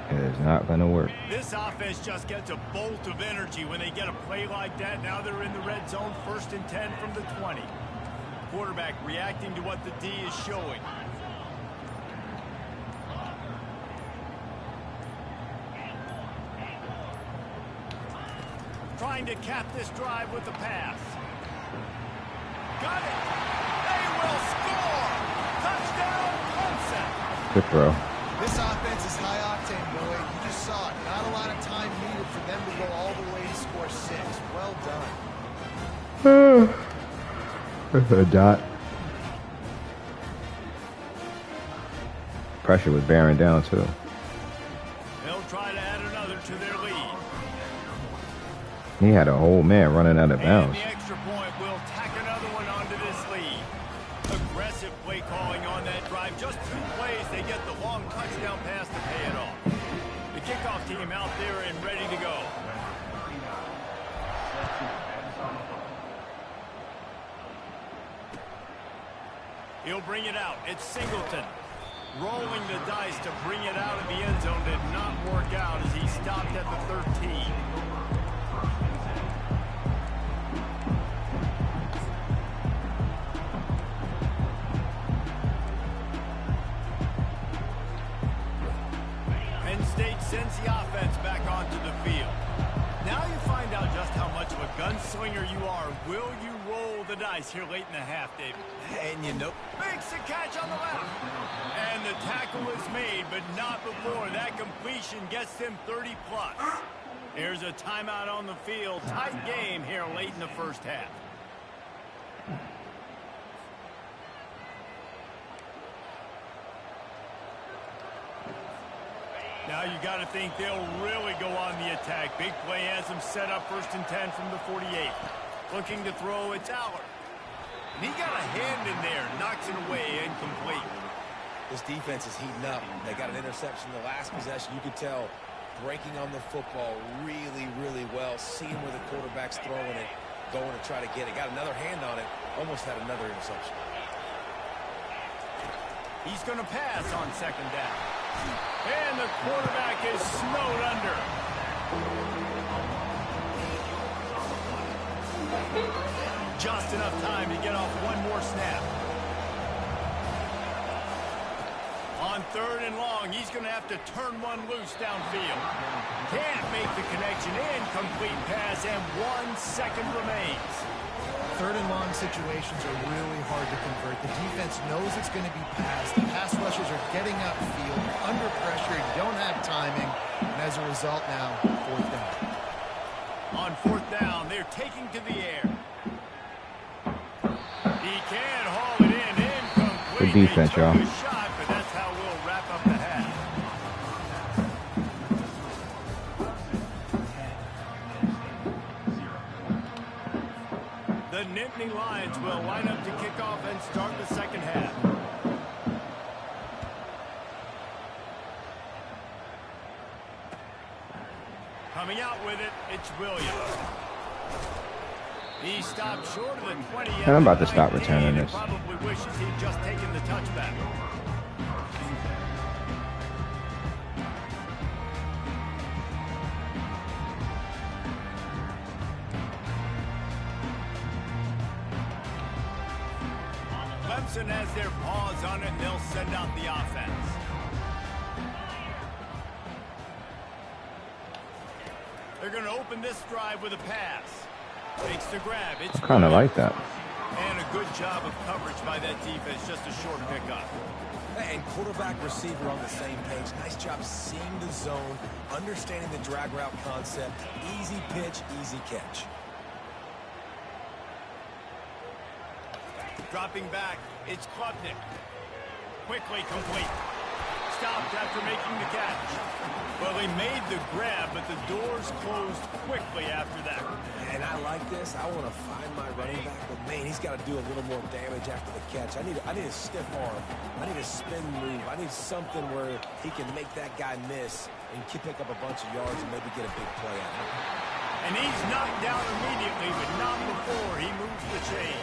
[SPEAKER 1] It is not gonna work.
[SPEAKER 3] This offense just gets a bolt of energy when they get a play like that. Now they're in the red zone, 1st and 10 from the 20. Quarterback reacting to what the D is showing. Trying to cap this drive with the pass. Got it. They will score. Touchdown, Clemson.
[SPEAKER 1] Good throw.
[SPEAKER 5] This offense is high octane, Billy. You just saw it. Not a lot of time needed for them to go all the way to score 6. Well done.
[SPEAKER 1] Dot. Pressure was bearing down too.
[SPEAKER 3] They'll try to add another to their lead.
[SPEAKER 1] He had a whole man running out of bounds.
[SPEAKER 3] And the extra point will tack another one onto this lead. Aggressive play calling on that drive. Just 2 plays, they get the long touchdown pass to pay it off. The kickoff team out there and ready to go. He'll bring it out. It's Singleton. Rolling the dice to bring it out of the end zone did not work out as he stopped at the 13. Penn State sends the offense back onto the field. Now you find out just how much of a gunslinger you are. Will you roll the dice here late in the half, David?
[SPEAKER 4] And you know,
[SPEAKER 3] Makes the catch on the left. And the tackle is made, but not before that completion gets them 30+. There's a timeout on the field. Tight game here late in the first half. Now you got to think they'll really go on the attack. Big play has them set up 1st and 10 from the 48. Looking to throw, it's Aller. And he got a hand in there, knocks it away, incomplete.
[SPEAKER 4] this defense is heating up. They got an interception the last possession. You could tell breaking on the football really, really well. Seeing where the quarterback's throwing it, going to try to get it. Got another hand on it. Almost had another interception.
[SPEAKER 3] He's going to pass on 2nd down. And the quarterback is snowed under. Just enough time to get off one more snap. On 3rd and long, he's going to have to turn one loose downfield. Can't make the connection. Incomplete pass, and 1 second remains.
[SPEAKER 5] 3rd and long situations are really hard to convert. The defense knows it's going to be passed. The pass rushers are getting upfield, under pressure, don't have timing, and as a result now, 4th down.
[SPEAKER 3] On 4th down, they're taking to the air. He can't haul it in. Incomplete.
[SPEAKER 1] Good defense, y'all.
[SPEAKER 3] Shot, but that's how we'll wrap up the half. The Nittany Lions will line up to kick off and start the second half. Coming out with it, it's Williams. He stopped short of the 20.
[SPEAKER 1] And I'm about to stop returning this.
[SPEAKER 3] Probably wishes he'd just taken the touchback. Clemson has their paws on it, and they'll send out the offense. They're going to open this drive with a pass. Takes the grab. It's
[SPEAKER 1] kind of like that.
[SPEAKER 3] And a good job of coverage by that defense. Just a short pickup.
[SPEAKER 4] And quarterback receiver on the same page. Nice job seeing the zone, understanding the drag route concept. Easy pitch, easy catch.
[SPEAKER 3] Dropping back, it's Klubnik. Quickly complete. Stopped after making the catch. Well, he made the grab, but the doors closed quickly after that.
[SPEAKER 4] And I like this. I want to find my running back, but man, he's got to do a little more damage after the catch. I need a stiff arm. I need a spin move. I need something where he can make that guy miss and pick up a bunch of yards and maybe get a big play out of it.
[SPEAKER 3] And he's knocked down immediately, but not before he moves the chain.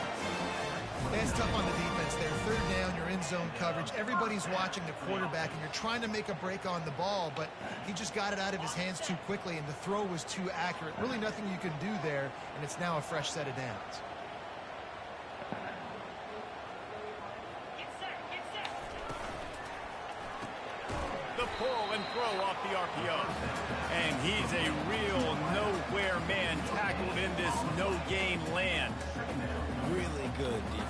[SPEAKER 5] That's tough on the defense there. 3rd down, you're in zone coverage. Everybody's watching the quarterback, and you're trying to make a break on the ball, but he just got it out of his hands too quickly, and the throw was too accurate. Really nothing you can do there, and it's now a fresh set of downs.
[SPEAKER 3] The pull and throw off the RPO. And he's a real nowhere man tackled in this no-gain land.
[SPEAKER 4] Really good defense.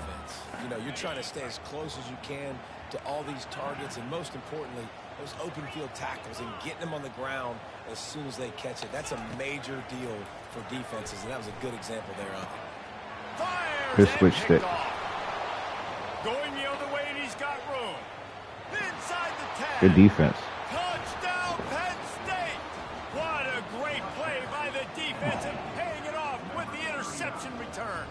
[SPEAKER 4] You know, you're trying to stay as close as you can to all these targets, and most importantly, those open field tackles and getting them on the ground as soon as they catch it. That's a major deal for defenses, and that was a good example there of it.
[SPEAKER 3] Fires
[SPEAKER 1] Good
[SPEAKER 3] and
[SPEAKER 1] switch
[SPEAKER 3] picked
[SPEAKER 1] stick.
[SPEAKER 3] off. Going the other way, and he's got room. Inside the 10.
[SPEAKER 1] Good defense.
[SPEAKER 3] Touchdown, Penn State. What a great play by the defense and paying it off with the interception return.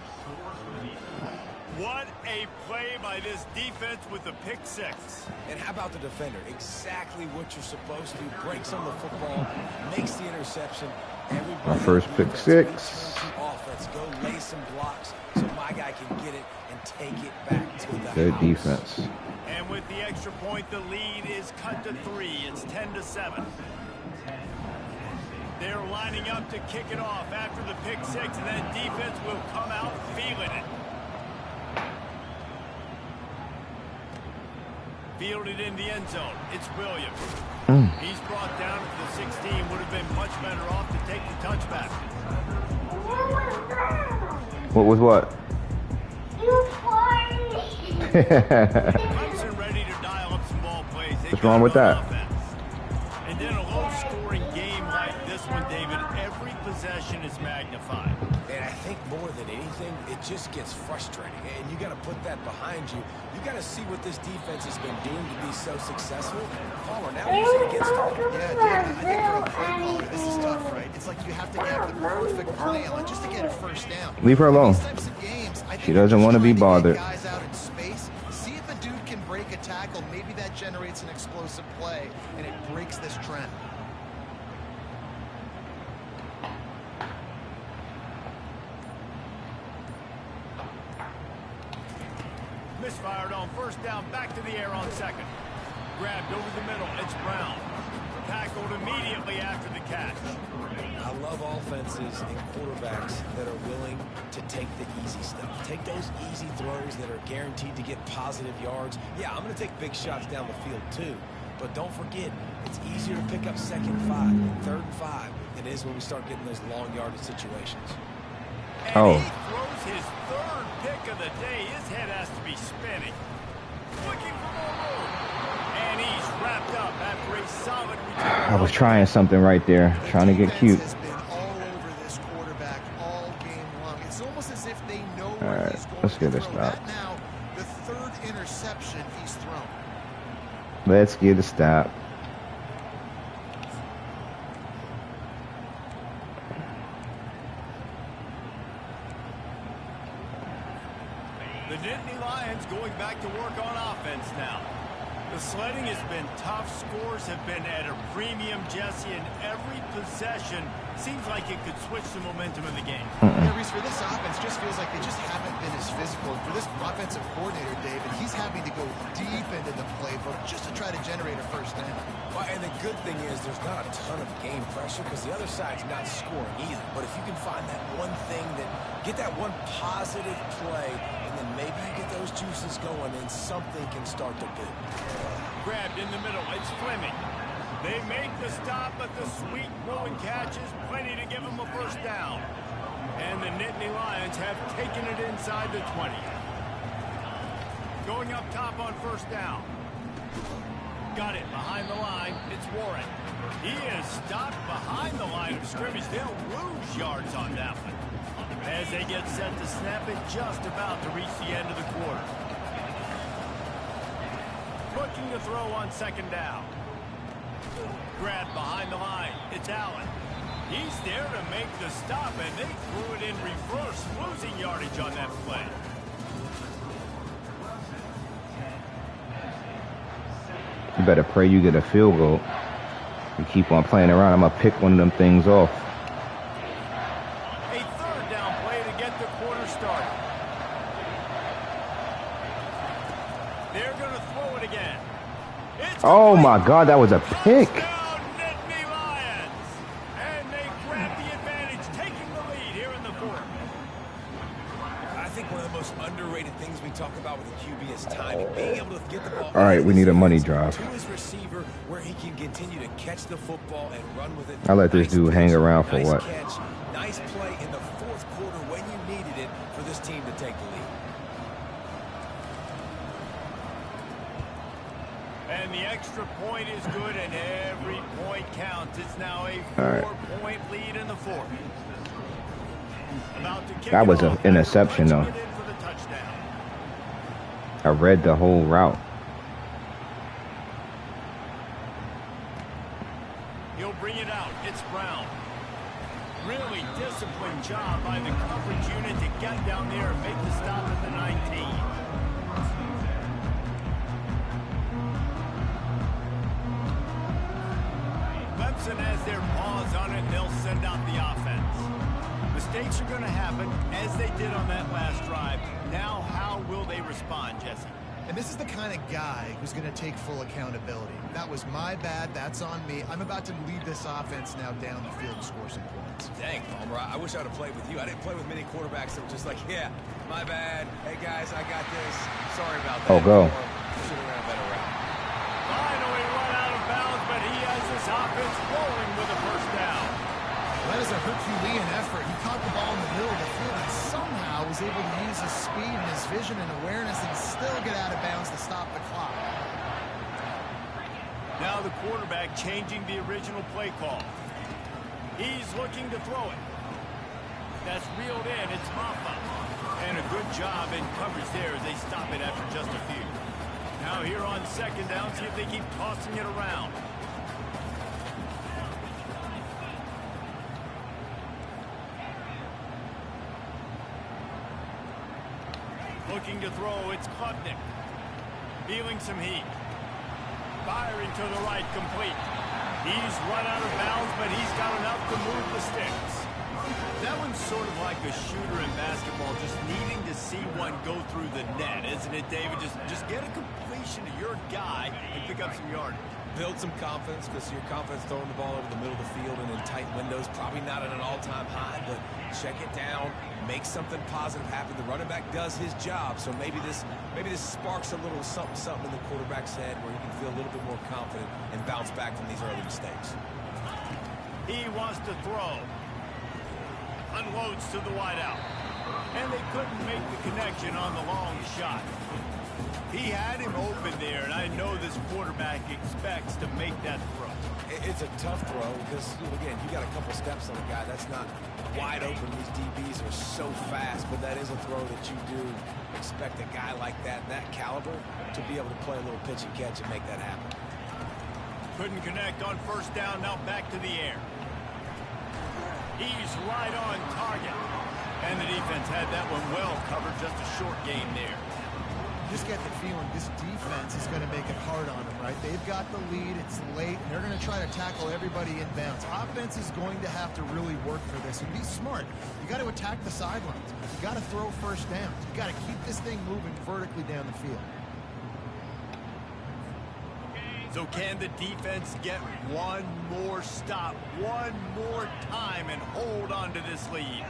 [SPEAKER 3] What a play by this defense with the pick six.
[SPEAKER 4] And how about the defender? Exactly what you're supposed to. Breaks on the football, makes the interception.
[SPEAKER 1] Our first pick six.
[SPEAKER 4] Offense, go lay some blocks so my guy can get it and take it back to the
[SPEAKER 1] Good
[SPEAKER 4] house.
[SPEAKER 1] defense.
[SPEAKER 3] And with the extra point, the lead is cut to 3. It's 10-7. They're lining up to kick it off after the pick six, and that defense will come out feeling it. Fielded in the end zone. It's Williams. He's brought down to the 16. Would have been much better off to take the touchback.
[SPEAKER 1] What was what?
[SPEAKER 3] Clemson ready to dial up some ball plays.
[SPEAKER 1] What's wrong with that?
[SPEAKER 3] And then a low-scoring game like this one, David, every possession is magnified.
[SPEAKER 4] And I think more than anything, it just gets frustrating. And you got to put that behind you. You got to see what this defense has been doing to be so successful. Palmer now use it against them.
[SPEAKER 5] Yeah, Dan, I think for a play caller, this is tough, right? It's like you have to get the perfect play on just to get a first down.
[SPEAKER 1] Leave her alone.
[SPEAKER 5] These types of games, I think
[SPEAKER 1] She doesn't
[SPEAKER 5] you're
[SPEAKER 1] want to be
[SPEAKER 5] just trying
[SPEAKER 1] bothered.
[SPEAKER 5] get guys out in space. See if a dude can break a tackle. Maybe that generates an explosive play, and it breaks this trend.
[SPEAKER 3] Misfired on first down, back to the air on second. Grabbed over the middle, it's Brown. Tackled immediately after the catch.
[SPEAKER 4] I love all offenses and quarterbacks that are willing to take the easy stuff. Take those easy throws that are guaranteed to get positive yards. Yeah, I'm going to take big shots down the field too. But don't forget, it's easier to pick up 2nd and 5, 3rd and 5 than it is when we start getting those long yardage situations.
[SPEAKER 3] And he throws his 3rd pick of the day. His head has to be spinning. Looking for more room. And he's wrapped up after a solid return.
[SPEAKER 1] I was trying something right there, trying to get cute.
[SPEAKER 5] Has been all over this quarterback all game long. It's almost as if they know
[SPEAKER 1] All
[SPEAKER 5] where
[SPEAKER 1] right,
[SPEAKER 5] he's going
[SPEAKER 1] let's
[SPEAKER 5] to
[SPEAKER 1] get this
[SPEAKER 5] throw.
[SPEAKER 1] stop.
[SPEAKER 5] That now, the 3rd interception he's thrown.
[SPEAKER 1] Let's get a stop.
[SPEAKER 3] The Nittany Lions going back to work on offense now. The sledding has been tough. Scores have been at a premium, Jesse, and every possession seems like it could switch the momentum of the game.
[SPEAKER 5] Yeah, Reese, for this offense, just feels like they just haven't been as physical. And for this offensive coordinator, David, he's having to go deep into the playbook just to try to generate a 1st down.
[SPEAKER 4] Well, and the good thing is there's not a ton of game pressure because the other side's not scoring either. But if you can find that one thing get that one positive play, and then maybe you get those juices going and something can start to build.
[SPEAKER 3] Grabbed in the middle. It's Fleming. They make the stop, but the sweet throwing catch is plenty to give them a 1st down. And the Nittany Lions have taken it inside the 20. Going up top on 1st down. Got it behind the line. It's Warren. He is stopped behind the line of scrimmage. They'll lose yards on that one. As they get set to snap it, just about to reach the end of the quarter. Looking to throw on 2nd down. Grabbed behind the line. It's Allen. He's there to make the stop, and they threw it in reverse, losing yardage on that play.
[SPEAKER 1] You better pray you get a field goal. You keep on playing around, I'm going to pick one of them things off.
[SPEAKER 3] A 3rd down play to get the quarter started. They're going to throw it again. It's
[SPEAKER 1] Oh my God, that was a pick.
[SPEAKER 3] Touchdown, Nittany Lions. And they grab the advantage, taking the lead here in the 4th.
[SPEAKER 4] I think one of the most underrated things we talk about with the QB is timing. Being able to get the ball.
[SPEAKER 1] All right, we need a money drive.
[SPEAKER 4] To his receiver where he can continue to catch the football and run with it.
[SPEAKER 1] I let this dude hang around for
[SPEAKER 4] nice
[SPEAKER 1] what?
[SPEAKER 4] Catch, nice play in the 4th quarter when you needed it for this team to take the lead.
[SPEAKER 3] And the extra point is good, and every point counts. It's now a 4-point lead in the 4th. About to kick
[SPEAKER 1] That was
[SPEAKER 3] it
[SPEAKER 1] an
[SPEAKER 3] off.
[SPEAKER 1] interception, though.
[SPEAKER 3] Punching it in for the touchdown.
[SPEAKER 1] I read the whole route.
[SPEAKER 3] He'll bring it out. It's Brown. Really disciplined job by the coverage unit to get down there and make the stop at the 19. Clemson has their paws on it, and they'll send out the offense. Mistakes are going to happen, as they did on that last drive. Now, how will they respond, Jesse?
[SPEAKER 5] And this is the kind of guy who's going to take full accountability. That was my bad. That's on me. I'm about to lead this offense now down the field and score some points.
[SPEAKER 4] Dang, Palmer, I wish I would have played with you. I didn't play with many quarterbacks that were just like, yeah, my bad. Hey, guys, I got this. Sorry about that.
[SPEAKER 1] Oh, go.
[SPEAKER 4] Should have ran a better route.
[SPEAKER 3] Finally run out of bounds, but he has this offense rolling with a 1st down.
[SPEAKER 5] That is a Herculean effort. He caught the ball in the middle of the field and somehow was able to use his speed and his vision and awareness and still get out of bounds to stop the clock.
[SPEAKER 3] Now the quarterback changing the original play call. He's looking to throw it. That's reeled in. It's Maffa. And a good job in coverage there as they stop it after just a few. Now here on 2nd down, see if they keep tossing it around. Looking to throw, it's Klubnik. Feeling some heat. Firing to the right, complete. He's run out of bounds, but he's got enough to move the sticks. That one's sort of like a shooter in basketball, just needing to see one go through the net, isn't it, David? Just get a completion to your guy and pick up some yardage.
[SPEAKER 4] build some confidence, because your confidence throwing the ball over the middle of the field and in tight windows, probably not at an all-time high, but check it down, make something positive happen. The running back does his job, so maybe this sparks a little something in the quarterback's head where he can feel a little bit more confident and bounce back from these early mistakes.
[SPEAKER 3] He wants to throw. Unloads to the wideout. And they couldn't make the connection on the long shot. He had him open there, and I know this quarterback expects to make that throw.
[SPEAKER 4] It's a tough throw because, again, you got a couple steps on the guy. That's not wide open. These DBs are so fast, but that is a throw that you do expect a guy like that caliber to be able to play a little pitch and catch and make that happen.
[SPEAKER 3] Couldn't connect on first down, now back to the air. He's right on target. And the defense had that one well covered, just a short gain there.
[SPEAKER 5] Just get the feeling this defense is going to make it hard on them, right? They've got the lead, it's late, and they're going to try to tackle everybody inbounds. Offense is going to have to really work for this and be smart. You got to attack the sidelines. You got to throw first downs. You got to keep this thing moving vertically down the field.
[SPEAKER 3] So can the defense get one more stop, one more time, and hold on to this lead?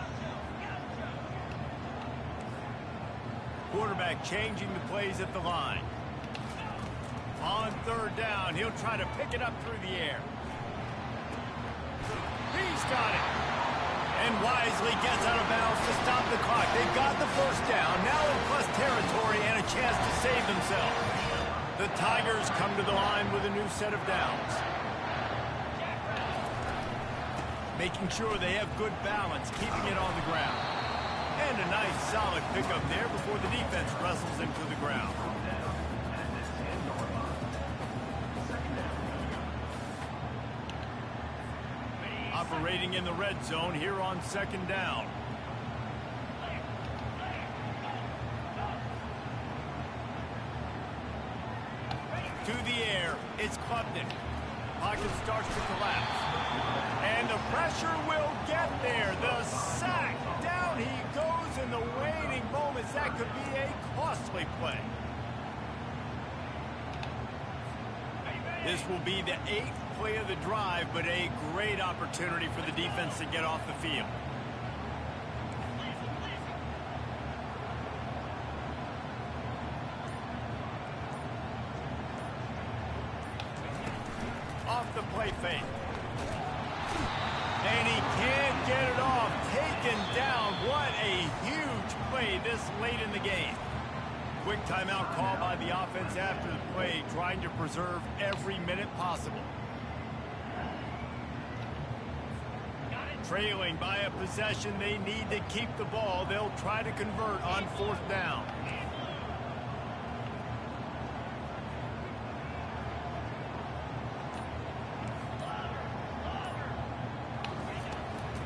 [SPEAKER 3] Quarterback changing the plays at the line. On third down, he'll try to pick it up through the air. He's got it. And wisely gets out of bounds to stop the clock. They got the first down, now in plus territory and a chance to save themselves. The Tigers come to the line with a new set of downs. Making sure they have good balance, keeping it on the ground. And a nice solid pickup there before the defense wrestles him to the ground. Operating in the red zone here on second down. To the air, it's Clubton. Pocket starts to collapse. And the pressure will get there. The sack. Down he goes in the waning moments. That could be a costly play. This will be the 8th play of the drive, but a great opportunity for the defense to get off the field. Off the play fake. And he can't get it off. Taken down. What a huge play this late in the game. Quick timeout call by the offense after the play, trying to preserve every minute possible. Trailing by a possession, they need to keep the ball. They'll try to convert on fourth down.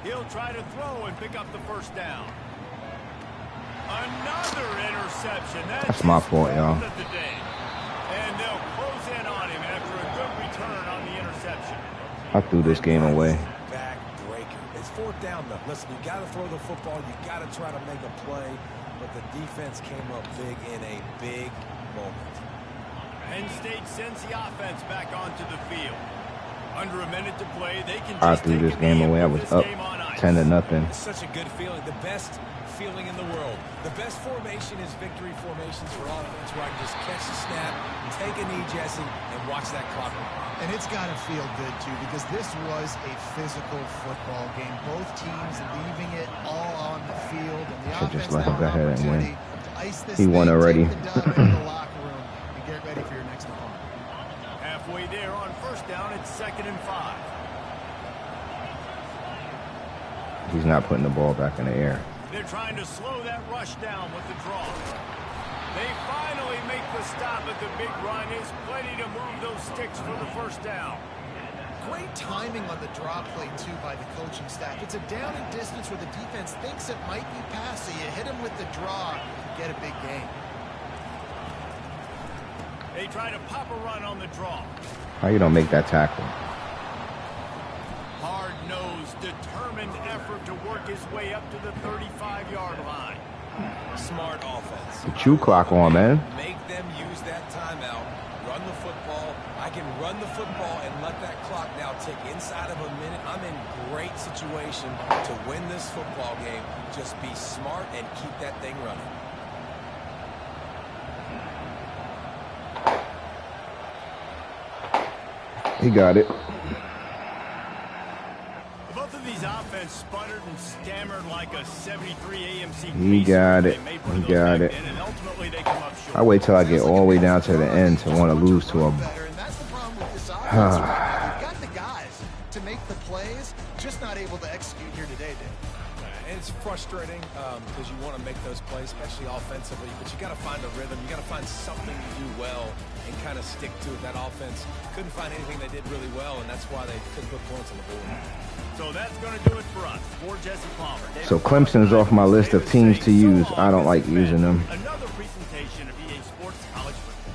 [SPEAKER 3] He'll try to throw and pick up the first down. Another interception.
[SPEAKER 1] That's my fault, y'all.
[SPEAKER 3] And they'll close in on him after a good return on the interception.
[SPEAKER 1] I threw this game away.
[SPEAKER 4] Backbreaker. It's fourth down, though. Listen, you got to throw the football. You got to try to make a play. But the defense came up big in a big moment.
[SPEAKER 3] Penn State sends the offense back onto the field. Under a minute to play, they can
[SPEAKER 1] I threw this game away. I was up 10-0.
[SPEAKER 4] It's such a good feeling. The best feeling in the world. The best formation is victory formations for offense, where I can just catch the snap, take a knee, Jesse, and watch that clock run.
[SPEAKER 5] And it's got to feel good, too, because this was a physical football game. Both teams leaving it all on the field. And the offense
[SPEAKER 1] just let him go ahead and win.
[SPEAKER 5] He
[SPEAKER 1] won already.
[SPEAKER 5] Take the dub in the locker room and get ready for your next opponent.
[SPEAKER 3] Halfway there on first down, it's 2nd and 5.
[SPEAKER 1] He's not putting the ball back in the air.
[SPEAKER 3] They're trying to slow that rush down with the draw. They finally make the stop at the big run. Is plenty to move those sticks for the first down.
[SPEAKER 5] Great timing on the draw play, too, by the coaching staff. It's a down and distance where the defense thinks it might be past, so you hit him with the draw and get a big gain.
[SPEAKER 3] They try to pop a run on the draw.
[SPEAKER 1] How you don't make that tackle?
[SPEAKER 3] Hard-nosed, determined effort to work his way up to the 35-yard line.
[SPEAKER 4] Smart offense.
[SPEAKER 1] Put you clock on, man.
[SPEAKER 4] Make them use that timeout. run the football. I can run the football and let that clock now tick inside of a minute. I'm in great situation to win this football game. Just be smart and keep that thing running.
[SPEAKER 1] He got it.
[SPEAKER 3] Both of these offense sputtered and stammered like a 73 AMC.
[SPEAKER 1] He got it. He got it. I wait till I get all the way down to the end to want to lose to him.
[SPEAKER 5] That's the problem with this offense. You've got the guys to make the plays, just not able to execute here today, Dave.
[SPEAKER 4] And it's frustrating because you want to make those plays, especially offensively, but you got to find a rhythm. You got to find something to do well and kind of stick to it. That offense couldn't find anything they did really well, and that's why they couldn't put points on the board.
[SPEAKER 3] So that's going to do it for us. For Jesse Palmer.
[SPEAKER 1] So Clemson's off my list of teams to use. I don't like using them.
[SPEAKER 3] Another presentation of EA Sports College Football.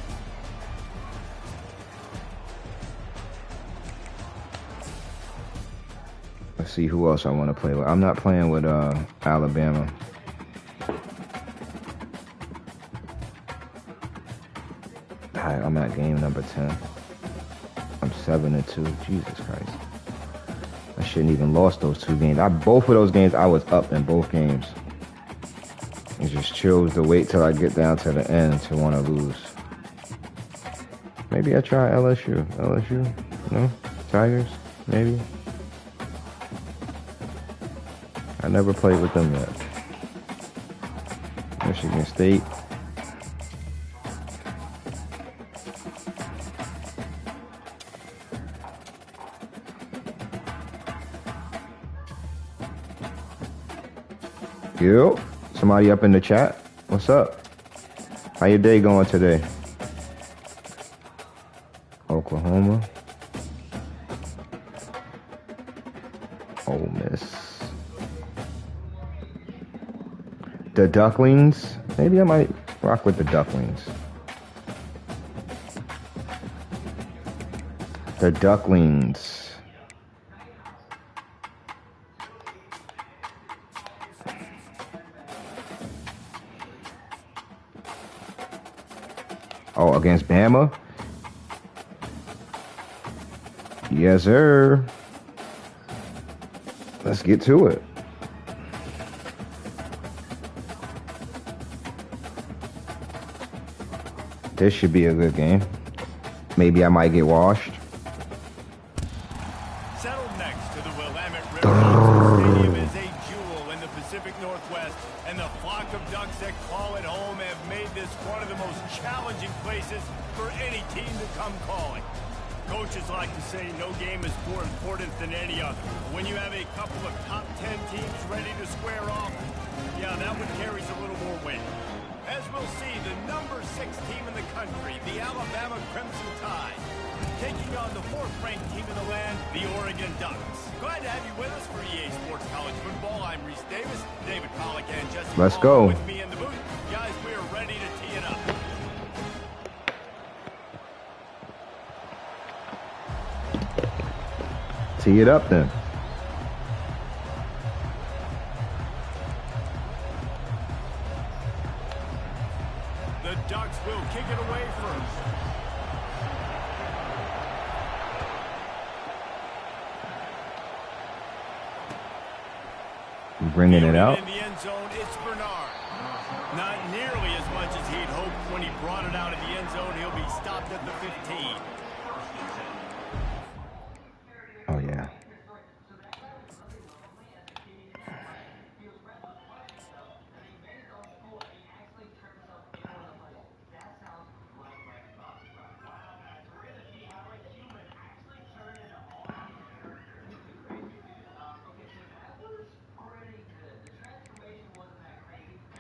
[SPEAKER 1] Let's see who else I want to play with. I'm not playing with Alabama. Alright, I'm at game number 10. I'm 7-2. Jesus Christ. I shouldn't even lost those two games. Both of those games, I was up in both games. I just chose to wait till I get down to the end to want to lose. Maybe I try LSU. LSU? No? Tigers? Maybe? I never played with them yet. Michigan State. Yo, somebody up in the chat? What's up? How your day going today? Oklahoma. Ole Miss. The Ducklings. Maybe I might rock with the Ducklings. The Ducklings. Oh, against Bama? Yes, sir. Let's get to it. This should be a good game. Maybe I might get washed.
[SPEAKER 3] Settled next to the Willamette River. Stadium is a jewel in the Pacific Northwest, and the flock of ducks that call it home have made this one of the most challenging places for any team to come calling. Coaches like to say no game is more important than any other. When you have a couple of top 10 teams ready to square off, yeah, that one carries a little more weight. As we'll see, the number 6 team in the country, the Alabama Crimson Tide, taking on the 4th-ranked team in the land, the Oregon Ducks. Glad to have you with us for EA Sports College Football. I'm Reese Davis, David Pollack, and Jesse
[SPEAKER 1] Let's
[SPEAKER 3] Palmer
[SPEAKER 1] go.
[SPEAKER 3] with me in the booth. Guys, we are ready to tee it up.
[SPEAKER 1] Tee it up then.
[SPEAKER 3] The Ducks will kick it away first.
[SPEAKER 1] Bringing it out.
[SPEAKER 3] In the end zone, it's Bernard. Not nearly as much as he'd hoped when he brought it out in the end zone. He'll be stopped at the 15.
[SPEAKER 1] Oh, yeah.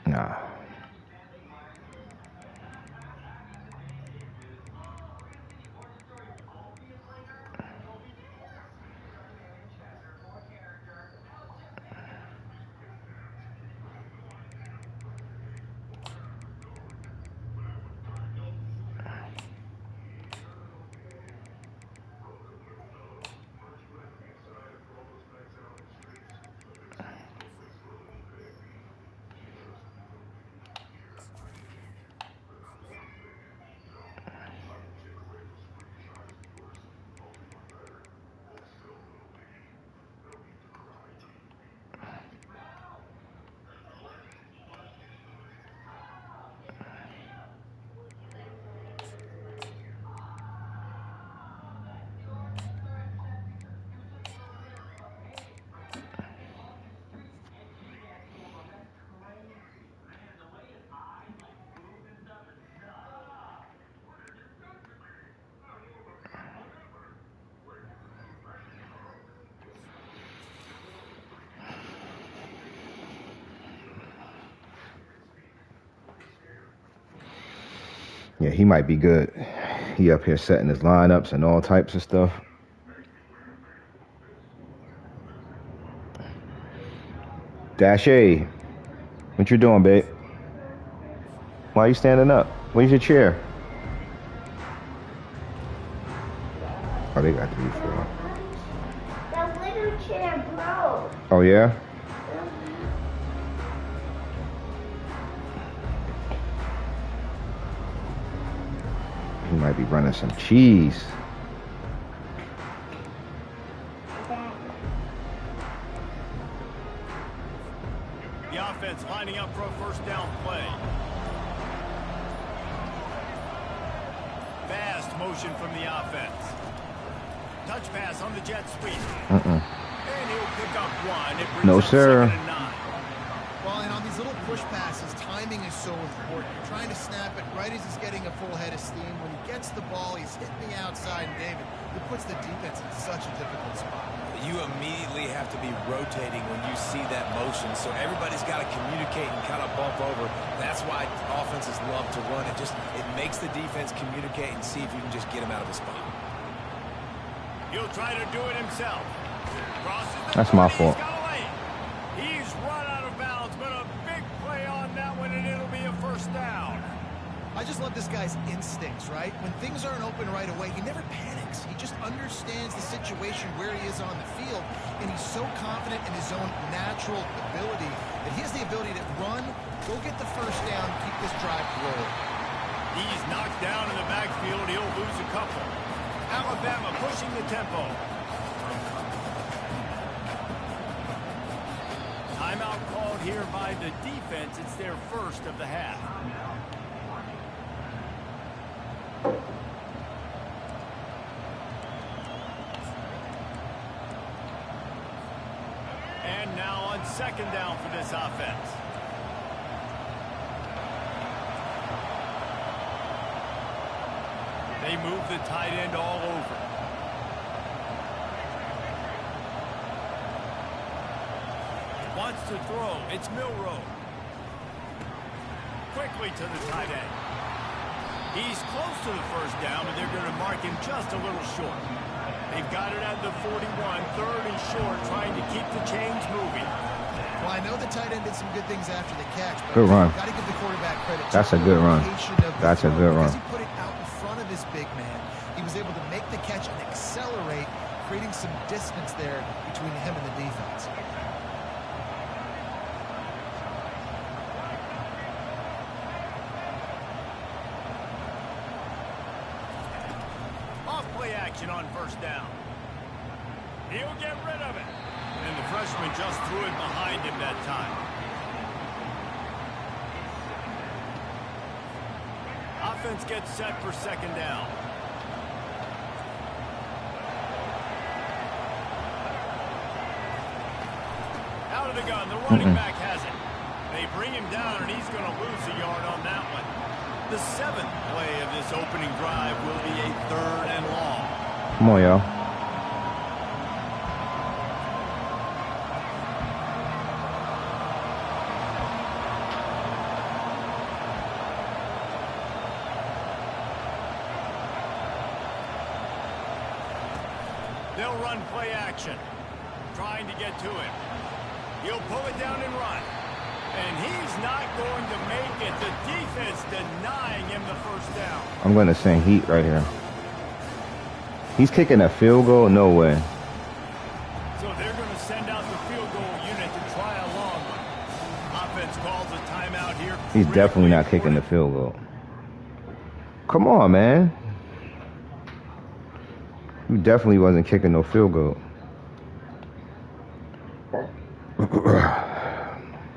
[SPEAKER 1] Nah. Yeah, he might be good. He up here setting his lineups and all types of stuff. Dash A, what you doing, babe? Why are you standing up? Where's your chair? Oh, they got 3-4.
[SPEAKER 6] That little chair broke.
[SPEAKER 1] Oh, yeah? He might be running some cheese.
[SPEAKER 3] The offense lining up for a first down play. Fast motion from the offense. Touch pass on the jet sweep. And he'll pick up one. It brings
[SPEAKER 1] No,
[SPEAKER 3] up
[SPEAKER 1] sir.
[SPEAKER 3] 2nd and 9.
[SPEAKER 5] Well, and on these little push passes, timing is so important. You're trying to snap it right as he's getting a full head of steam. When he gets the ball, he's hitting the outside, and David, it puts the defense in such a difficult spot.
[SPEAKER 4] You immediately have to be rotating when you see that motion, so everybody's got to communicate and kind of bump over. That's why offenses love to run it. It makes the defense communicate and see if you can just get him out of a spot.
[SPEAKER 3] He'll try to do it himself.
[SPEAKER 1] That's my fault.
[SPEAKER 3] He's run out of bounds, but a big play on that one, and it'll be a first down.
[SPEAKER 5] I just love this guy's instincts, right? When things aren't open right away, he never panics. He just understands the situation where he is on the field, and he's so confident in his own natural ability that he has the ability to run, go get the first down, keep this drive rolling.
[SPEAKER 3] He's knocked down in the backfield. He'll lose a couple. Alabama pushing the tempo. Timeout called here by the defense. It's their first of the half. And now on second down for this offense. They move the tight end all over. Wants to throw. It's Milroe. Quickly to the tight end. He's close to the first down, but they're going to mark him just a little short. They've got it at the 41, 3rd and short, trying to keep the chains moving.
[SPEAKER 5] Well, I know the tight end did some good things after the catch, but
[SPEAKER 1] Good run.
[SPEAKER 5] got to give the quarterback credit.
[SPEAKER 1] That's a good run. That's a good run.
[SPEAKER 5] Because he put it out in front of his big man. He was able to make the catch and accelerate, creating some distance there between him and the defense.
[SPEAKER 3] Off-play action on first down. He'll get rid of it. And the freshman just threw it behind him that time. Offense gets set for second down. Out of the gun, the running back has it. They bring him down, and he's going to lose a yard on that one. The 7th play of this opening drive will be a 3rd and long.
[SPEAKER 1] Come on, y'all.
[SPEAKER 3] They'll run play action, trying to get to him. He'll pull it down and run. And he's not going to make it. The defense denying him the first down.
[SPEAKER 1] I'm going to send heat right here. He's kicking a field goal? No way.
[SPEAKER 3] So they're going to send out the field goal unit to try a long one. Offense calls a timeout here.
[SPEAKER 1] He's definitely not kicking the field goal. Come on, man. You definitely wasn't kicking no field goal.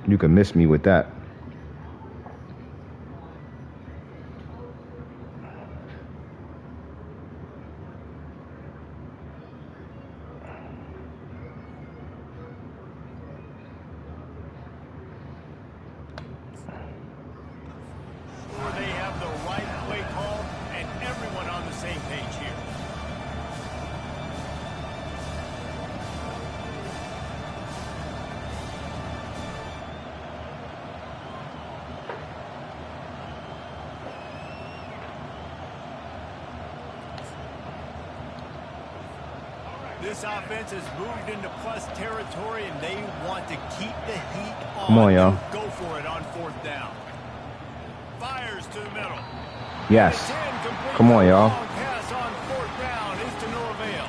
[SPEAKER 1] You can miss me with that.
[SPEAKER 3] They have the right play call and everyone on the same page here. This offense has moved into plus territory, and they want to keep the heat on.
[SPEAKER 1] Come on, y'all.
[SPEAKER 3] Go for it on 4th down. Fires to the middle.
[SPEAKER 1] Yes. Come on, y'all.
[SPEAKER 3] Pass on 4th down is to no avail.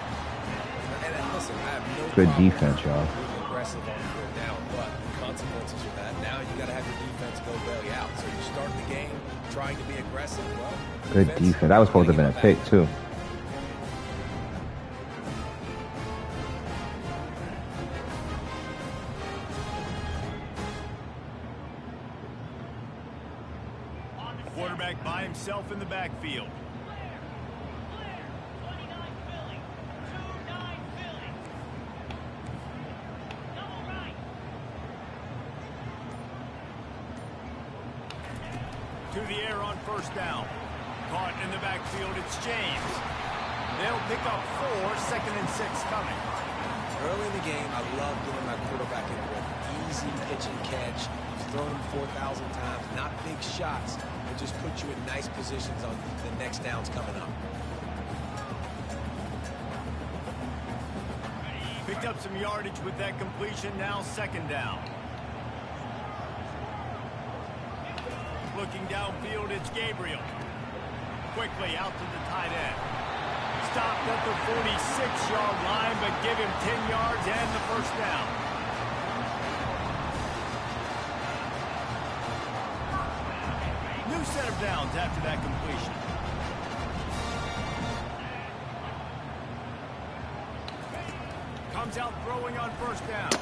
[SPEAKER 4] And listen, I have no
[SPEAKER 1] Good
[SPEAKER 4] problem
[SPEAKER 1] defense, y'all.
[SPEAKER 4] being aggressive on 4th down, but the consequences of that, now you got to have your defense go bail you out. So you start the game trying to be aggressive. Well,
[SPEAKER 1] Good defense. That was supposed to have been a pick, too.
[SPEAKER 3] Quarterback by himself in the backfield. To the air on 1st down. Caught in the backfield, it's James. They'll pick up 4, 2nd and 6 coming.
[SPEAKER 4] Early in the game, I love getting my quarterback into an easy pitch and catch. You've thrown him 4,000 times, not big shots, but just put you in nice positions on the next downs coming up.
[SPEAKER 3] Picked up some yardage with that completion, now 2nd down. Looking downfield, it's Gabriel. Quickly out to the tight end. Stopped at the 46-yard line, but give him 10 yards and the 1st down. New set of downs after that completion. Comes out throwing on 1st down.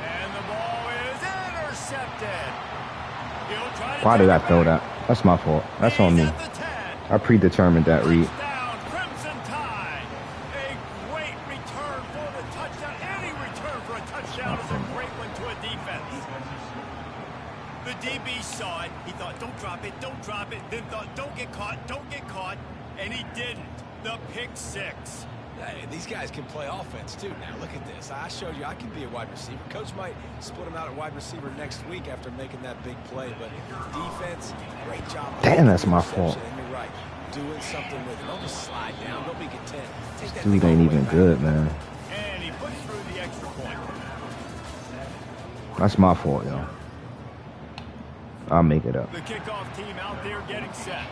[SPEAKER 3] And the ball is intercepted.
[SPEAKER 1] Why did I throw that? That's my fault. That's on me. I predetermined that read.
[SPEAKER 3] Crimson Tide. A great return for the touchdown. Any return for a touchdown is a great one to a defense. The DB saw it. He thought, don't drop it, don't drop it. Then thought, don't get caught. And he didn't. The pick 6.
[SPEAKER 4] Hey, these guys can play offense, too. Now, look at this. I showed you I can be a wide receiver. Coach might split him out at wide receiver next week after making that big play. But defense, great job.
[SPEAKER 1] Damn, that's my fault.
[SPEAKER 4] And you're right. Doing something with it. Don't just slide down. Don't make it 10. Take that
[SPEAKER 1] Dude ain't even good, man.
[SPEAKER 3] And he puts through the extra point.
[SPEAKER 1] That's my fault, yo. I'll make it up.
[SPEAKER 3] The kickoff team out there getting set.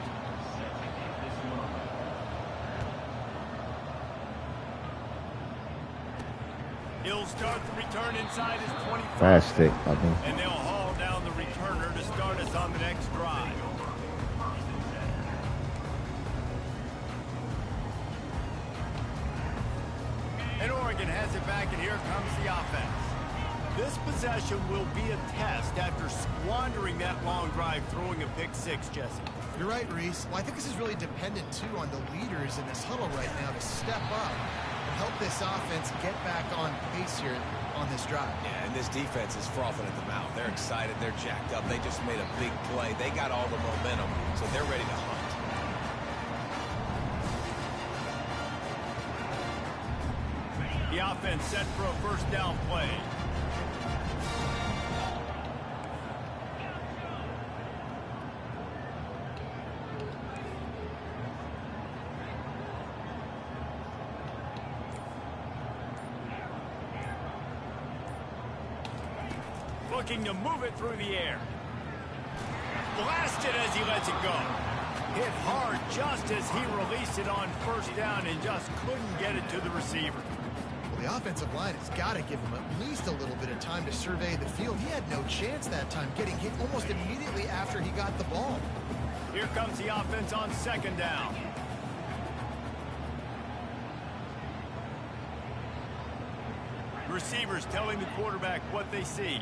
[SPEAKER 3] He'll start the return inside his 25.
[SPEAKER 1] Fast stick, I think.
[SPEAKER 3] And they'll haul down the returner to start us on the next drive. And Oregon has it back, and here comes the offense. This possession will be a test after squandering that long drive, throwing a pick 6, Jesse.
[SPEAKER 5] You're right, Reese. Well, I think this is really dependent, too, on the leaders in this huddle right now to step up and help this offense get back on pace here on this drive.
[SPEAKER 4] Yeah, and this defense is frothing at the mouth. They're excited. They're jacked up. They just made a big play. They got all the momentum, so they're ready to hunt.
[SPEAKER 3] The offense set for a 1st down play. Looking to move it through the air. Blasted as he lets it go. Hit hard just as he released it on 1st down and just couldn't get it to the receiver.
[SPEAKER 5] Well, the offensive line has got to give him at least a little bit of time to survey the field. He had no chance that time, getting hit almost immediately after he got the ball.
[SPEAKER 3] Here comes the offense on 2nd down. Receivers telling the quarterback what they see.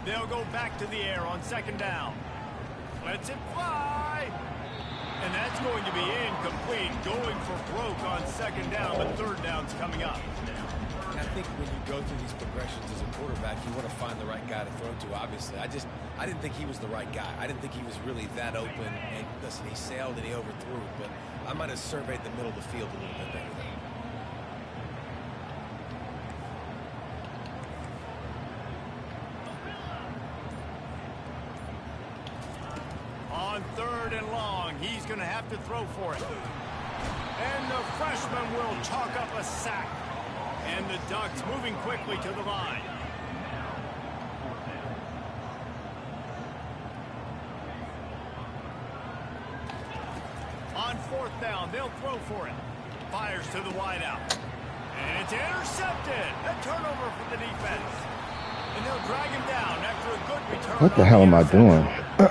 [SPEAKER 3] They'll go back to the air on 2nd down. Lets it fly. And that's going to be incomplete. Going for broke on 2nd down, but 3rd down's coming up.
[SPEAKER 4] I think when you go through these progressions as a quarterback, you want to find the right guy to throw to, obviously. I didn't think he was the right guy. I didn't think he was really that open. And listen, he sailed and he overthrew it, but I might have surveyed the middle of the field a little bit better there.
[SPEAKER 3] On 3rd and long, he's going to have to throw for it. And the freshman will chalk up a sack. And the Ducks moving quickly to the line. On 4th down, they'll throw for it. Fires to the wideout. And it's intercepted. A turnover for the defense. And they'll drag him down after a good return.
[SPEAKER 1] What the hell am I doing?
[SPEAKER 5] The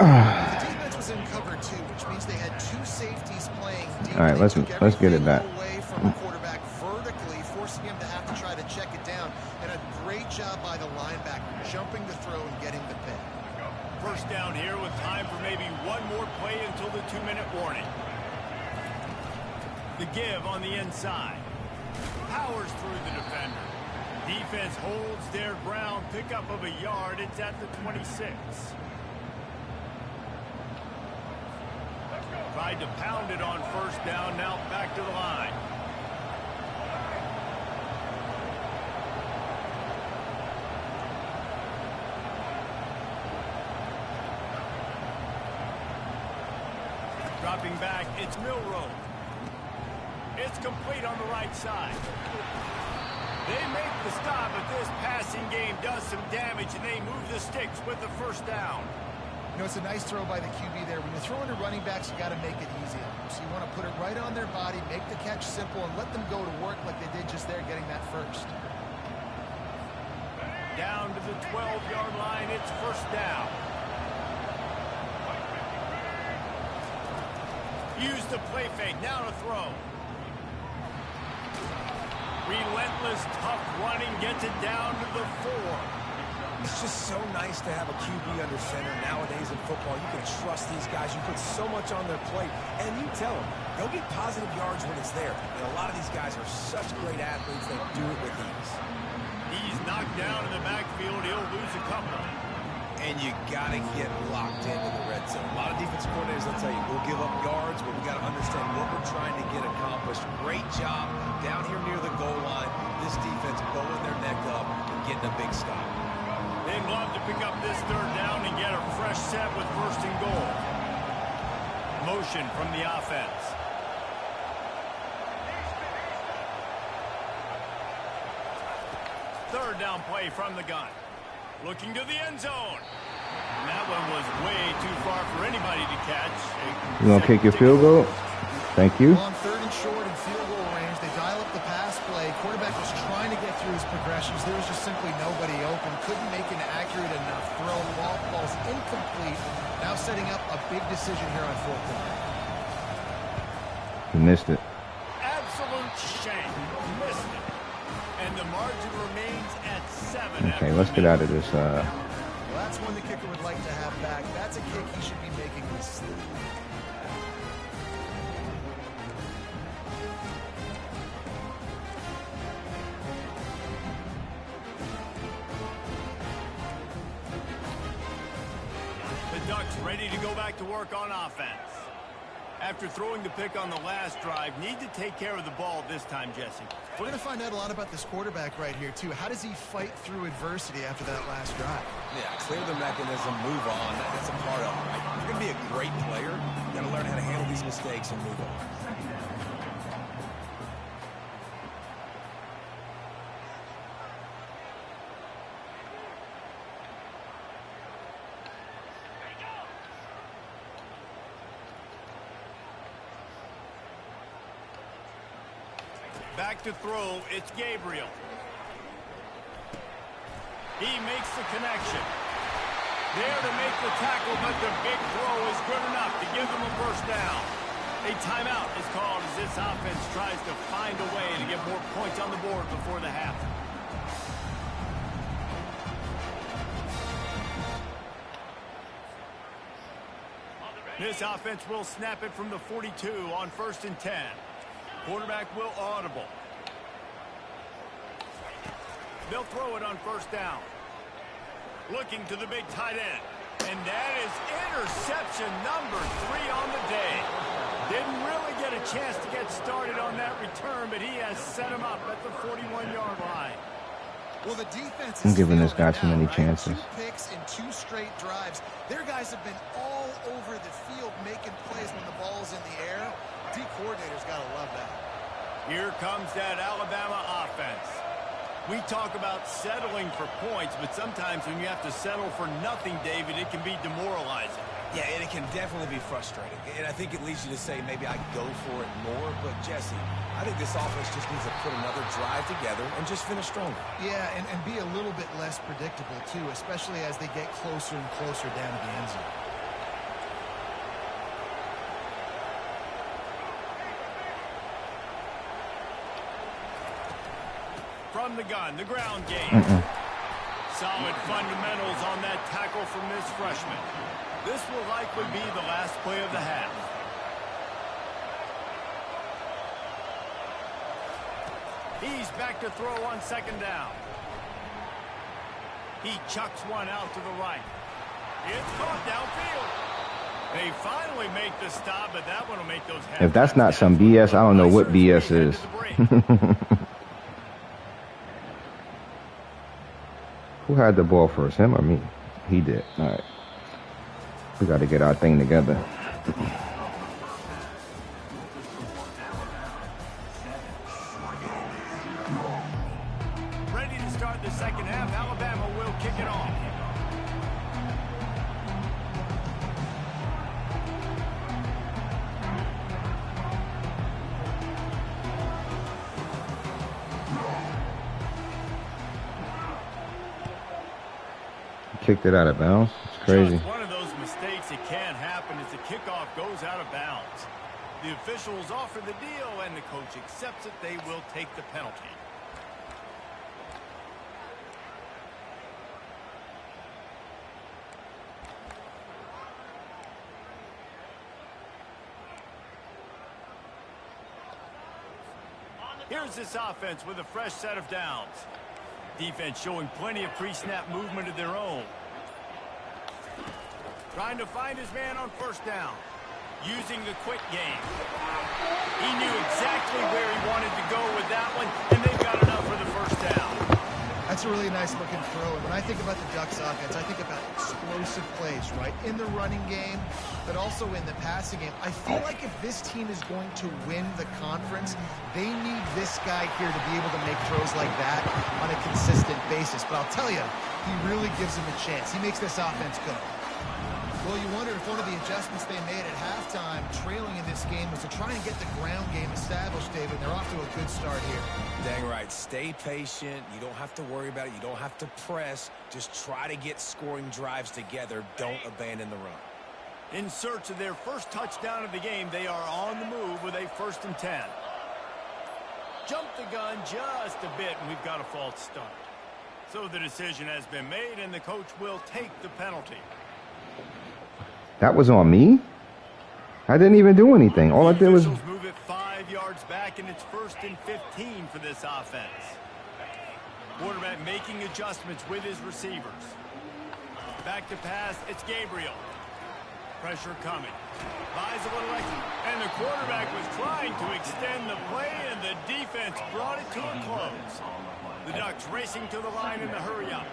[SPEAKER 5] defense was in cover 2, which means they had 2 safeties playing deep.
[SPEAKER 1] All right, let's get it back.
[SPEAKER 5] Away from the quarterback vertically, forcing him to have to try to check it down. And a great job by the linebacker, jumping the throw and getting the pick.
[SPEAKER 3] First down here with time for maybe one more play until the 2-minute warning. The give on the inside. Powers through the defender. Defense holds their ground. Pickup of a yard. It's at the 26. Tried to pound it on 1st down. Now back to the line. Dropping back. It's Milroe. It's complete on the right side. They make the stop, but this passing game does some damage, and they move the sticks with the 1st down.
[SPEAKER 5] You know, it's a nice throw by the QB there. When you're throwing to running backs, you got to make it easy. So you want to put it right on their body, make the catch simple, and let them go to work like they did just there, getting that first.
[SPEAKER 3] Down to the 12-yard line. It's 1st down. Use the play fake. Now to throw. Relentless, tough running, gets it down to the 4.
[SPEAKER 4] It's just so nice to have a QB under center nowadays in football. You can trust these guys. You put so much on their plate, and you tell them they'll get positive yards when it's there. And a lot of these guys are such great athletes, they do it with ease.
[SPEAKER 3] He's knocked down in the backfield. He'll lose a couple.
[SPEAKER 4] And you got to get locked into the red zone. A lot of defensive coordinators, they'll tell you, we'll give up yards, but we got to understand what we're trying to get accomplished. Great job down here near the goal line. This defense bowling their neck up and getting a big stop.
[SPEAKER 3] They'd love to pick up this 3rd down and get a fresh set with 1st and goal. Motion from the offense. Third down play from the gun. Looking to the end zone. And that one was way too far for anybody to catch.
[SPEAKER 1] You gonna kick your field goal? Thank you.
[SPEAKER 5] On 3rd and short in field goal range, they dial up the pass play. Quarterback was trying to get through his progressions. There was just simply nobody open. Couldn't make an accurate enough throw. Ball's incomplete. Now setting up a big decision here on 4th down.
[SPEAKER 1] You missed it.
[SPEAKER 3] Absolute shame. Missed it. And the margin remains at 7.
[SPEAKER 1] Okay, let's get out of this.
[SPEAKER 5] Well, that's one the kicker would like to have back. That's a kick he should be making this sleep.
[SPEAKER 3] The Ducks ready to go back to work on offense. After throwing the pick on the last drive, need to take care of the ball this time, Jesse.
[SPEAKER 5] We're going to find out a lot about this quarterback right here, too. How does he fight through adversity after that last drive?
[SPEAKER 4] Yeah, clear the mechanism, move on. That's a part of it, right? If you're going to be a great player, you got to learn how to handle these mistakes and move on.
[SPEAKER 3] Back to throw, it's Gabriel. He makes the connection. There to make the tackle, but the big throw is good enough to give them a 1st down. A timeout is called as this offense tries to find a way to get more points on the board before the half. This offense will snap it from the 42 on 1st and 10. Quarterback will audible. They'll throw it on 1st down. Looking to the big tight end. And that is interception number 3 on the day. Didn't really get a chance to get started on that return, but he has set him up at the 41-yard line.
[SPEAKER 5] Well, the defense
[SPEAKER 1] I'm
[SPEAKER 5] is
[SPEAKER 1] giving this guy
[SPEAKER 5] feeling it
[SPEAKER 1] too
[SPEAKER 5] now,
[SPEAKER 1] many
[SPEAKER 5] right?
[SPEAKER 1] chances.
[SPEAKER 5] 2 picks in 2 straight drives. Their guys have been all over the field making plays when the ball's in the air. D coordinator's got to love that.
[SPEAKER 3] Here comes that Alabama offense. We talk about settling for points, but sometimes when you have to settle for nothing, David, it can be demoralizing.
[SPEAKER 4] Yeah, and it can definitely be frustrating. And I think it leads you to say maybe I go for it more. But, Jesse, I think this offense just needs to put another drive together and just finish stronger.
[SPEAKER 5] Yeah, and be a little bit less predictable, too, especially as they get closer and closer down to the end zone.
[SPEAKER 3] From the gun, the ground game. Solid fundamentals on that tackle from this freshman. This will likely be the last play of the half. He's back to throw on 2nd down. He chucks one out to the right. It's caught downfield. They finally make the stop, but that one will make those half.
[SPEAKER 1] If that's not some BS, I don't know what BS is. Who had the ball first, him or me? He did. All right. We got to get our thing together.
[SPEAKER 3] Ready to start the 2nd half. Alabama will kick it off.
[SPEAKER 1] Kicked it out of bounds. It's crazy.
[SPEAKER 3] Just one of those mistakes that can happen as the kickoff goes out of bounds. The officials offer the deal, and the coach accepts it. They will take the penalty. Here's this offense with a fresh set of downs. Defense showing plenty of pre-snap movement of their own. Trying to find his man on 1st down. Using the quick game. He knew exactly where he wanted to go with that one, and they've got enough for the 1st down.
[SPEAKER 5] That's a really nice looking throw. And when I think about the Ducks offense, I think about explosive plays, right? In the running game, but also in the passing game. I feel like if this team is going to win the conference, they need this guy here to be able to make throws like that on a consistent basis. But I'll tell you, he really gives them a chance. He makes this offense go. Well, you wonder if one of the adjustments they made at halftime, trailing in this game, was to try and get the ground game established, David. They're off to a good start here.
[SPEAKER 4] Dang right. Stay patient. You don't have to worry about it. You don't have to press. Just try to get scoring drives together. Don't abandon the run.
[SPEAKER 3] In search of their first touchdown of the game, they are on the move with a 1st and 10. Jump the gun just a bit, and we've got a false start. So the decision has been made, and the coach will take the penalty.
[SPEAKER 1] That was on me? I didn't even do anything. All I did was...
[SPEAKER 3] Move it 5 yards back, and it's 1st and 15 for this offense. Quarterback making adjustments with his receivers. Back to pass, it's Gabriel. Pressure coming. Buys a little extra, and the quarterback was trying to extend the play, and the defense brought it to a close. The Ducks racing to the line in the hurry-up.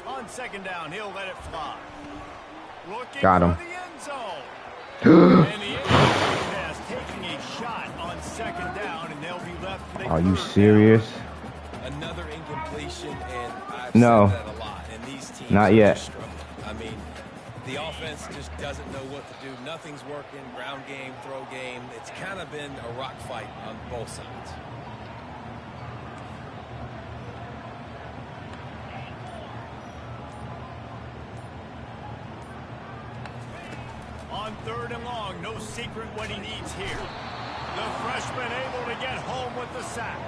[SPEAKER 3] On 2nd down, he'll let it fly. Looking
[SPEAKER 1] Got him.
[SPEAKER 3] for the end zone. And the end zone pass taking a shot on 2nd down, and they'll be left for the
[SPEAKER 1] Are you
[SPEAKER 3] 3rd down.
[SPEAKER 1] serious?
[SPEAKER 4] Another incompletion, and I've
[SPEAKER 1] No.
[SPEAKER 4] said that a lot. And these teams
[SPEAKER 1] Not
[SPEAKER 4] are
[SPEAKER 1] yet.
[SPEAKER 4] just struggling. I mean, the offense just doesn't know what to do. Nothing's working. Ground game, throw game. It's kind of been a rock fight on both sides.
[SPEAKER 3] On 3rd and long, no secret what he needs here. The freshman able to get home with the sack.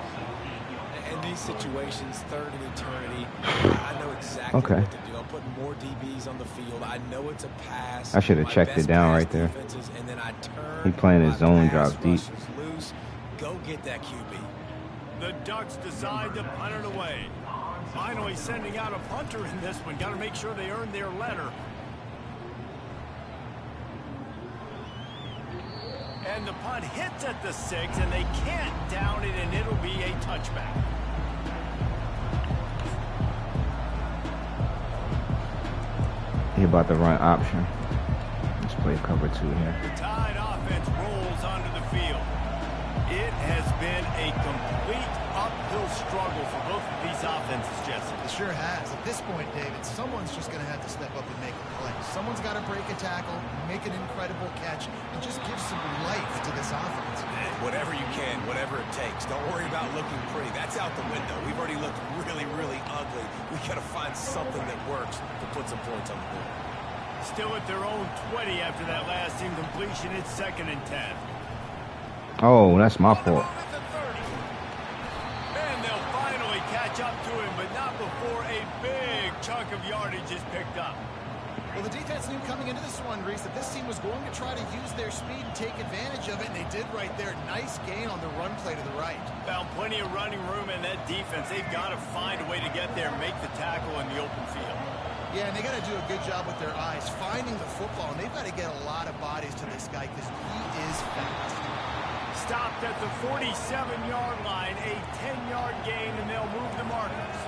[SPEAKER 4] In these situations, 3rd and eternity, I know exactly what to do. I'm putting more DBs on the field. I know it's a pass.
[SPEAKER 1] I should have checked it down right there.
[SPEAKER 4] And then I turn.
[SPEAKER 1] He playing his zone
[SPEAKER 4] my pass
[SPEAKER 1] drop deep.
[SPEAKER 4] rushers loose. Go get that QB.
[SPEAKER 3] The Ducks decide to punt it away. Finally sending out a punter in this one. Got to make sure they earn their letter. And the punt hits at the 6, and they can't down it, and it'll be a touchback.
[SPEAKER 1] He about to run option. Let's play cover 2 here.
[SPEAKER 3] The Tide offense rolls onto the field. It has been a complete uphill struggle for both of these offenses, Jesse.
[SPEAKER 5] It sure has. At this point, David, someone's just going to have to step up and make a play. Someone's got to break a tackle, make an incredible catch, and just give some life to this offense.
[SPEAKER 4] Whatever you can, whatever it takes. Don't worry about looking pretty. That's out the window. We've already looked really, really ugly. We got to find something that works to put some points on the board.
[SPEAKER 3] Still at their own 20 after that last incompletion. It's 2nd and 10.
[SPEAKER 1] Oh, that's my fault.
[SPEAKER 3] And they'll finally catch up to him, but not before a big chunk of yardage is picked up.
[SPEAKER 5] Well, the defense knew coming into this one, Reese, that this team was going to try to use their speed and take advantage of it, and they did right there. Nice gain on the run play to the right.
[SPEAKER 3] Found plenty of running room in that defense. They've got to find a way to get there and make the tackle in the open field.
[SPEAKER 5] Yeah, and they got to do a good job with their eyes, finding the football, and they've got to get a lot of bodies to this guy because he is fast.
[SPEAKER 3] Stopped at the 47-yard line, a 10-yard gain, and they'll move the markers.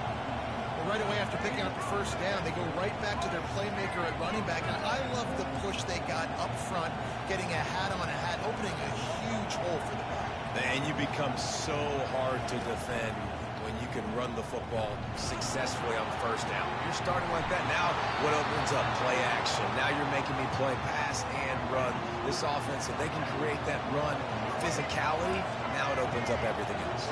[SPEAKER 5] Right away after picking up the first down, they go right back to their playmaker at running back. And I love the push they got up front, getting a hat on a hat, opening a huge hole for the back.
[SPEAKER 4] And you become so hard to defend when you can run the football successfully on first down. You're starting like that. Now what opens up? Play action. Now you're making me play pass and run. This offense, if they can create that run physicality, now it opens up everything else.